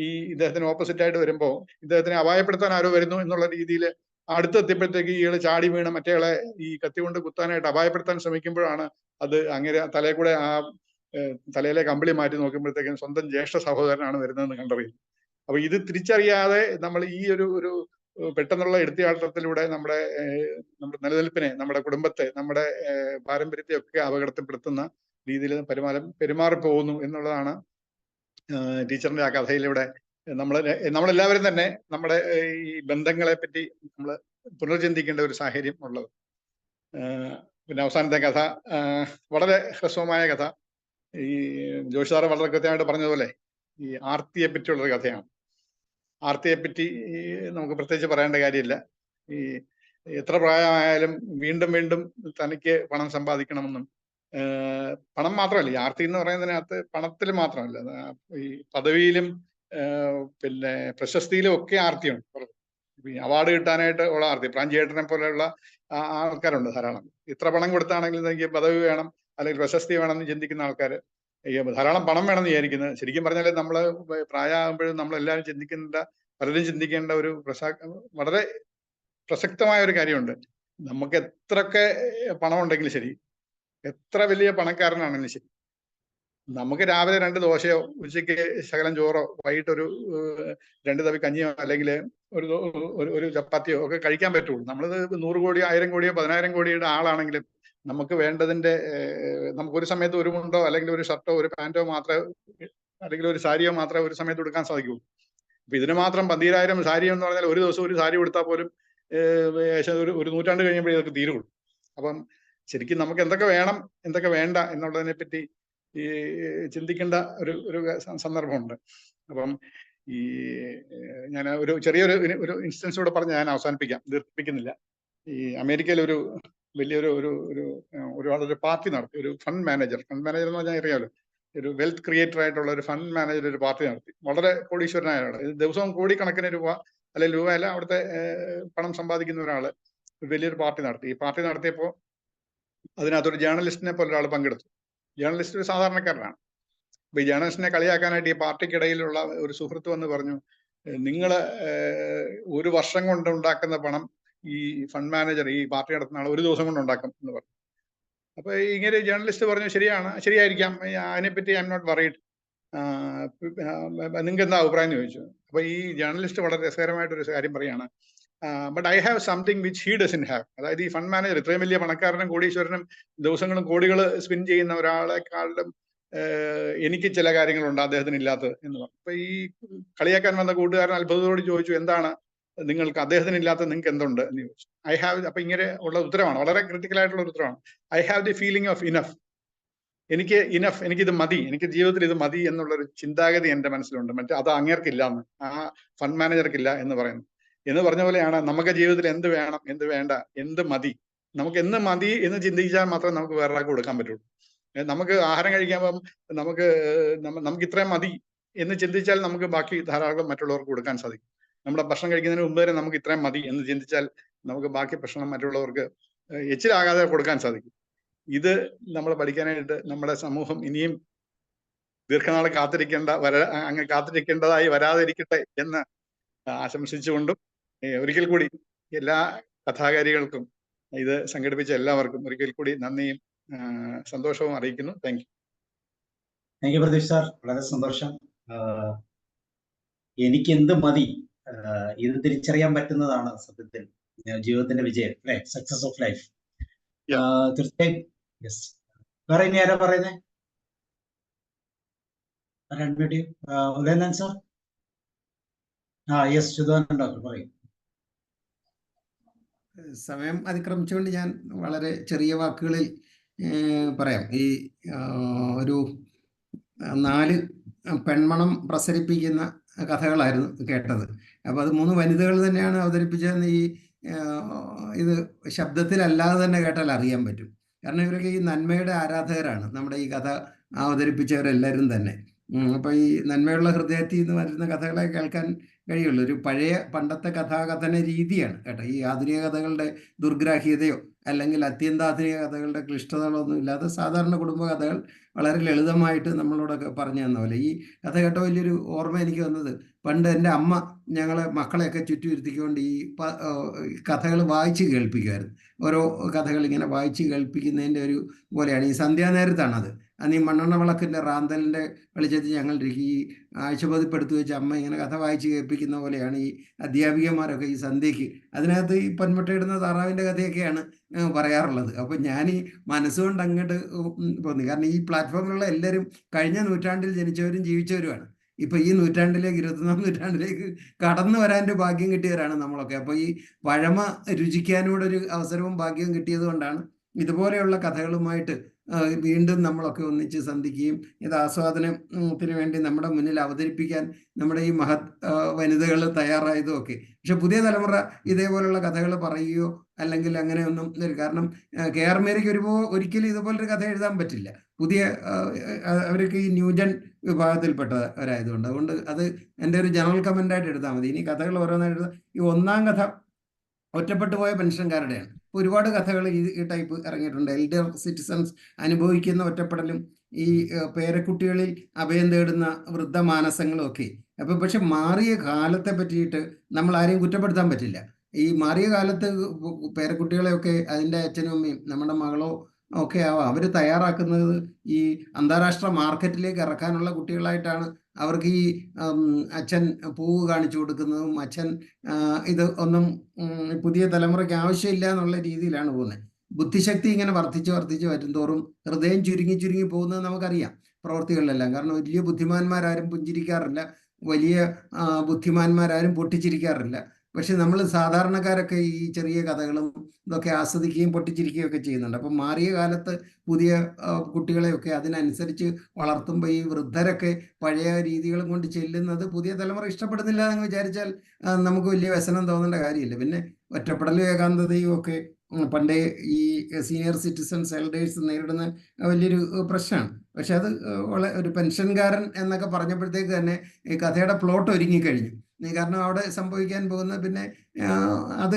G: ഈ ഇദ്ദേഹത്തിന് ഓപ്പോസിറ്റ് ആയിട്ട് വരുമ്പോൾ ഇദ്ദേഹത്തിനെ അപായപ്പെടുത്താൻ ആരോ വരുന്നു എന്നുള്ള രീതിയിൽ അടുത്തെത്തിയപ്പോഴത്തേക്ക് ഇയാള് ചാടി വീണ് മറ്റേയാളെ ഈ കത്തി കൊണ്ട് കുത്താനായിട്ട് അപായപ്പെടുത്താൻ ശ്രമിക്കുമ്പോഴാണ് അത് അങ്ങനെ തലയിൽ കൂടെ ആ തലയിലെ കമ്പിളി മാറ്റി നോക്കുമ്പോഴത്തേക്കും സ്വന്തം ജ്യേഷ്ഠ സഹോദരനാണ് വരുന്നതെന്ന് കണ്ടറിയുന്നു. അപ്പൊ ഇത് തിരിച്ചറിയാതെ നമ്മൾ ഈ ഒരു പെട്ടെന്നുള്ള എടുത്തിയാട്ടത്തിലൂടെ നമ്മുടെ നിലനിൽപ്പിനെ, നമ്മുടെ കുടുംബത്തെ, നമ്മുടെ പാരമ്പര്യത്തെ ഒക്കെ അപകടത്തിൽപ്പെടുത്തുന്ന രീതിയിൽ പെരുമാറിപ്പോകുന്നു എന്നുള്ളതാണ് ടീച്ചറിന്റെ ആ കഥയിലൂടെ നമ്മളെല്ലാവരും തന്നെ നമ്മുടെ ഈ ബന്ധങ്ങളെ പറ്റി നമ്മൾ പുനർചിന്തിക്കേണ്ട ഒരു സാഹചര്യം ഉള്ളത്. പിന്നെ അവസാനത്തെ കഥ വളരെ ഹ്രസ്വമായ കഥ. ഈ ജോഷി സാറ് വളരെ കൃത്യമായിട്ട് പറഞ്ഞതുപോലെ ഈ ആർത്തിയെ പറ്റിയുള്ളൊരു കഥയാണ്. ആർത്തിയെപ്പറ്റി നമുക്ക് പ്രത്യേകിച്ച് പറയേണ്ട കാര്യമില്ല. ഈ എത്ര പ്രായമായാലും വീണ്ടും വീണ്ടും തനിക്ക് പണം സമ്പാദിക്കണമെന്നും, പണം മാത്രമല്ല, ഈ ആർത്തി എന്ന് പറയുന്നതിനകത്ത് പണത്തിൽ മാത്രമല്ല, ഈ പദവിയിലും പിന്നെ പ്രശസ്തിയിലും ഒക്കെ ആർത്തിയുണ്ട്. അവാർഡ് കിട്ടാനായിട്ട് ഉള്ള ആർത്തി, പ്രാഞ്ചിയേട്ടനെ പോലെയുള്ള ആൾക്കാരുണ്ട് ധാരാളം. ഇത്ര പണം കൊടുത്താണെങ്കിലും എനിക്ക് പദവി വേണം അല്ലെങ്കിൽ പ്രശസ്തി വേണമെന്ന് ചിന്തിക്കുന്ന ആൾക്കാർ, ധാരാളം പണം വേണമെന്ന് വിചാരിക്കുന്നത്. ശരിക്കും പറഞ്ഞാൽ നമ്മൾ പ്രായമാകുമ്പോഴും നമ്മളെല്ലാവരും പലരും ചിന്തിക്കേണ്ട ഒരു വളരെ പ്രസക്തമായ ഒരു കാര്യമുണ്ട്. നമുക്ക് എത്രയൊക്കെ പണം ഉണ്ടെങ്കിലും ശരി, എത്ര വലിയ പണക്കാരനാണെങ്കിലും ശരി, നമുക്ക് രാവിലെ 2 ദോശയോ ഉച്ചയ്ക്ക് ശകലം ചോറോ വൈകിട്ടൊരു 2 തവി കഞ്ഞിയോ അല്ലെങ്കിൽ ഒരു ചപ്പാത്തിയോ ഒക്കെ കഴിക്കാൻ പറ്റുള്ളൂ. നമ്മളത് 100 കോടിയോ 1000 കോടിയോ 10,000 കോടിയുടെ ആളാണെങ്കിലും നമുക്ക് വേണ്ടതിന്റെ നമുക്കൊരു സമയത്ത് ഒരു മുണ്ടോ അല്ലെങ്കിൽ ഒരു ഷർട്ടോ ഒരു പാന്റോ മാത്രമേ അല്ലെങ്കിൽ ഒരു സാരിയോ മാത്രമേ ഒരു സമയത്ത് എടുക്കാൻ സാധിക്കുള്ളൂ. അപ്പൊ ഇതിന് മാത്രം 12,000 സാരി എന്ന് പറഞ്ഞാൽ ഒരു ദിവസം ഒരു സാരി കൊടുത്താൽ പോലും ഒരു നൂറ്റാണ്ട് കഴിയുമ്പോഴേ ഇതൊക്കെ തീരുള്ളൂ. അപ്പം ശരിക്കും നമുക്ക് എന്തൊക്കെ വേണം എന്തൊക്കെ വേണ്ട എന്നുള്ളതിനെ പറ്റി ഈ ചിന്തിക്കേണ്ട ഒരു സന്ദർഭമുണ്ട്. അപ്പം ഈ ഞാൻ ഒരു ചെറിയൊരു ഇൻസ്റ്റൻസ് കൂടെ പറഞ്ഞ് ഞാൻ അവസാനിപ്പിക്കാം, ദീർഘിപ്പിക്കുന്നില്ല. ഈ അമേരിക്കയിൽ ഒരു പാർട്ടി നടത്തി. ഒരു ഫണ്ട് മാനേജർ എന്ന് പറഞ്ഞാൽ അറിയാമല്ലോ, ഒരു വെൽത്ത് ക്രിയേറ്റർ ആയിട്ടുള്ള ഒരു ഫണ്ട് മാനേജർ ഒരു പാർട്ടി നടത്തി. വളരെ കോടീശ്വരനായ ഒരാൾ, ദിവസവും കോടിക്കണക്കിന് രൂപ അല്ലെങ്കിൽ രൂപയല്ല, അവിടുത്തെ പണം സമ്പാദിക്കുന്ന ഒരാള് വലിയൊരു പാർട്ടി നടത്തി. ഈ പാർട്ടി നടത്തിയപ്പോൾ അതിനകത്തൊരു ജേർണലിസ്റ്റിനെ പോലെ ഒരാൾ പങ്കെടുത്തു. ജേർണലിസ്റ്റ് ഒരു സാധാരണക്കാരനാണ്. അപ്പൊ ഈ ജേർണലിസ്റ്റിനെ കളിയാക്കാനായിട്ട് ഈ പാർട്ടിക്കിടയിലുള്ള ഒരു സുഹൃത്ത് വന്ന് പറഞ്ഞു, നിങ്ങള് 1 വർഷം കൊണ്ട് ഉണ്ടാക്കുന്ന പണം ഈ ഫണ്ട് മാനേജർ, ഈ പാർട്ടി നടത്തുന്ന ആൾ 1 ദിവസം കൊണ്ട് ഉണ്ടാക്കും എന്ന് പറഞ്ഞു. അപ്പൊ ഇങ്ങനെ ജേർണലിസ്റ്റ് പറഞ്ഞു, ശരിയായിരിക്കാം, അതിനെപ്പറ്റി ഐ എം നോട്ട് വറീഡ്, നിങ്ങൾക്ക് എന്താ അഭിപ്രായം എന്ന് ചോദിച്ചു. അപ്പൊ ഈ ജേർണലിസ്റ്റ് വളരെ രസകരമായിട്ടൊരു കാര്യം പറയാണ്, but I have something which he doesn't have. അതായത് ഈ ഫണ്ട് മാനേജർ, ഇത്രയും വലിയ പണക്കാരനും കോടീശ്വരനും ദിവസങ്ങളും കോടികൾ സ്പിൻ ചെയ്യുന്ന ഒരാളെക്കാളും എനിക്ക് ചില കാര്യങ്ങളുണ്ട് അദ്ദേഹത്തിന് ഇല്ലാത്തത് എന്ന് പറഞ്ഞു. അപ്പൊ ഈ കളിയാക്കാൻ വന്ന കൂട്ടുകാരൻ അത്ഭുതത്തോട് ചോദിച്ചു, എന്താണ് നിങ്ങൾക്ക് അദ്ദേഹത്തിന് ഇല്ലാത്തത്, നിങ്ങൾക്ക് എന്തുണ്ട് എന്ന് ചോദിച്ചു. ഐ ഹാവ്, അപ്പൊ ഇങ്ങനെ ഉള്ള ഉത്തരവാണ്, വളരെ ക്രിട്ടിക്കൽ ആയിട്ടുള്ള ഒരു ഉത്തരവാണ്. I have the feeling of enough. എനിക്കിത് മതി, എനിക്ക് ജീവിതത്തിൽ ഇത് മതി എന്നുള്ളൊരു ചിന്താഗതി എന്റെ മനസ്സിലുണ്ട്. അത് അങ്ങേർക്കില്ല എന്ന്, ആ ഫണ്ട് മാനേജർക്കില്ല എന്ന് പറയുന്നു. എന്ന് പറഞ്ഞ പോലെയാണ് നമുക്ക് ജീവിതത്തിൽ എന്ത് വേണം, എന്ത് വേണ്ട, എന്ത് മതി, നമുക്ക് എന്ത് മതി എന്ന് ചിന്തിച്ചാൽ മാത്രമേ നമുക്ക് വേറൊരാൾക്ക് കൊടുക്കാൻ പറ്റുള്ളൂ. നമുക്ക് ആഹാരം കഴിക്കുമ്പം നമുക്ക് ഇത്രയും മതി എന്ന് ചിന്തിച്ചാൽ നമുക്ക് ബാക്കി ധാരാളം മറ്റുള്ളവർക്ക് കൊടുക്കാൻ സാധിക്കും. നമ്മുടെ ഭക്ഷണം കഴിക്കുന്നതിന് മുമ്പ് വരെ നമുക്ക് ഇത്രയും മതി എന്ന് ചിന്തിച്ചാൽ നമുക്ക് ബാക്കി ഭക്ഷണം മറ്റുള്ളവർക്ക് എച്ചിലാകാതെ കൊടുക്കാൻ സാധിക്കും. ഇത് നമ്മൾ പഠിക്കാനായിട്ട് നമ്മുടെ സമൂഹം ഇനിയും ദീർഘനാൾ കാത്തിരിക്കേണ്ടതായി വരാതിരിക്കട്ടെ എന്ന് ആശംസിച്ചുകൊണ്ടും ഒരിക്കൽ കൂടി എല്ലാ കഥാകാരികൾക്കും ഇത് സംഘടിപ്പിച്ച എല്ലാവർക്കും ഒരിക്കൽ കൂടി നന്ദിയും സന്തോഷവും അറിയിക്കുന്നു. താങ്ക്
A: യു പ്രദീപ് സാർ, വളരെ സന്തോഷം. എനിക്ക് എന്ത് മതി, ഇത് തിരിച്ചറിയാൻ പറ്റുന്നതാണ് സത്യത്തിൽ ജീവിതത്തിന്റെ വിജയം അല്ലെ, സക്സസ് ഓഫ് ലൈഫ്.
G: Yeah.
A: തീർച്ചയായും യെസ്. വേറെ ഇനി ആരാ പറയുന്നേ? Udayanan sir. Yes, Sudhakaran doctor പറയും.
H: സമയം അതിക്രമിച്ചുകൊണ്ട് ഞാൻ വളരെ ചെറിയ വാക്കുകളിൽ പറയാം. ഈ ഒരു 4 പെൺമണം പ്രസരിപ്പിക്കുന്ന കഥകളായിരുന്നു കേട്ടത്. അപ്പോൾ അത് 3 വനിതകൾ തന്നെയാണ് അവതരിപ്പിച്ചതെന്ന് ഈ ഇത് ശബ്ദത്തിലല്ലാതെ തന്നെ കേട്ടാൽ അറിയാൻ പറ്റും. കാരണം ഇവരൊക്കെ ഈ നന്മയുടെ ആരാധകരാണ്, നമ്മുടെ ഈ കഥ അവതരിപ്പിച്ചവരെല്ലാവരും തന്നെ. അപ്പോൾ ഈ നന്മയുള്ള ഹൃദയത്തിൽ നിന്ന് വരുന്ന കഥകളെ കേൾക്കാൻ കഴിയുള്ളൂ. ഒരു പഴയ പണ്ടത്തെ കഥാകഥന രീതിയാണ് കേട്ടോ. ഈ ആധുനിക കഥകളുടെ ദുർഗ്രാഹ്യതയോ അല്ലെങ്കിൽ അത്യന്താധുനിക കഥകളുടെ ക്ലിഷ്ടതകളൊന്നും ഇല്ലാതെ സാധാരണ കുടുംബ കഥകൾ വളരെ ലളിതമായിട്ട് നമ്മളോടൊക്കെ പറഞ്ഞു തന്ന പോലെ. ഈ കഥ കേട്ട വലിയൊരു ഓർമ്മ എനിക്ക് വന്നത്, പണ്ട് എൻ്റെ അമ്മ ഞങ്ങളെ മക്കളെയൊക്കെ ചുറ്റുമിരുത്തിക്കൊണ്ട് ഈ കഥകൾ വായിച്ച് കേൾപ്പിക്കുമായിരുന്നു. ഓരോ കഥകൾ ഇങ്ങനെ വായിച്ച് കേൾപ്പിക്കുന്നതിൻ്റെ ഒരു പോലെയാണ്. ഈ സന്ധ്യാനേരത്താണത്. അന്ന് ഈ മണ്ണെണ്ണ വിളക്കിൻ്റെ റാന്തലിൻ്റെ വെളിച്ചത്തിൽ ഞങ്ങൾ ഈ ആഴ്ചപതിപ്പെടുത്ത് വെച്ച് അമ്മ ഇങ്ങനെ കഥ വായിച്ച് കേൾപ്പിക്കുന്ന പോലെയാണ് ഈ അധ്യാപികമാരൊക്കെ ഈ സന്ധ്യയ്ക്ക്. അതിനകത്ത് ഈ പൊന്മുട്ടയിടുന്ന താറാവിൻ്റെ കഥയൊക്കെയാണ് പറയാറുള്ളത്. അപ്പം ഞാൻ ഈ മനസ്സുകൊണ്ട് അങ്ങോട്ട് തോന്നി. കാരണം ഈ പ്ലാറ്റ്ഫോമിലുള്ള എല്ലാവരും കഴിഞ്ഞ നൂറ്റാണ്ടിൽ ജനിച്ചവരും ജീവിച്ചവരുമാണ്. ഇപ്പം ഈ നൂറ്റാണ്ടിലേക്ക് 21ാം നൂറ്റാണ്ടിലേക്ക് കടന്നു വരാൻ്റെ ഭാഗ്യം കിട്ടിയവരാണ് നമ്മളൊക്കെ. അപ്പോൾ ഈ പഴമ രുചിക്കാനൂടൊരു അവസരവും ഭാഗ്യവും കിട്ടിയത് കൊണ്ടാണ് ഇതുപോലെയുള്ള കഥകളുമായിട്ട് വീണ്ടും നമ്മളൊക്കെ ഒന്നിച്ച് സന്ധിക്കുകയും ഇത് ആസ്വാദനത്തിന് വേണ്ടി നമ്മുടെ മുന്നിൽ അവതരിപ്പിക്കാൻ നമ്മുടെ ഈ മഹത് വനിതകൾ തയ്യാറായതും ഒക്കെ. പക്ഷെ പുതിയ തലമുറ ഇതേപോലുള്ള കഥകൾ പറയുകയോ അല്ലെങ്കിൽ അങ്ങനെയൊന്നും, കാരണം KR മീരയ്ക്ക് ഒരിക്കലും ഇതുപോലൊരു കഥ എഴുതാൻ പറ്റില്ല. പുതിയ അവർക്ക് ഈ ന്യൂജൻ വിഭാഗത്തിൽപ്പെട്ടവരായതുകൊണ്ട്. അതുകൊണ്ട് അത് എൻ്റെ ഒരു ജനറൽ കമൻ്റായിട്ട് എടുത്താൽ മതി. ഇനി കഥകൾ ഓരോന്നായിട്ട് എഴുതാം. ഈ 1ാം കഥ ഒറ്റപ്പെട്ടു പോയ പെൻഷൻകാരുടെയാണ്. ഒരുപാട് കഥകൾ ഈ ടൈപ്പ് ഇറങ്ങിയിട്ടുണ്ട്. എൽഡർ സിറ്റിസൺസ് അനുഭവിക്കുന്ന ഒറ്റപ്പെടലും ഈ പേരക്കുട്ടികളിൽ അഭയം തേടുന്ന വൃദ്ധമാനസങ്ങളും ഒക്കെ. അപ്പോൾ പക്ഷെ മാറിയ കാലത്തെ പറ്റിയിട്ട് നമ്മൾ ആരെയും കുറ്റപ്പെടുത്താൻ പറ്റില്ല. ഈ മാറിയ കാലത്ത് പേരക്കുട്ടികളെയൊക്കെ അതിൻ്റെ അച്ഛനും അമ്മയും നമ്മുടെ മകളോ ഒക്കെ ആവാം, അവർ തയ്യാറാക്കുന്നത് ഈ അന്താരാഷ്ട്ര മാർക്കറ്റിലേക്ക് ഇറക്കാനുള്ള കുട്ടികളായിട്ടാണ്. അവർക്ക് ഈ അച്ഛൻ പൂവ് കാണിച്ചു കൊടുക്കുന്നതും അച്ഛൻ ഇത് ഒന്നും പുതിയ തലമുറയ്ക്ക് ആവശ്യമില്ല എന്നുള്ള രീതിയിലാണ് പോകുന്നത്. ബുദ്ധിശക്തി ഇങ്ങനെ വർദ്ധിച്ച് വരുംതോറും ഹൃദയം ചുരുങ്ങി പോകുന്നത് നമുക്കറിയാം പ്രവൃത്തികളിലെല്ലാം. കാരണം വലിയ ബുദ്ധിമാന്മാരാരും പുഞ്ചിരിക്കാറില്ല, വലിയ ബുദ്ധിമാന്മാരാരും പൊട്ടിച്ചിരിക്കാറില്ല. പക്ഷെ നമ്മൾ സാധാരണക്കാരൊക്കെ ഈ ചെറിയ കഥകളും ഇതൊക്കെ ആസ്വദിക്കുകയും പൊട്ടിച്ചിരിക്കുകയും ഒക്കെ ചെയ്യുന്നുണ്ട്. അപ്പം മാറിയ കാലത്ത് പുതിയ കുട്ടികളെയൊക്കെ അതിനനുസരിച്ച് വളർത്തുമ്പോൾ ഈ വൃദ്ധരൊക്കെ പഴയ രീതികളും കൊണ്ട് ചെല്ലുന്നത് പുതിയ തലമുറ ഇഷ്ടപ്പെടുന്നില്ല എന്ന് വിചാരിച്ചാൽ നമുക്ക് വലിയ വ്യസനം തോന്നേണ്ട കാര്യമില്ല. പിന്നെ ഒറ്റപ്പെടലും ഏകാന്തതയും ഒക്കെ പണ്ടേ ഈ സീനിയർ സിറ്റിസൺസ് എൽഡേഴ്സ് നേരിടുന്ന വലിയൊരു പ്രശ്നമാണ്. പക്ഷെ അത് ഒരു പെൻഷൻകാരൻ എന്നൊക്കെ പറഞ്ഞപ്പോഴത്തേക്ക് തന്നെ ഈ കഥയുടെ പ്ലോട്ട് ഒരുങ്ങിക്കഴിഞ്ഞു. കാരണം അവിടെ സംഭവിക്കാൻ പോകുന്ന പിന്നെ അത്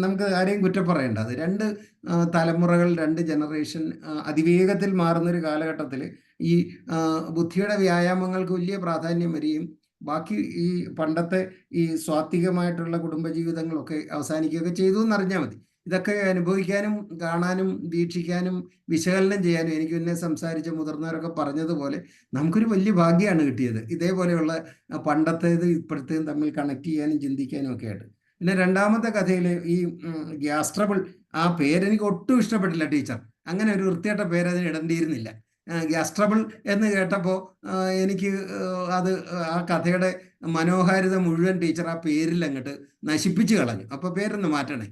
H: നമുക്ക് ആരെയും കുറ്റം പറയേണ്ട. അത് 2 തലമുറകൾ, 2 ജനറേഷൻ അതിവേഗത്തിൽ മാറുന്നൊരു കാലഘട്ടത്തിൽ ഈ ബുദ്ധിയുടെ വ്യായാമങ്ങൾക്ക് വലിയ പ്രാധാന്യം വരികയും ബാക്കി ഈ പണ്ടത്തെ ഈ സ്വാത്വികമായിട്ടുള്ള കുടുംബജീവിതങ്ങളൊക്കെ അവസാനിക്കുകയൊക്കെ ചെയ്തു എന്നറിഞ്ഞാൽ മതി. ഇതൊക്കെ അനുഭവിക്കാനും കാണാനും വീക്ഷിക്കാനും വിശകലനം ചെയ്യാനും എനിക്ക് പിന്നെ സംസാരിച്ച മുതിർന്നവരൊക്കെ പറഞ്ഞതുപോലെ നമുക്കൊരു വലിയ ഭാഗ്യമാണ് കിട്ടിയത്. ഇതേപോലെയുള്ള പണ്ടത്തേത് ഇപ്പോഴത്തേതും തമ്മിൽ കണക്ട് ചെയ്യാനും ചിന്തിക്കാനും ഒക്കെ ആയിട്ട്. പിന്നെ 2ാമത്തെ കഥയിൽ ഈ ഗ്യാസ് ട്രബിൾ, ആ പേരെനിക്ക് ഒട്ടും ഇഷ്ടപ്പെട്ടില്ല ടീച്ചർ. അങ്ങനെ ഒരു വൃത്തിയായിട്ട പേരതിന് ഇടേണ്ടിയിരുന്നില്ല. ഗ്യാസ് ട്രബിൾ എന്ന് കേട്ടപ്പോൾ എനിക്ക് അത് ആ കഥയുടെ മനോഹാരിത മുഴുവൻ ടീച്ചർ ആ പേരിൽ അങ്ങോട്ട് നശിപ്പിച്ച് കളഞ്ഞു. അപ്പോൾ പേരൊന്ന് മാറ്റണേ.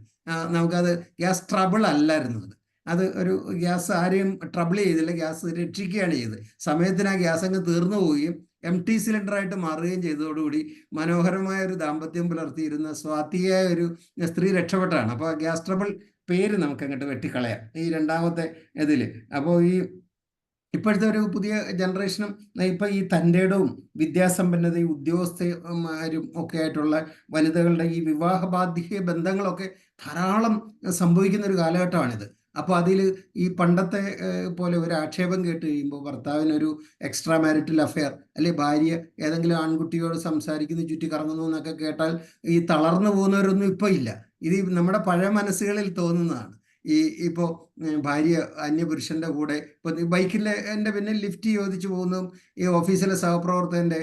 H: നമുക്കത് ഗ്യാസ് ട്രബിൾ അല്ലായിരുന്നു. അത് ഒരു ഗ്യാസ് ആരെയും ട്രബിൾ ചെയ്തില്ല, ഗ്യാസ് രക്ഷിക്കുകയാണ് ചെയ്തത്. സമയത്തിന് ആ ഗ്യാസ് അങ്ങ് തീർന്നു പോവുകയും empty സിലിണ്ടറായിട്ട് മാറുകയും ചെയ്തതോടുകൂടി മനോഹരമായ ഒരു ദാമ്പത്യം പുലർത്തിയിരുന്ന സ്വാതിയായ ഒരു സ്ത്രീ രക്ഷപ്പെട്ടാണ്. അപ്പോൾ ഗ്യാസ് ട്രബിൾ പേര് നമുക്ക് അങ്ങോട്ട് വെട്ടിക്കളയാം ഈ 2ാമത്തെ ഇതിൽ. അപ്പോൾ ഈ ഇപ്പോഴത്തെ ഒരു പുതിയ ജനറേഷനും ഇപ്പം ഈ തൻ്റെടവും വിദ്യാസമ്പന്നതയും ഉദ്യോഗസ്ഥന്മാരും ഒക്കെ ആയിട്ടുള്ള വനിതകളുടെ ഈ വിവാഹബാധ്യ ബന്ധങ്ങളൊക്കെ ധാരാളം സംഭവിക്കുന്ന ഒരു കാലഘട്ടമാണിത്. അപ്പോൾ അതിൽ ഈ പണ്ടത്തെ പോലെ ഒരു ആക്ഷേപം കേട്ട് കഴിയുമ്പോൾ ഭർത്താവിനൊരു എക്സ്ട്രാ മാരിറ്റൽ അഫെയർ, അല്ലെ ഭാര്യ ഏതെങ്കിലും ആൺകുട്ടിയോട് സംസാരിക്കുന്നു, ചുറ്റി കറങ്ങുന്നു എന്നൊക്കെ കേട്ടാൽ ഈ തളർന്നു പോകുന്നവരൊന്നും ഇപ്പോൾ ഇല്ല. ഇത് നമ്മുടെ പഴയ മനസ്സുകളിൽ തോന്നുന്നതാണ്. ഇപ്പോൾ ഭാര്യ അന്യപുരുഷന്റെ കൂടെ ഇപ്പോൾ ബൈക്കിലെ എൻ്റെ പിന്നിൽ ലിഫ്റ്റ് ചോദിച്ചു പോകുന്നതും ഈ ഓഫീസിലെ സഹപ്രവർത്തകന്റെ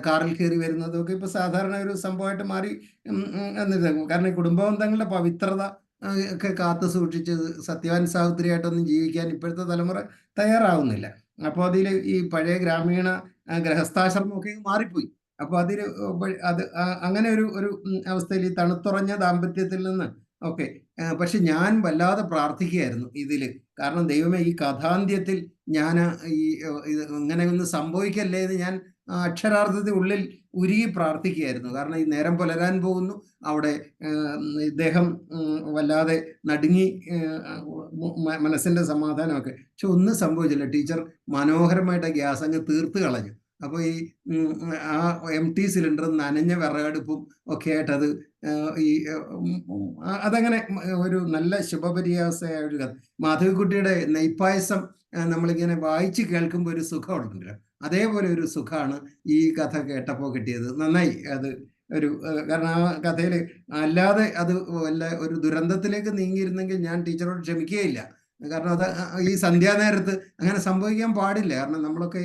H: കാറിൽ കയറി വരുന്നതും ഒക്കെ ഇപ്പോൾ സാധാരണ ഒരു സംഭവമായിട്ട് മാറി എന്നിട്ട് കാരണം ഈ കുടുംബബന്ധങ്ങളുടെ പവിത്രത ഒക്കെ കാത്തു സൂക്ഷിച്ച് സത്യവാൻ സാവിത്രിയായിട്ടൊന്നും ജീവിക്കാൻ ഇപ്പോഴത്തെ തലമുറ തയ്യാറാവുന്നില്ല. അപ്പോൾ അതിൽ ഈ പഴയ ഗ്രാമീണ ഗൃഹസ്ഥാശ്രമമൊക്കെ മാറിപ്പോയി. അപ്പോൾ അത് അങ്ങനെ ഒരു അവസ്ഥയിൽ ഈ തണുത്തുറഞ്ഞ ദാമ്പത്യത്തിൽ നിന്ന് ഒക്കെ പക്ഷെ ഞാൻ വല്ലാതെ പ്രാർത്ഥിക്കുകയായിരുന്നു ഇതിൽ. കാരണം ദൈവമേ, ഈ കഥാന്ത്യത്തിൽ ഞാൻ ഇത് ഇങ്ങനെ ഒന്ന് സംഭവിക്കല്ലേ എന്ന് ഞാൻ അക്ഷരാർത്ഥത്തിൽ ഉള്ളിൽ ഉരുകി പ്രാർത്ഥിക്കുകയായിരുന്നു. കാരണം ഈ നേരം പുലരാൻ പോകുന്നു, അവിടെ ഇദ്ദേഹം വല്ലാതെ നടുങ്ങി, മനസ്സിന്റെ സമാധാനമൊക്കെ. പക്ഷെ ഒന്നും സംഭവിച്ചില്ല. ടീച്ചർ മനോഹരമായിട്ട് ഗ്യാസ് അങ്ങ് തീർത്ത് കളഞ്ഞു. അപ്പോൾ ഈ ആ empty സിലിണ്ടർ നനഞ്ഞ വിറകടുപ്പും ഒക്കെ ആയിട്ട് അതങ്ങനെ ഒരു നല്ല ശുഭപര്യാസമായ ഒരു കഥ. മാധവിക്കുട്ടിയുടെ നെയ്പ്പായസം നമ്മളിങ്ങനെ വായിച്ച് കേൾക്കുമ്പോൾ ഒരു സുഖം ഉണ്ടല്ലോ, അതേപോലെ ഒരു സുഖമാണ് ഈ കഥ കേട്ടപ്പോൾ കിട്ടിയത്. നന്നായി. അത് കാരണം ആ കഥയിൽ അല്ലാതെ അത് വല്ല ഒരു ദുരന്തത്തിലേക്ക് നീങ്ങിയിരുന്നെങ്കിൽ ഞാൻ ടീച്ചറോട് ക്ഷമിക്കുകയില്ല. കാരണം അത് ഈ സന്ധ്യാനേരത്ത് അങ്ങനെ സംഭവിക്കാൻ പാടില്ല. കാരണം നമ്മളൊക്കെ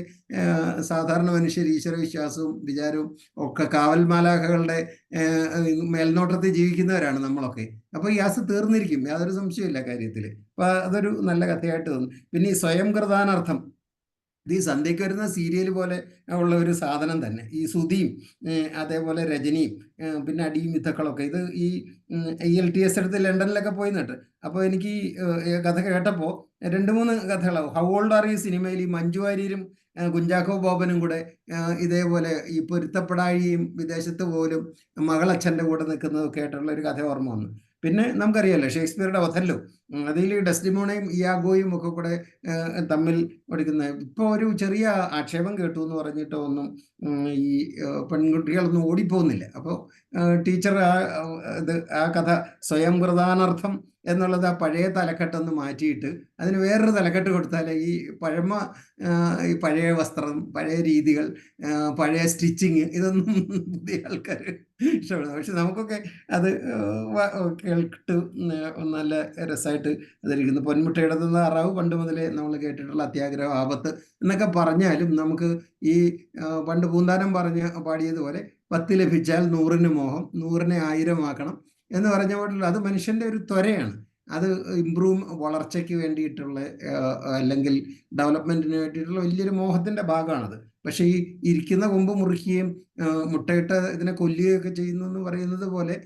H: സാധാരണ മനുഷ്യർ ഈശ്വരവിശ്വാസവും വിചാരവും ഒക്കെ കാവൽമാലാഖകളുടെ മേൽനോട്ടത്തിൽ ജീവിക്കുന്നവരാണ് നമ്മളൊക്കെ. അപ്പോൾ ഈ ഗ്യാസ് തീർന്നിരിക്കും, യാതൊരു സംശയമില്ല കാര്യത്തിൽ. അപ്പോൾ അതൊരു നല്ല കഥയായിട്ട് തോന്നുന്നു. പിന്നെ ഈ സ്വയം കൃതാനർത്ഥം, ഇത് ഈ സന്ധ്യയ്ക്ക് വരുന്ന സീരിയൽ പോലെ ഉള്ള ഒരു സാധനം തന്നെ. ഈ സുധിയും അതേപോലെ രജനിയും പിന്നെ അടിയും യുദ്ധക്കളൊക്കെ. ഇത് ഈ ELTS എടുത്ത് ലണ്ടനിലൊക്കെ പോയി നട്ട്. അപ്പോൾ എനിക്ക് ഈ കഥ കേട്ടപ്പോൾ 2-3 കഥകളാവും. ഹൗ ഓൾഡ് ആർ ഈ സിനിമയിൽ ഈ മഞ്ജു വാര്യരും കുഞ്ചാക്കോ ബോബനും കൂടെ ഇതേപോലെ ഈ പൊരുത്തപ്പെടാഴിയും വിദേശത്ത് പോലും മകളച്ഛൻ്റെ കൂടെ നിൽക്കുന്നതൊക്കെ ആയിട്ടുള്ള ഒരു കഥ ഓർമ്മ വന്നു. പിന്നെ നമുക്കറിയാമല്ലോ ഷേക്സ്പിയറുടെ ഒഥല്ലോ, അതിൽ ഡെസ്ഡിമോണയും ഇയാഗോയും ഒക്കെ കൂടെ തമ്മിൽ പഠിക്കുന്ന. ഇപ്പോൾ ഒരു ചെറിയ ആക്ഷേപം കേട്ടു എന്ന് പറഞ്ഞിട്ട് ഒന്നും ഈ പെൺകുട്ടികളൊന്നും ഓടിപ്പോകുന്നില്ല. അപ്പോൾ ടീച്ചർ ആ കഥ സ്വയം കൃതാനർത്ഥം എന്നുള്ളത് ആ പഴയ തലക്കെട്ടൊന്ന് മാറ്റിയിട്ട് അതിന് വേറൊരു തലക്കെട്ട് കൊടുത്താൽ ഈ ഈ പഴയ വസ്ത്രം, പഴയ രീതികൾ, പഴയ സ്റ്റിച്ചിങ്, ഇതൊന്നും പുതിയ ആൾക്കാർ ഇഷ്ടപ്പെടുന്നു. പക്ഷെ നമുക്കൊക്കെ അത് കേട്ട് നല്ല രസമായിട്ട് അതിരിക്കുന്നു. പൊന്മുട്ടയുടെ താറാവ് പണ്ട് മുതലേ നമ്മൾ കേട്ടിട്ടുള്ള അത്യാഗ്രഹം ആപത്ത് എന്നൊക്കെ പറഞ്ഞാലും നമുക്ക് ഈ പണ്ട് പൂന്താനം പാടിയതുപോലെ 10 ലഭിച്ചാൽ 100-ന് മോഹം, 100-നെ 1000 ആക്കണം എന്ന് പറഞ്ഞ പോലുള്ള അത് മനുഷ്യൻ്റെ ഒരു ത്വരയാണ്. അത് വളർച്ചയ്ക്ക് വേണ്ടിയിട്ടുള്ള അല്ലെങ്കിൽ ഡെവലപ്മെന്റിന് വേണ്ടിയിട്ടുള്ള വലിയൊരു മോഹത്തിന്റെ ഭാഗമാണത്. പക്ഷെ ഈ ഇരിക്കുന്ന കൊമ്പ് മുറിക്കുകയും മുട്ടയിട്ട് ഇതിനെ കൊല്ലുകയൊക്കെ ചെയ്യുന്നു എന്ന് പറയുന്നത് പോലെ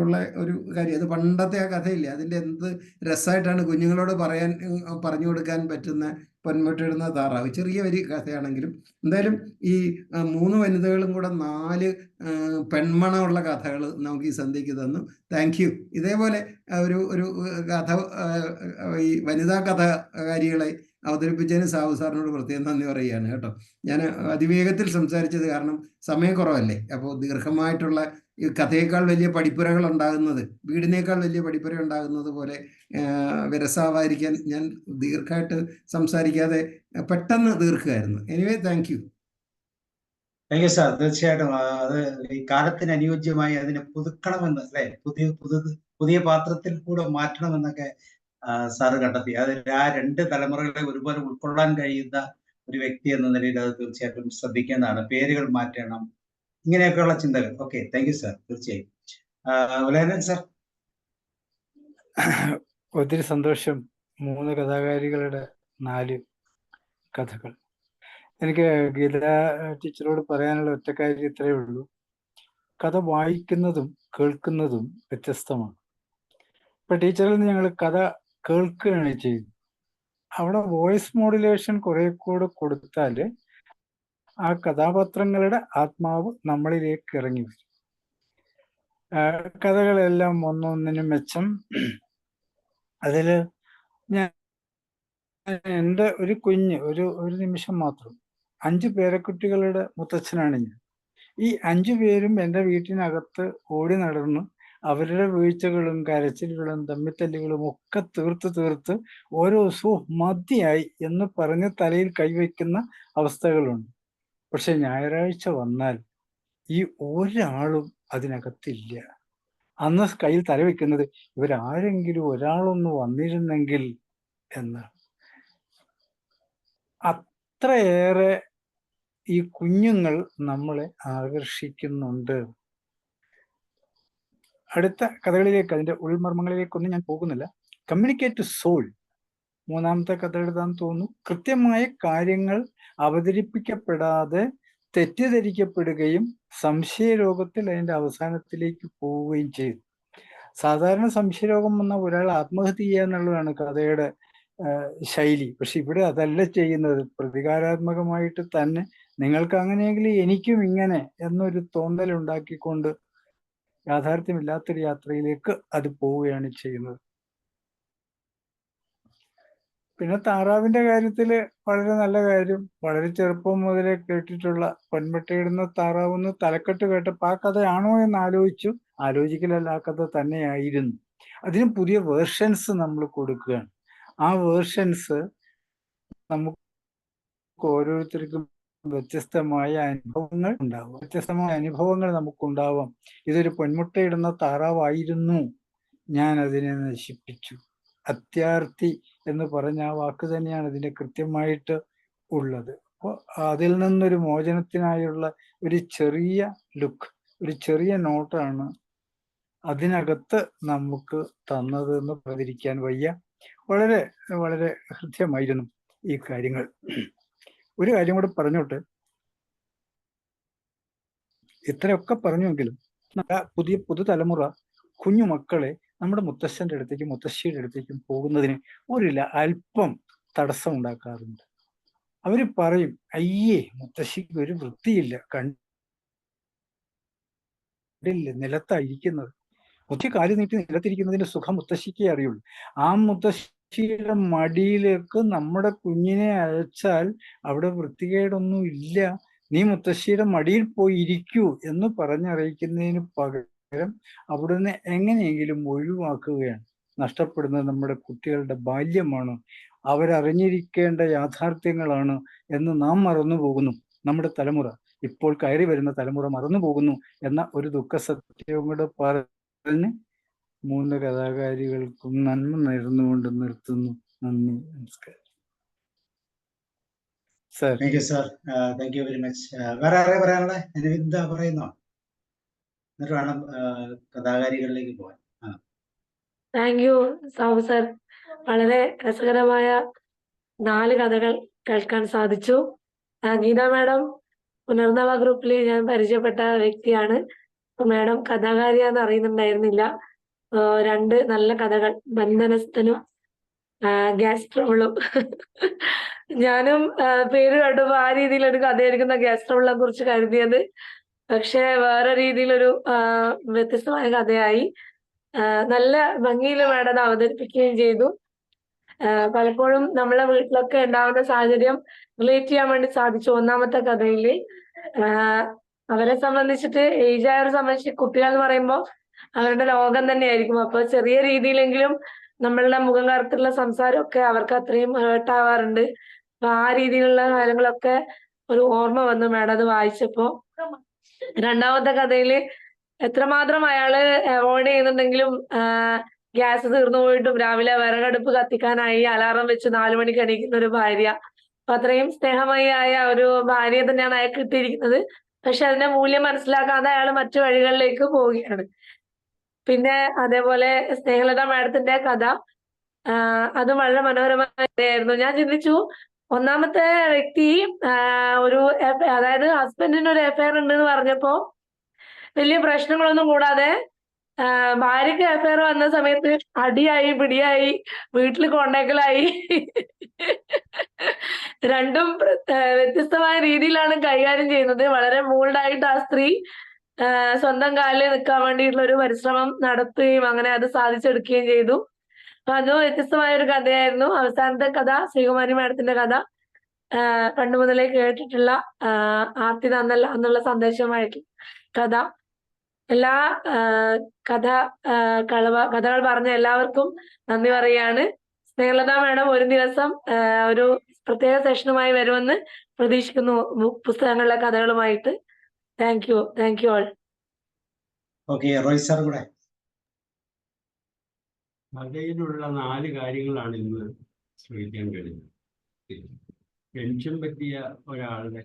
H: ഉള്ള ഒരു കാര്യം. അത് പണ്ടത്തെ ആ കഥയില്ല, അതിൻ്റെ എന്ത് രസമായിട്ടാണ് കുഞ്ഞുങ്ങളോട് പറഞ്ഞു കൊടുക്കാൻ പറ്റുന്ന പൊന്മുട്ടയിടുന്ന താറാവ്. ചെറിയ ഒരു കഥയാണെങ്കിലും എന്തായാലും ഈ 3 വനിതകളും കൂടെ 4 പെൺമണമുള്ള കഥകൾ നമുക്ക് ഈ സന്ധ്യയ്ക്ക് തന്നു. Thank you. ഇതേപോലെ ഒരു കഥ ഈ വനിതാ കഥകാരികളെ അവതരിപ്പിച്ചതിന് സാബു സാറിനോട് പ്രത്യേകം നന്ദി പറയുകയാണ് കേട്ടോ. ഞാൻ അതിവേഗത്തിൽ സംസാരിച്ചത് കാരണം സമയക്കുറവല്ലേ. അപ്പോൾ ദീർഘമായിട്ടുള്ള ഈ കഥയേക്കാൾ വലിയ പഠിപ്പുരകൾ ഉണ്ടാകുന്നത്, വീടിനേക്കാൾ വലിയ പഠിപ്പുര ഉണ്ടാകുന്നത് പോലെ വിരസാവാതിരിക്കാൻ ഞാൻ ദീർഘമായിട്ട് സംസാരിക്കാതെ പെട്ടെന്ന് തീർക്കുകയായിരുന്നു. Anyway, thank you.
A: Thank you sir. തീർച്ചയായിട്ടും അത് ഈ കാലത്തിന് അനുയോജ്യമായി അതിനെ പുതുക്കണമെന്ന്, അല്ലെ, പുതിയ പാത്രത്തിൽ കൂടെ മാറ്റണമെന്നൊക്കെ സാറ് കണ്ടെത്തി. അതിൽ ആ 2 തലമുറകളെ ഒരുപോലെ ഉൾക്കൊള്ളാൻ കഴിയുന്ന ഒരു വ്യക്തി എന്ന നിലയിൽ അത് തീർച്ചയായിട്ടും ശ്രദ്ധിക്കേണ്ടതാണ്. പേരുകൾ മാറ്റണം, ഇങ്ങനെയൊക്കെയുള്ള ചിന്തകൾ. Okay, thank you sir. തീർച്ചയായും. ഉലയനൻ സാർ.
I: ഒത്തിരി സന്തോഷം. 3 കഥാകാരികളുടെ 4 കഥകൾ. എനിക്ക് ഗീത ടീച്ചറോട് പറയാനുള്ള ഒറ്റ കാര്യം ഇത്രയേ ഉള്ളൂ. കഥ വായിക്കുന്നതും കേൾക്കുന്നതും വ്യത്യസ്തമാണ്. ഇപ്പൊ ടീച്ചറിൽ നിന്ന് ഞങ്ങൾ കഥ കേൾക്കുകയാണ് ചെയ്യുന്നത്. അവിടെ വോയിസ് മോഡുലേഷൻ കുറെ കൂടെ കൊടുത്താൽ ആ കഥാപാത്രങ്ങളുടെ ആത്മാവ് നമ്മളിലേക്ക് ഇറങ്ങി വരും. കഥകളെല്ലാം ഒന്നൊന്നിനും മെച്ചം. അതില് ഞാൻ എൻ്റെ ഒരു കുഞ്ഞ് ഒരു നിമിഷം മാത്രം 5 പേരക്കുട്ടികളുടെ മുത്തച്ഛനാണ് ഞാൻ. ഈ 5 പേരും എൻ്റെ വീട്ടിനകത്ത് ഓടി നടന്ന് അവരുടെ വീഴ്ചകളും കരച്ചിലുകളും തമ്മിത്തല്ലുകളും ഒക്കെ തീർത്ത് ഓരോ ദിവസവും മതിയായി എന്ന് പറഞ്ഞ് തലയിൽ കൈവയ്ക്കുന്ന അവസ്ഥകളുണ്ട്. പക്ഷെ ഞായറാഴ്ച വന്നാൽ ഈ ഒരാളും അതിനകത്തില്ല. അന്ന് കയ്യിൽ തലവെക്കുന്നത് ഇവരാരെങ്കിലും ഒരാളൊന്ന് വന്നിരുന്നെങ്കിൽ എന്നാണ്. അത്രയേറെ ഈ കുഞ്ഞുങ്ങൾ നമ്മളെ ആകർഷിക്കുന്നുണ്ട്. അടുത്ത കഥകളിലേക്ക്, അതിന്റെ ഉൾമർമ്മങ്ങളിലേക്കൊന്നും ഞാൻ പോകുന്നില്ല. കമ്മ്യൂണിക്കേറ്റ് സോൾ മൂന്നാമത്തെ കഥ എഴുതാൻ തോന്നുന്നു. കൃത്യമായ കാര്യങ്ങൾ അവതരിപ്പിക്കപ്പെടാതെ തെറ്റിദ്ധരിക്കപ്പെടുകയും സംശയരോഗത്തിൽ അതിന്റെ അവസാനത്തിലേക്ക് പോവുകയും ചെയ്തു. സാധാരണ സംശയരോഗം വന്ന ഒരാൾ ആത്മഹത്യ ചെയ്യുക എന്നുള്ളതാണ് കഥയുടെ ശൈലി. പക്ഷെ ഇവിടെ അതല്ല ചെയ്യുന്നത്. പ്രതികാരാത്മകമായിട്ട് തന്നെ നിങ്ങൾക്ക് അങ്ങനെയെങ്കിൽ എനിക്കും ഇങ്ങനെ എന്നൊരു തോന്നൽ ഉണ്ടാക്കിക്കൊണ്ട് യാഥാർത്ഥ്യമില്ലാത്തൊരു യാത്രയിലേക്ക് അത് പോവുകയാണ് ചെയ്യുന്നത്. പിന്നെ താറാവിന്റെ കാര്യത്തില് വളരെ നല്ല കാര്യം. വളരെ ചെറുപ്പം മുതലേ കേട്ടിട്ടുള്ള പൊന്മുട്ടയിടുന്ന താറാവെന്ന് തലക്കെട്ട് കേട്ടപ്പോൾ ആ കഥയാണോ എന്ന് ആലോചിക്കലല്ല, ആ കഥ തന്നെയായിരുന്നു. അതിന് പുതിയ വേർഷൻസ് നമ്മൾ കൊടുക്കുകയാണ്. ആ വേർഷൻസ് നമുക്ക് ഓരോരുത്തർക്കും വ്യത്യസ്തമായ അനുഭവങ്ങൾ ഉണ്ടാവും. വ്യത്യസ്തമായ അനുഭവങ്ങൾ നമുക്കുണ്ടാവാം. ഇതൊരു പൊന്മുട്ടയിടുന്ന താറാവായിരുന്നു, ഞാൻ അതിനെ നശിപ്പിച്ചു. അത്യാർത്തി എന്ന് പറഞ്ഞ ആ വാക്ക് തന്നെയാണ് ഇതിന്റെ കൃത്യമായിട്ട് ഉള്ളത്. അപ്പോൾ അതിൽ നിന്നൊരു മോചനത്തിനായുള്ള ഒരു ചെറിയ ലുക്ക്, ഒരു ചെറിയ നോട്ടാണ് അതിനകത്ത് നമുക്ക് തന്നത് എന്ന് പ്രതിരിക്കാൻ വയ്യ. വളരെ വളരെ ഹൃദ്യമായിരുന്നു ഈ കാര്യങ്ങൾ. ഒരു കാര്യം കൂടെ പറഞ്ഞോട്ടെ, ഇത്രയൊക്കെ പറഞ്ഞുവെങ്കിലും പുതുതലമുറ കുഞ്ഞുമക്കളെ നമ്മുടെ മുത്തശ്ശന്റെ അടുത്തേക്കും മുത്തശ്ശിയുടെ അടുത്തേക്കും പോകുന്നതിന് അല്പം തടസ്സം ഉണ്ടാക്കാറുണ്ട്. അവര് പറയും, അയ്യേ മുത്തശ്ശിക്ക് ഒരു വൃത്തിയില്ല, കണ്ടില്ല നിലത്തായിരിക്കുന്നത്. മുത്തശ്ശി കാല് നീട്ടി നിലത്തിരിക്കുന്നതിന്റെ സുഖം മുത്തശ്ശിക്കേ അറിയുള്ളൂ. ആ മുത്തശ്ശിയുടെ മടിയിലേക്ക് നമ്മുടെ കുഞ്ഞിനെ അയച്ചാൽ അവിടെ വൃത്തികേടൊന്നും ഇല്ല, നീ മുത്തശ്ശിയുടെ മടിയിൽ പോയി ഇരിക്കൂ എന്ന് പറഞ്ഞറിയിക്കുന്നതിന് പകരം അവിടുന്ന് എങ്ങനെയെങ്കിലും ഒഴിവാക്കുകയാണ്. നഷ്ടപ്പെടുന്നത് നമ്മുടെ കുട്ടികളുടെ ബാല്യമാണ്, അവരറിഞ്ഞിരിക്കേണ്ട യാഥാർത്ഥ്യങ്ങളാണ് എന്ന് നാം മറന്നു പോകുന്നു. നമ്മുടെ തലമുറ, ഇപ്പോൾ കയറി വരുന്ന തലമുറ മറന്നു പോകുന്നു എന്ന ഒരു ദുഃഖസത്യവും കൂടെ പറഞ്ഞ് 3 കഥാകാരികൾക്കും നന്മ നേർന്നുകൊണ്ട് നിർത്തുന്നു. നന്ദി, നമസ്കാരം. Sir.
A: Thank you sir, thank you very much. വേറെ ആരെ പറയാനുള്ള എന്താ പറയുന്നോ? എന്നിട്ട് വേണം കഥാകാരികളിലേക്ക് പോകാൻ.
J: Thank you Sabu sir. വളരെ രസകരമായ 4 കഥകൾ കേൾക്കാൻ സാധിച്ചു. ഗീത മാഡം പുനർനവ ഗ്രൂപ്പിൽ ഞാൻ പരിചയപ്പെട്ട വ്യക്തിയാണ്. മാഡം കഥാകാരിയാന്ന് അറിയുന്നുണ്ടായിരുന്നില്ല. 2 നല്ല കഥകൾ, ബന്ധനസ്ഥനും ഗ്യാസ് ട്രബിളും. ഞാനും പേര് കണ്ടപ്പോ ആ രീതിയിലൊരു കഥയായിരിക്കുന്ന ഗ്യാസ് ട്രബിളിനെ കുറിച്ച് കരുതിയത്. പക്ഷെ വേറെ രീതിയിലൊരു വ്യത്യസ്തമായ കഥയായി. നല്ല ഭംഗിയിൽ മാഡം അത് അവതരിപ്പിക്കുകയും ചെയ്തു. പലപ്പോഴും നമ്മളെ വീട്ടിലൊക്കെ ഉണ്ടാവുന്ന സാഹചര്യം റിലേറ്റ് ചെയ്യാൻ വേണ്ടി സാധിച്ചു. 1ാമത്തെ കഥയില് അവരെ സംബന്ധിച്ചിട്ട്, ഏജായവരെ സംബന്ധിച്ച് കുട്ടികൾ എന്ന് പറയുമ്പോൾ അവരുടെ ലോകം തന്നെയായിരിക്കും. അപ്പൊ ചെറിയ രീതിയിലെങ്കിലും നമ്മളുടെ മുഖം കറുത്തുള്ള സംസാരമൊക്കെ അവർക്ക് അത്രയും ഹേർട്ടാവാറുണ്ട്. അപ്പൊ ആ രീതിയിലുള്ള കാര്യങ്ങളൊക്കെ ഒരു ഓർമ്മ വന്നു മാഡം അത് വായിച്ചപ്പോ. 2ാമത്തെ കഥയില് എത്രമാത്രം അയാള് അവോയ്ഡ് ചെയ്യുന്നുണ്ടെങ്കിലും ഗ്യാസ് തീർന്നു പോയിട്ടും രാവിലെ വിറകടുപ്പ് കത്തിക്കാനായി അലാറം വെച്ച് 4 മണിക്ക് എണീക്കുന്ന ഒരു ഭാര്യ. അപ്പൊ അത്രയും സ്നേഹമയിയായ ഒരു ഭാര്യയെ തന്നെയാണ് അയാൾക്ക് കിട്ടിയിരിക്കുന്നത്. പക്ഷെ അതിന്റെ മൂല്യം മനസ്സിലാക്കാതെ അയാൾ മറ്റു വഴികളിലേക്ക് പോവുകയാണ്. പിന്നെ അതേപോലെ സ്നേഹലത മാഡത്തിന്റെ കഥ, അതും വളരെ മനോഹരമായ കഥയായിരുന്നു. ഞാൻ ചിന്തിച്ചു, 1ാമത്തെ വ്യക്തി അതായത് ഹസ്ബൻഡിന് ഒരു അഫയർ ഉണ്ടെന്ന് പറഞ്ഞപ്പോ വലിയ പ്രശ്നങ്ങളൊന്നും കൂടാതെ ഭാര്യയ്ക്ക് അഫയർ വന്ന സമയത്ത് അടിയായി, പിടിയായി, വീട്ടിൽ കൊണ്ടേക്കലായി. രണ്ടും വ്യത്യസ്തമായ രീതിയിലാണ് കൈകാര്യം ചെയ്യുന്നത്. വളരെ മൂൾഡായിട്ട് ആ സ്ത്രീ സ്വന്തം കാലിൽ നിൽക്കാൻ വേണ്ടിയിട്ടുള്ള ഒരു പരിശ്രമം നടത്തുകയും അങ്ങനെ അത് സാധിച്ചെടുക്കുകയും ചെയ്തു. അതും വ്യത്യസ്തമായ ഒരു കഥയായിരുന്നു. അവസാനത്തെ കഥ, ശ്രീകുമാരി മാഡത്തിന്റെ കഥ, പണ്ട് മുതലേ കേട്ടിട്ടുള്ള ആർത്തി തന്നല്ല എന്നുള്ള സന്ദേശമായിട്ട് കഥ. എല്ലാ കഥകൾ പറഞ്ഞ എല്ലാവർക്കും നന്ദി പറയാണ്. സ്നേഹലത മാഡം ഒരു ദിവസം ഒരു പ്രത്യേക സെഷനുമായി വരുമെന്ന് പ്രതീക്ഷിക്കുന്നു, പുസ്തകങ്ങളിലെ കഥകളുമായിട്ട്. Thank you all.
A: Okay, Roy sir കൂടെ.
K: കഥയിലുള്ള 4 കാര്യങ്ങളാണ് ഇന്ന് ശ്രമിക്കാൻ കഴിഞ്ഞത്. പെൻഷൻ പറ്റിയ ഒരാളുടെ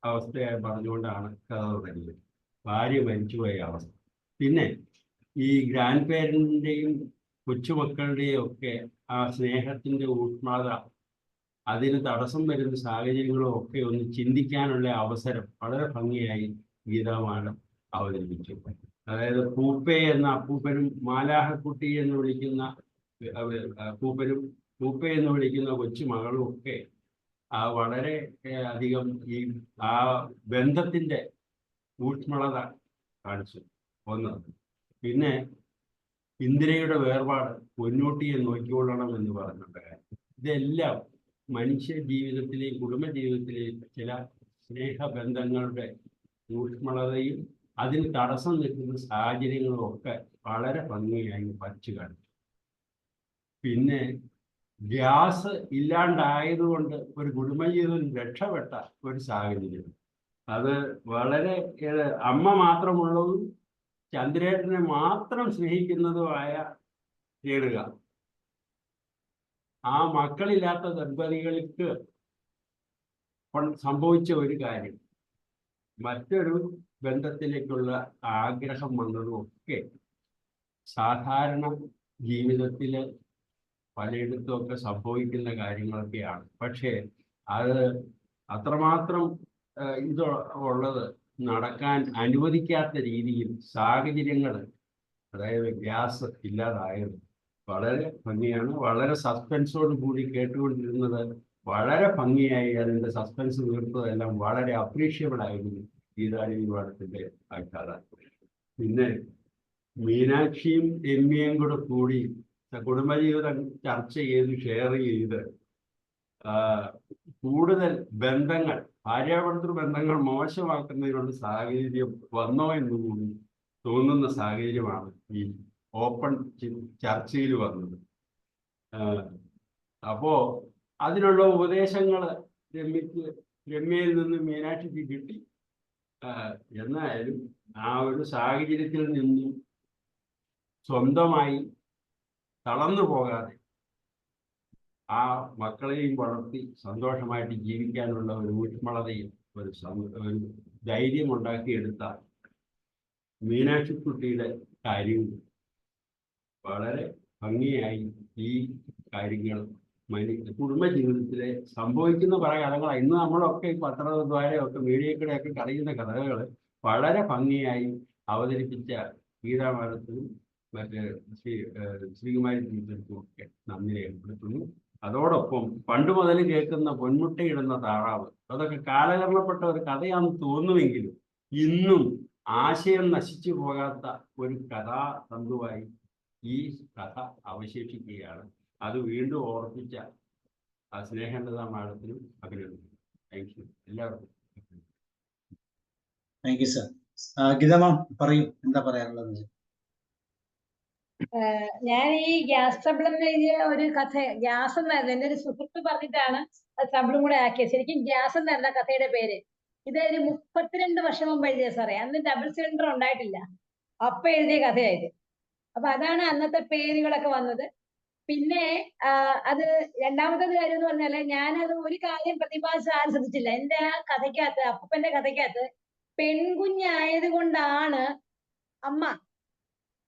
K: അവസ്ഥയായി പറഞ്ഞുകൊണ്ടാണ് കഥ തുടങ്ങിയത്. ഭാര്യ മരിച്ചുപോയ അവസ്ഥ. പിന്നെ ഈ ഗ്രാൻഡ് പേരന്റിന്റെയും കൊച്ചുമക്കളുടെയും ഒക്കെ ആ സ്നേഹത്തിന്റെ ഊഷ്മളത, അതിന് തടസ്സം വരുന്ന സാഹചര്യങ്ങളും ഒക്കെ ഒന്ന് ചിന്തിക്കാനുള്ള അവസരം വളരെ ഭംഗിയായി ഗീതാമാഡം അവതരിപ്പിച്ചു. അതായത് പൂപ്പെ എന്ന അപ്പൂപ്പനും മാലാഹക്കുട്ടി എന്ന് വിളിക്കുന്ന അപ്പൂപ്പനും പൂപ്പെ എന്ന് വിളിക്കുന്ന കൊച്ചുമകളും ഒക്കെ വളരെ അധികം ഈ ആ ബന്ധത്തിന്റെ ഊഷ്മളത കാണിച്ചു. ഒന്ന്. പിന്നെ ഇന്ദിരയുടെ വേർപാട്, പൊന്നൂട്ടിയെ നോക്കിക്കൊള്ളണം എന്ന് പറഞ്ഞിട്ടുണ്ട് കാര്യം. ഇതെല്ലാം മനുഷ്യ ജീവിതത്തിലെയും കുടുംബ ജീവിതത്തിലെയും ചില സ്നേഹബന്ധങ്ങളുടെ ഊഷ്മളതയും അതിന് തടസ്സം നിൽക്കുന്ന സാഹചര്യങ്ങളും ഒക്കെ വളരെ ഭംഗിയായി വരച്ചു കാണിച്ചു. പിന്നെ ഗ്യാസ് ഇല്ലാണ്ടായതുകൊണ്ട് ഒരു കുടുംബജീവിതം രക്ഷപ്പെട്ട ഒരു സാഹചര്യം, അത് വളരെ അമ്മ മാത്രമുള്ളതും ചന്ദ്രേട്ടനെ മാത്രം സ്നേഹിക്കുന്നതുമായ രേണുക, ആ മക്കളില്ലാത്ത ദമ്പതികൾക്ക് സംഭവിച്ച ഒരു കാര്യം, മറ്റൊരു ബന്ധത്തിലേക്കുള്ള ആഗ്രഹം വന്നതും ഒക്കെ സാധാരണ ജീവിതത്തിൽ പലയിടത്തുമൊക്കെ സംഭവിക്കുന്ന കാര്യങ്ങളൊക്കെയാണ്. പക്ഷേ അത് അത്രമാത്രം ഇത് ഉള്ളത് നടക്കാൻ അനുവദിക്കാത്ത രീതിയിൽ സാഹചര്യങ്ങൾ, അതായത് ഗ്യാസ് ഇല്ലാതായത് വളരെ ഭംഗിയാണ്. വളരെ സസ്പെൻസോട് കൂടി കേട്ടുകൊണ്ടിരുന്നത് വളരെ ഭംഗിയായി അതിൻ്റെ സസ്പെൻസ് തീർത്തതെല്ലാം വളരെ അപ്രീഷിയബിൾ ആയിരുന്നു ഗീതാദേവി പാഠത്തിൻ്റെ കഥ. പിന്നെ മീനാക്ഷിയും രമ്യയും കൂടി കുടുംബജീവിതം ചർച്ച ചെയ്ത് ഷെയർ ചെയ്ത് കൂടുതൽ ബന്ധങ്ങൾ, ഭാര്യാഭർത്തൃ ബന്ധങ്ങൾ മോശമാക്കുന്നതിനുള്ള സാഹചര്യം വന്നോ എന്ന് കൂടി തോന്നുന്ന സാഹചര്യമാണ് ഈ ഓപ്പൺ ചർച്ചയിൽ വന്നത്. അപ്പോ അതിനുള്ള ഉപദേശങ്ങൾ രമ്യയിൽ നിന്ന് മീനാക്ഷിക്ക് കിട്ടി. എന്നായാലും ആ ഒരു സാഹചര്യത്തിൽ നിന്നും സ്വന്തമായി തളർന്നു പോകാതെ ആ മക്കളെയും വളർത്തി സന്തോഷമായിട്ട് ജീവിക്കാനുള്ള ഒരു ഊഷ്മളതയും ഒരു ധൈര്യം ഉണ്ടാക്കിയെടുത്ത മീനാക്ഷിക്കുട്ടിയുടെ കാര്യവും വളരെ ഭംഗിയായി ഈ കാര്യങ്ങൾ കുടുംബജീവിതത്തിലെ സംഭവിക്കുന്ന പല കഥകളാണ്. ഇന്ന് നമ്മളൊക്കെ ഈ പത്രദ്വാരയൊക്കെ മീഡിയക്കൂടെയൊക്കെ അറിയുന്ന കഥകൾ വളരെ ഭംഗിയായി അവതരിപ്പിച്ച ഗീതാമാഡത്തിനും മറ്റ് ശ്രീകുമാരി ടീച്ചർക്കും ഒക്കെ നന്ദി രേഖപ്പെടുത്തുന്നു. അതോടൊപ്പം പണ്ട് മുതൽ കേൾക്കുന്ന പൊന്മുട്ടയിടുന്ന താറാവ്, അതൊക്കെ കാലഹരണപ്പെട്ട ഒരു കഥയാണെന്ന് തോന്നുമെങ്കിലും ഇന്നും ആശയം നശിച്ചു പോകാത്ത ഒരു കഥാതന്തുവായി ഈ കഥ അവശേഷിക്കുകയാണ്. അത് വീണ്ടും ഓർപ്പിച്ച ആ സ്നേഹലത മാഡത്തിനും അഭിനന്ദിക്കുന്നു. താങ്ക് യു എല്ലാവർക്കും.
A: Thank you sir. ഗീതമ്മ പറയൂ, എന്താ പറയാനുള്ളത്?
C: ഞാൻ ഈ ഗ്യാസ് ട്രബിൾ എന്ന് എഴുതിയ ഒരു കഥ, ഗ്യാസ് എന്നായിരുന്നു എന്റെ ഒരു സുഹൃത്ത് പറഞ്ഞിട്ടാണ് അത് ട്രബിളും കൂടെ ആക്കിയത്. ശരിക്കും ഗ്യാസ് എന്നായിരുന്നു ആ കഥയുടെ പേര്. ഇത് ഒരു 32 വർഷം മുമ്പ് എഴുതിയ സാറേ. അന്ന് ഡബിൾ സിലിണ്ടർ ഉണ്ടായിട്ടില്ല, അപ്പൊ എഴുതിയ കഥയായത്. അപ്പൊ അതാണ് അന്നത്തെ പേരുകളൊക്കെ വന്നത്. പിന്നെ അത് രണ്ടാമത്തെ കാര്യം എന്ന് പറഞ്ഞാല് ഞാനത് ഒരു കാര്യം പ്രതിപാദിച്ചാൽ ശ്രദ്ധിച്ചില്ല. എന്റെ ആ കഥയ്ക്കകത്ത്, അപ്പൂപ്പന്റെ കഥയ്ക്കകത്ത് പെൺകുഞ്ഞായത് കൊണ്ടാണ് അമ്മ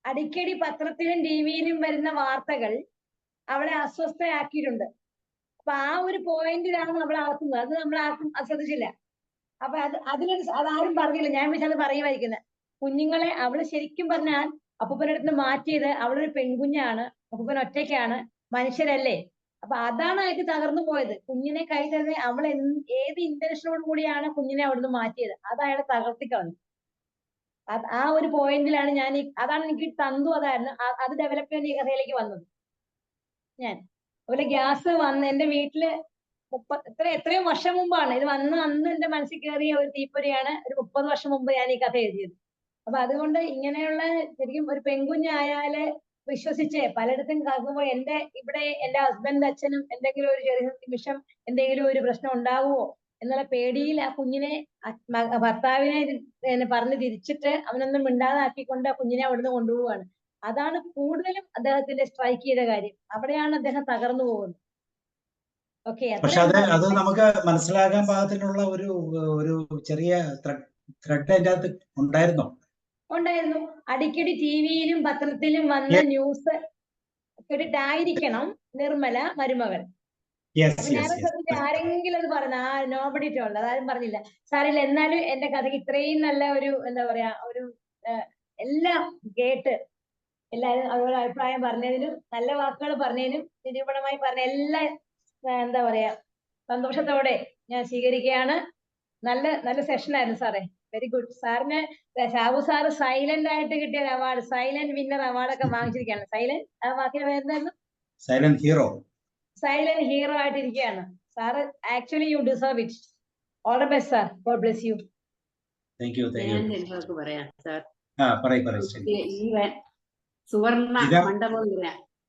C: അടിക്കടി പത്രത്തിലും ടിവിയിലും വരുന്ന വാർത്തകൾ അവളെ അസ്വസ്ഥയാക്കിയിട്ടുണ്ട്. അപ്പൊ ആ ഒരു പോയിന്റിലാണ് നമ്മൾ ആക്കുന്നത്. അത് നമ്മൾ ആർക്കും ശ്രദ്ധിച്ചില്ല. അപ്പൊ അതാരും പറഞ്ഞില്ല. ഞാൻ പക്ഷെ അത് പറയുമായിരിക്കുന്നത്. കുഞ്ഞുങ്ങളെ അവള് ശരിക്കും പറഞ്ഞാൽ അപ്പൂപ്പൻ്റെ അടുത്ത് മാറ്റിയത് അവളൊരു പെൺകുഞ്ഞാണ്, അപ്പൂപ്പൻ ഒറ്റയ്ക്കാണ്, മനുഷ്യരല്ലേ. അപ്പൊ അതാണ് അയാൾക്ക് തകർന്നു പോയത്. കുഞ്ഞിനെ കൈ തരുന്ന അവൾ ഏത് ഇന്റൻഷനോട് കൂടിയാണ് കുഞ്ഞിനെ അവിടുന്ന് മാറ്റിയത്, അത് അയാളെ തകർത്തിക്കളഞ്ഞു. ആ ഒരു പോയിന്റിലാണ് ഞാൻ അതാണ് എനിക്ക് തന്തു, അതായിരുന്നു അത് ഡെവലപ്പ് ചെയ്യാൻ ഈ കഥയിലേക്ക് വന്നത്. ഞാൻ അതുപോലെ ഗ്യാസ് വന്ന് എന്റെ വീട്ടില് എത്രയോ വർഷം മുമ്പാണ് ഇത് വന്ന്. അന്ന് എന്റെ മനസ്സിൽ കയറിയ ഒരു തീപ്പൊരിയാണ് ഒരു 30 വർഷം മുമ്പ് ഞാൻ ഈ കഥ എഴുതിയത്. അപ്പൊ അതുകൊണ്ട് ഇങ്ങനെയുള്ള ശരിക്കും ഒരു പെൺകുഞ്ഞായാല് വിശ്വസിച്ച് പലയിടത്തും കേൾക്കുമ്പോൾ ഇവിടെ എന്റെ ഹസ്ബൻഡ് അച്ഛനും എന്തെങ്കിലും ഒരു ചെറിയ നിമിഷം എന്തെങ്കിലും ഒരു പ്രശ്നം ഉണ്ടാകുമോ എന്നുള്ള പേടിയിൽ ആ കുഞ്ഞിനെ ഭർത്താവിനെ പറഞ്ഞ് തിരിച്ചിട്ട് അവനൊന്നും മിണ്ടാതാക്കിക്കൊണ്ട് ആ കുഞ്ഞിനെ അവിടുന്ന് കൊണ്ടുപോവാണ്. അതാണ് കൂടുതലും അദ്ദേഹത്തിന്റെ സ്ട്രൈക്ക് ചെയ്ത കാര്യം. അവിടെയാണ് അദ്ദേഹം തകർന്നു പോകുന്നത്. ഓക്കെ,
A: പക്ഷെ അത് നമുക്ക് മനസ്സിലാക്കാൻ പാകത്തിനുള്ള ഒരു ചെറിയ ത്രെഡ് അതിന്റെ അകത്ത് ഉണ്ടായിരുന്നോ?
C: ഉണ്ടായിരുന്നു. അടിക്കടി ടിവിയിലും പത്രത്തിലും വന്ന ന്യൂസ് ആയിരിക്കണം നിർമ്മല മരുമകൾ. ആരെങ്കിലും അത് പറഞ്ഞ നോബഡി ടോൾഡ്, അതാരും പറഞ്ഞില്ല. സാറില്ല, എന്നാലും എന്റെ കഥയ്ക്ക് ഇത്രയും നല്ല ഒരു എന്താ പറയാ ഒരു എല്ലാം കേട്ട് എല്ലാരും അതുപോലെ അഭിപ്രായം പറഞ്ഞതിനും നല്ല വാക്കുകൾ പറഞ്ഞതിനും നിരൂപണമായി പറഞ്ഞ എല്ലാം എന്താ പറയാ സന്തോഷത്തോടെ ഞാൻ സ്വീകരിക്കുകയാണ്. നല്ല സെഷനായിരുന്നു സാറേ. Very good. സാറിന് ഷാബു സാറ് സൈലന്റ് ആയിട്ട് കിട്ടിയ അവാർഡ്, സൈലന്റ് വിന്നർ അവാർഡൊക്കെ വാങ്ങിച്ചിരിക്കുകയാണ്. സൈലന്റ് ആ വാക്കിന് പേരെന്തായിരുന്നു?
A: Silent hero.
C: സൈലന്റ് ഹീറോ ആയിട്ടിരിക്കുകയാണ് sir. Actually you deserve it. All the best sir. God bless you.
A: Thank you.
E: പറയാം സാർ.
A: ഈ
E: സുവർണ മണ്ഡപം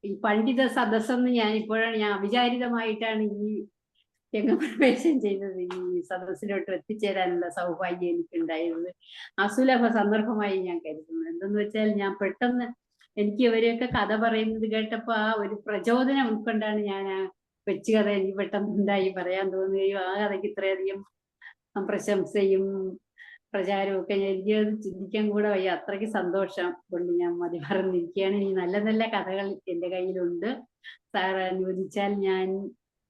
E: ഈ പണ്ഡിത സദസ്സെന്ന് ഞാൻ അവിചാരിതമായിട്ടാണ് ഈ രംഗപ്രവേശം ചെയ്തത്. ഈ സദസ്സിലോട്ട് എത്തിച്ചേരാനുള്ള സൗഭാഗ്യം എനിക്കുണ്ടായിരുന്നത് അസുലഭ സന്ദർഭമായി ഞാൻ കരുതുന്നു. എന്തെന്ന് വെച്ചാൽ ഞാൻ പെട്ടെന്ന് എനിക്ക് ഇവരെയൊക്കെ കഥ പറയുന്നത് കേട്ടപ്പോൾ ആ ഒരു പ്രചോദനം ഉൾക്കൊണ്ടാണ് ഞാൻ ആ വെച്ച് കഥ എനിക്ക് പെട്ടെന്ന് ഉണ്ടായി പറയാൻ തോന്നുകയും ആ കഥയ്ക്ക് ഇത്രയധികം പ്രശംസയും പ്രചാരവും ഒക്കെ എനിക്ക് ചിന്തിക്കാൻ കൂടെ വയ്യ. അത്രയ്ക്ക് സന്തോഷം കൊണ്ട് ഞാൻ മതി പറഞ്ഞിരിക്കുകയാണ്. ഇനി നല്ല നല്ല കഥകൾ എൻ്റെ കയ്യിലുണ്ട്. സാർ അനുവദിച്ചാൽ ഞാൻ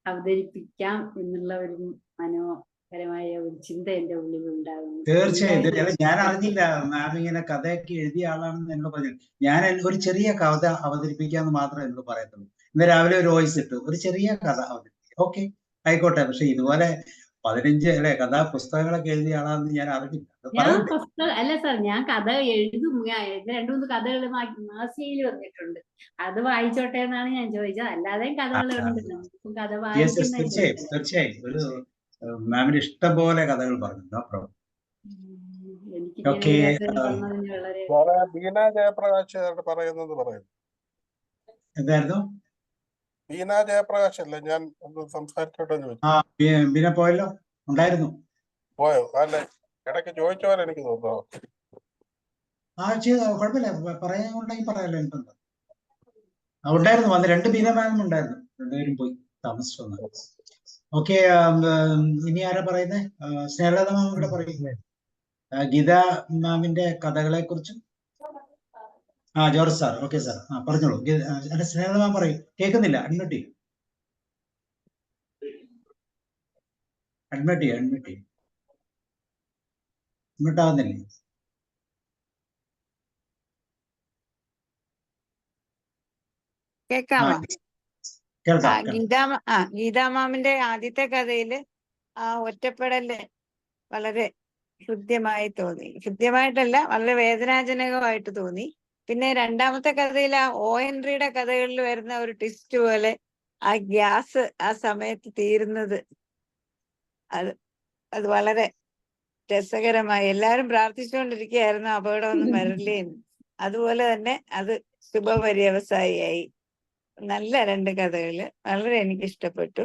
E: അവതരിപ്പിക്കാം എന്നുള്ള ഒരു മനോഹരമായ ഒരു ചിന്ത എൻ്റെ ഉള്ളിൽ ഉണ്ടാകുന്നു.
A: തീർച്ചയായും. ഞാൻ അറിഞ്ഞില്ല മാം ഇങ്ങനെ കഥയൊക്കെ എഴുതിയ ആളാണെന്ന് എന്നോട് പറഞ്ഞു. ഞാൻ ഒരു ചെറിയ കഥ അവതരിപ്പിക്കാന്ന് മാത്രമേ എന്നോട് പറയത്തുള്ളൂ. ഇന്ന് രാവിലെ ഒരു വോയിസ് ഇട്ടു, ഒരു ചെറിയ കഥ അവതരിപ്പിക്കും. ഓക്കെ, ആയിക്കോട്ടെ. പക്ഷെ ഇതുപോലെ 15 കഥാപുസ്തകങ്ങളൊക്കെ എഴുതിയ ആളാണെന്ന് ഞാൻ അറിഞ്ഞില്ല.
E: അല്ല സാർ, ഞാൻ കഥ എഴുതും. 2-3 കഥകൾ മാസികയിൽ വന്നിട്ടുണ്ട്. അത് വായിച്ചോട്ടെ എന്നാണ് ഞാൻ ചോദിച്ചത്. അല്ലാതെ കഥകളുണ്ട്. നമുക്കും കഥ
A: തീർച്ചയായും ഒരു മാമിന് ഇഷ്ടം പോലെ കഥകൾ പറഞ്ഞു.
B: ബീന ജയപ്രകാശ് പറയുന്നത് പറയുന്നു.
A: എന്തായിരുന്നു?
B: ബീന ജയപ്രകാശ് അല്ലേ? ഞാൻ ഒന്ന് സംസാരിച്ചോട്ടെ ചോദിച്ചു.
A: ബീന പോയല്ലോ, ഉണ്ടായിരുന്നു.
B: പോയോ? അല്ലെ, ഇടയ്ക്ക് ചോദിച്ച പോലെ എനിക്ക് തോന്നുന്നു.
A: കുഴപ്പമില്ല, പറയാനുണ്ടെങ്കിൽ പറയാലോ. എനിക്കുണ്ട്, ഉണ്ടായിരുന്നു. വന്ന് 2 ബീന മാമും ഉണ്ടായിരുന്നു. 2 പേരും പോയി താമസിച്ചു വന്നത്. ഓക്കെ, ഇനി ആരാ പറയുന്നേ? സ്നേഹലത മാം കൂടെ പറയുന്നേ ഗീത മാമിന്റെ കഥകളെ കുറിച്ച്. George sir. ഓക്കെ സാർ, പറഞ്ഞോളൂ. സ്നേഹലത മാം പറയും. കേൾക്കുന്നില്ല. അഡ്മിറ്റ് ചെയ്യും. അഡ്മിറ്റ് ആവുന്നില്ലേ?
D: കേക്കാമോ? ഗീതാമാമിന്റെ ആദ്യത്തെ കഥയില് ആ ഒറ്റപ്പെടല് വളരെ ഹൃദ്യമായി തോന്നി. ഹൃദ്യമായിട്ടല്ല, വളരെ വേദനാജനകമായിട്ട് തോന്നി. പിന്നെ രണ്ടാമത്തെ കഥയിൽ ആ ONV കഥകളിൽ വരുന്ന ഒരു ട്വിസ്റ്റ് പോലെ ആ ഗ്യാസ് ആ സമയത്ത് തീരുന്നത്, അത് വളരെ രസകരമായി. എല്ലാരും പ്രാർത്ഥിച്ചുകൊണ്ടിരിക്കുകയായിരുന്നു അപകടമൊന്നും വരില്ലേന്ന്. അതുപോലെ തന്നെ അത് ശുഭപര്യവസായിയായി. നല്ല 2 കഥകള് വളരെ എനിക്ക് ഇഷ്ടപ്പെട്ടു.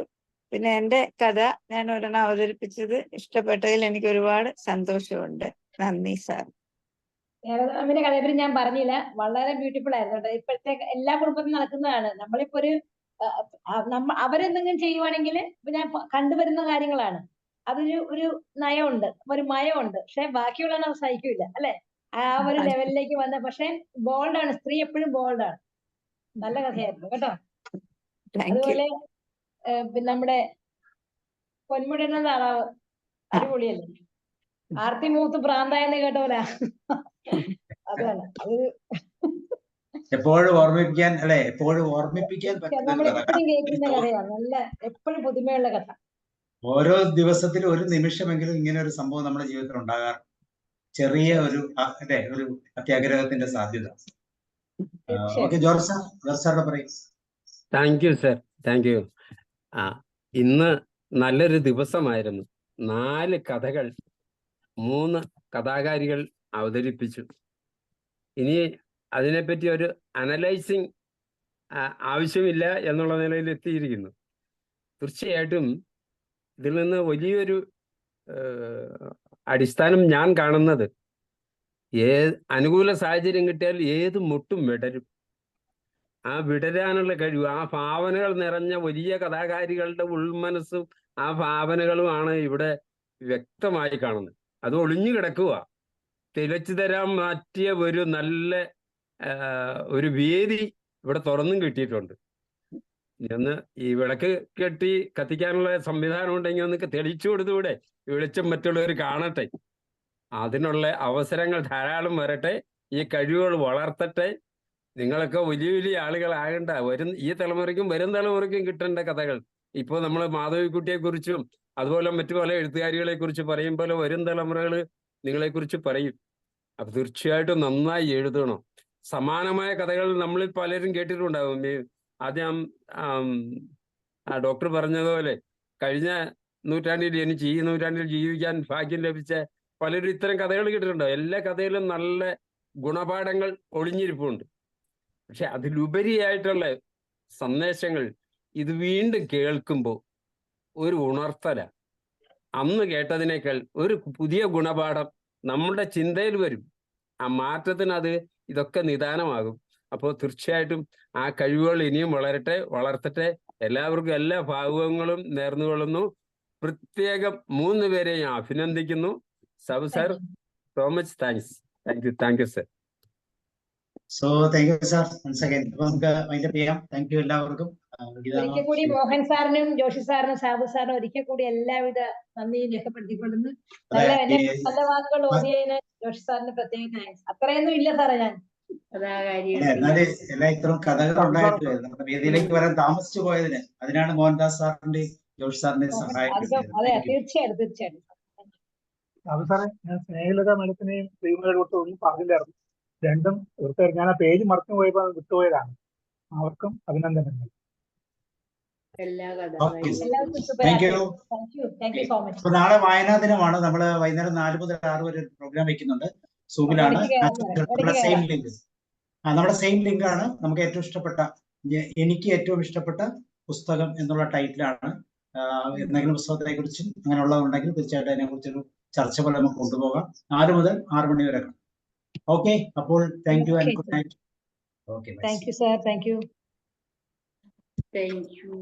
D: പിന്നെ എൻ്റെ കഥ ഞാൻ ഒരെണ്ണം അവതരിപ്പിച്ചത് ഇഷ്ടപ്പെട്ടതിൽ എനിക്ക് ഒരുപാട് സന്തോഷമുണ്ട്. നന്ദി സാർ.
C: മാമിന്റെ കഥയെപ്പറ്റി ഞാൻ പറഞ്ഞില്ല. വളരെ ബ്യൂട്ടിഫുൾ ആയിരുന്നു കേട്ടോ. ഇപ്പോഴത്തെ എല്ലാ കുടുംബത്തിലും നടക്കുന്നതാണ്. നമ്മളിപ്പോ അവരെന്തെങ്കിലും ചെയ്യുവാണെങ്കിൽ ഞാൻ കണ്ടുവരുന്ന കാര്യങ്ങളാണ്. ഒരു നയമുണ്ട്, ഒരു മയമുണ്ട്. പക്ഷെ ബാക്കിയുള്ളവർ അത് സഹിക്കില്ല, അല്ലെ? ആ ഒരു ലെവലിലേക്ക് വന്ന, പക്ഷെ ബോൾഡാണ്. സ്ത്രീ എപ്പോഴും ബോൾഡാണ്. നല്ല കഥയായിരുന്നു കേട്ടോ. അതുപോലെ നമ്മുടെ പൊന്മുടന്ന താറാവ് അടിപൊളിയല്ലേ? ആർത്തി മൂത്ത് പ്രാന്തായെന്ന് കേട്ടോല. അതാണ് അത്.
A: എപ്പോഴും ഓർമ്മിപ്പിക്കാൻ
C: നമ്മൾ എപ്പോഴും കേൾക്കുന്ന കഥയാണ്. നല്ല എപ്പോഴും പുതുമയുള്ള കഥ.
A: ഓരോ ദിവസത്തിലും ഒരു നിമിഷമെങ്കിലും ഇങ്ങനെ ഒരു സംഭവം നമ്മുടെ ജീവിതത്തിൽ ഉണ്ടാകാറ്. ചെറിയ ഒരു അത്യാഗ്രഹത്തിന്റെ സാധ്യത. ഓക്കെ, ജോർജ് സാറിന്റെ പറയും.
K: Thank you sir, thank you. ഇന്ന് നല്ലൊരു ദിവസമായിരുന്നു. 4 കഥകൾ 3 കഥാകാരികൾ അവതരിപ്പിച്ചു. ഇനി അതിനെപ്പറ്റി ഒരു അനലൈസിങ് ആവശ്യമില്ല എന്നുള്ള നിലയിൽ എത്തിയിരിക്കുന്നു. തീർച്ചയായിട്ടും ഇതിൽ നിന്ന് വലിയൊരു അടിസ്ഥാനം ഞാൻ കാണുന്നത്, അനുകൂല സാഹചര്യം കിട്ടിയാൽ ഏത് മുട്ടും വിടരും. ആ വിടരാനുള്ള കഴിവ്, ആ ഭാവനകൾ നിറഞ്ഞ വലിയ കഥാകാരികളുടെ ഉൾമനസ്സും ആ ഭാവനകളുമാണ് ഇവിടെ വ്യക്തമായി കാണുന്നത്. അത് ഒളിഞ്ഞു കിടക്കുക. തിളച്ചു തരാൻ മാറ്റിയ ഒരു നല്ല ഒരു വേദി ഇവിടെ തുറന്നും കിട്ടിയിട്ടുണ്ട്. ഒന്ന് ഈ വിളക്ക് കെട്ടി കത്തിക്കാനുള്ള സംവിധാനം ഉണ്ടെങ്കിൽ ഒന്ന് തെളിച്ചു കൊടുത്തുകൂടെ? വെളിച്ചം മറ്റുള്ളവർ കാണട്ടെ. അതിനുള്ള അവസരങ്ങൾ ധാരാളം വരട്ടെ. ഈ കഴിവുകൾ വളർത്തട്ടെ. നിങ്ങളൊക്കെ വലിയ വലിയ ആളുകളാകണ്ട. ഈ തലമുറയ്ക്കും വരും തലമുറയ്ക്കും കിട്ടേണ്ട കഥകൾ. ഇപ്പോൾ നമ്മൾ മാധവിക്കുട്ടിയെ കുറിച്ചും അതുപോലെ മറ്റു പല എഴുത്തുകാരികളെ കുറിച്ച് പറയുമ്പോൾ വരും തലമുറകൾ നിങ്ങളെക്കുറിച്ച് പറയും. അപ്പൊ തീർച്ചയായിട്ടും നന്നായി എഴുതണം. സമാനമായ കഥകൾ നമ്മളിൽ പലരും കേട്ടിട്ടുണ്ടാകും. ആദ്യം ഡോക്ടർ പറഞ്ഞതുപോലെ കഴിഞ്ഞ നൂറ്റാണ്ടിൽ ജനിച്ച് ഈ നൂറ്റാണ്ടിൽ ജീവിക്കാൻ ഭാഗ്യം ലഭിച്ച പലരും ഇത്തരം കഥകൾ കേട്ടിട്ടുണ്ടാവും. എല്ലാ കഥയിലും നല്ല ഗുണപാഠങ്ങൾ ഒളിഞ്ഞിരിപ്പുണ്ട്. പക്ഷെ അതിലുപരിയായിട്ടുള്ള സന്ദേശങ്ങൾ ഇത് വീണ്ടും കേൾക്കുമ്പോൾ ഒരു ഉണർത്തല. അന്ന് കേട്ടതിനേക്കാൾ ഒരു പുതിയ ഗുണപാഠം നമ്മുടെ ചിന്തയിൽ വരും. ആ മാറ്റത്തിന് ഇതൊക്കെ നിദാനമാകും. അപ്പോൾ തീർച്ചയായിട്ടും ആ കഴിവുകൾ ഇനിയും വളർത്തട്ടെ. എല്ലാവർക്കും എല്ലാ ഭാവുകങ്ങളും നേർന്നുകൊള്ളുന്നു. പ്രത്യേകം 3 പേരെയും അഭിനന്ദിക്കുന്നു. സബ് sir, so much thanks. Thank you sir.
A: So thank you sir once again. അപ്പൊ നമുക്ക് വൈൻഡപ്പ് ചെയ്യാം. താങ്ക് യു എല്ലാവർക്കും.
C: ഒരിക്കൽ കൂടി മോഹൻ സാറിനും ജോഷി സാറിനും സാബു സാറിനും ഒരിക്കൽ കൂടി എല്ലാവിധ നന്ദിയും രേഖപ്പെടുത്തിക്കൊള്ളുന്നു. നല്ല വാക്കുകൾ ഓതിയതിന് ജോഷി സാറിന് പ്രത്യേകം താങ്ക്സ്. അത്രയൊന്നും ഇല്ല സാറേ ഞാൻ
A: എന്നാല് എല്ലാ ഇത്തരം കഥകൾ ഉണ്ടായിട്ട് നമ്മുടെ വേദിയിലേക്ക് വരാൻ താമസിച്ചു പോയതിന് അതിനാണ് മോഹൻദാസ് സാറിന്റെ ജോഷി സാറിന്റെ സഹായം.
C: അതെ, തീർച്ചയായിട്ടും.
F: അത് സാറേ, ഞാൻ സ്നേഹലത മേഡത്തിനെയും ശ്രീമതിയെ കുറിച്ച് ഒന്നും പറഞ്ഞില്ലായിരുന്നു. രണ്ടും ഞാൻ ആ പേജ് മറന്നു പോയപ്പോൾ വിട്ടുപോയതാണ്. അവർക്കും അഭിനന്ദനങ്ങൾ.
A: അപ്പൊ നാളെ വായനാ ദിനമാണ്. നമ്മള് വൈകുന്നേരം 4 മുതൽ 6 വരെ പ്രോഗ്രാം വെക്കുന്നുണ്ട്. സൂമിലാണ്. നമ്മുടെ സെയിം ലിങ്ക് ആണ്. നമുക്ക് എനിക്ക് ഏറ്റവും ഇഷ്ടപ്പെട്ട പുസ്തകം എന്നുള്ള ടൈറ്റിലാണ്. എന്തെങ്കിലും പുസ്തകത്തിനെ കുറിച്ചും അങ്ങനെയുള്ളതുണ്ടെങ്കിൽ തീർച്ചയായിട്ടും അതിനെ കുറിച്ചൊരു ചർച്ച പോലെ നമുക്ക് കൊണ്ടുപോകാം. 4 മുതൽ 6 മണി വരെ. ഓക്കെ, അപ്പോൾ thank you and good night. Okay,
C: thank you sir. Thank you.
E: Thank you.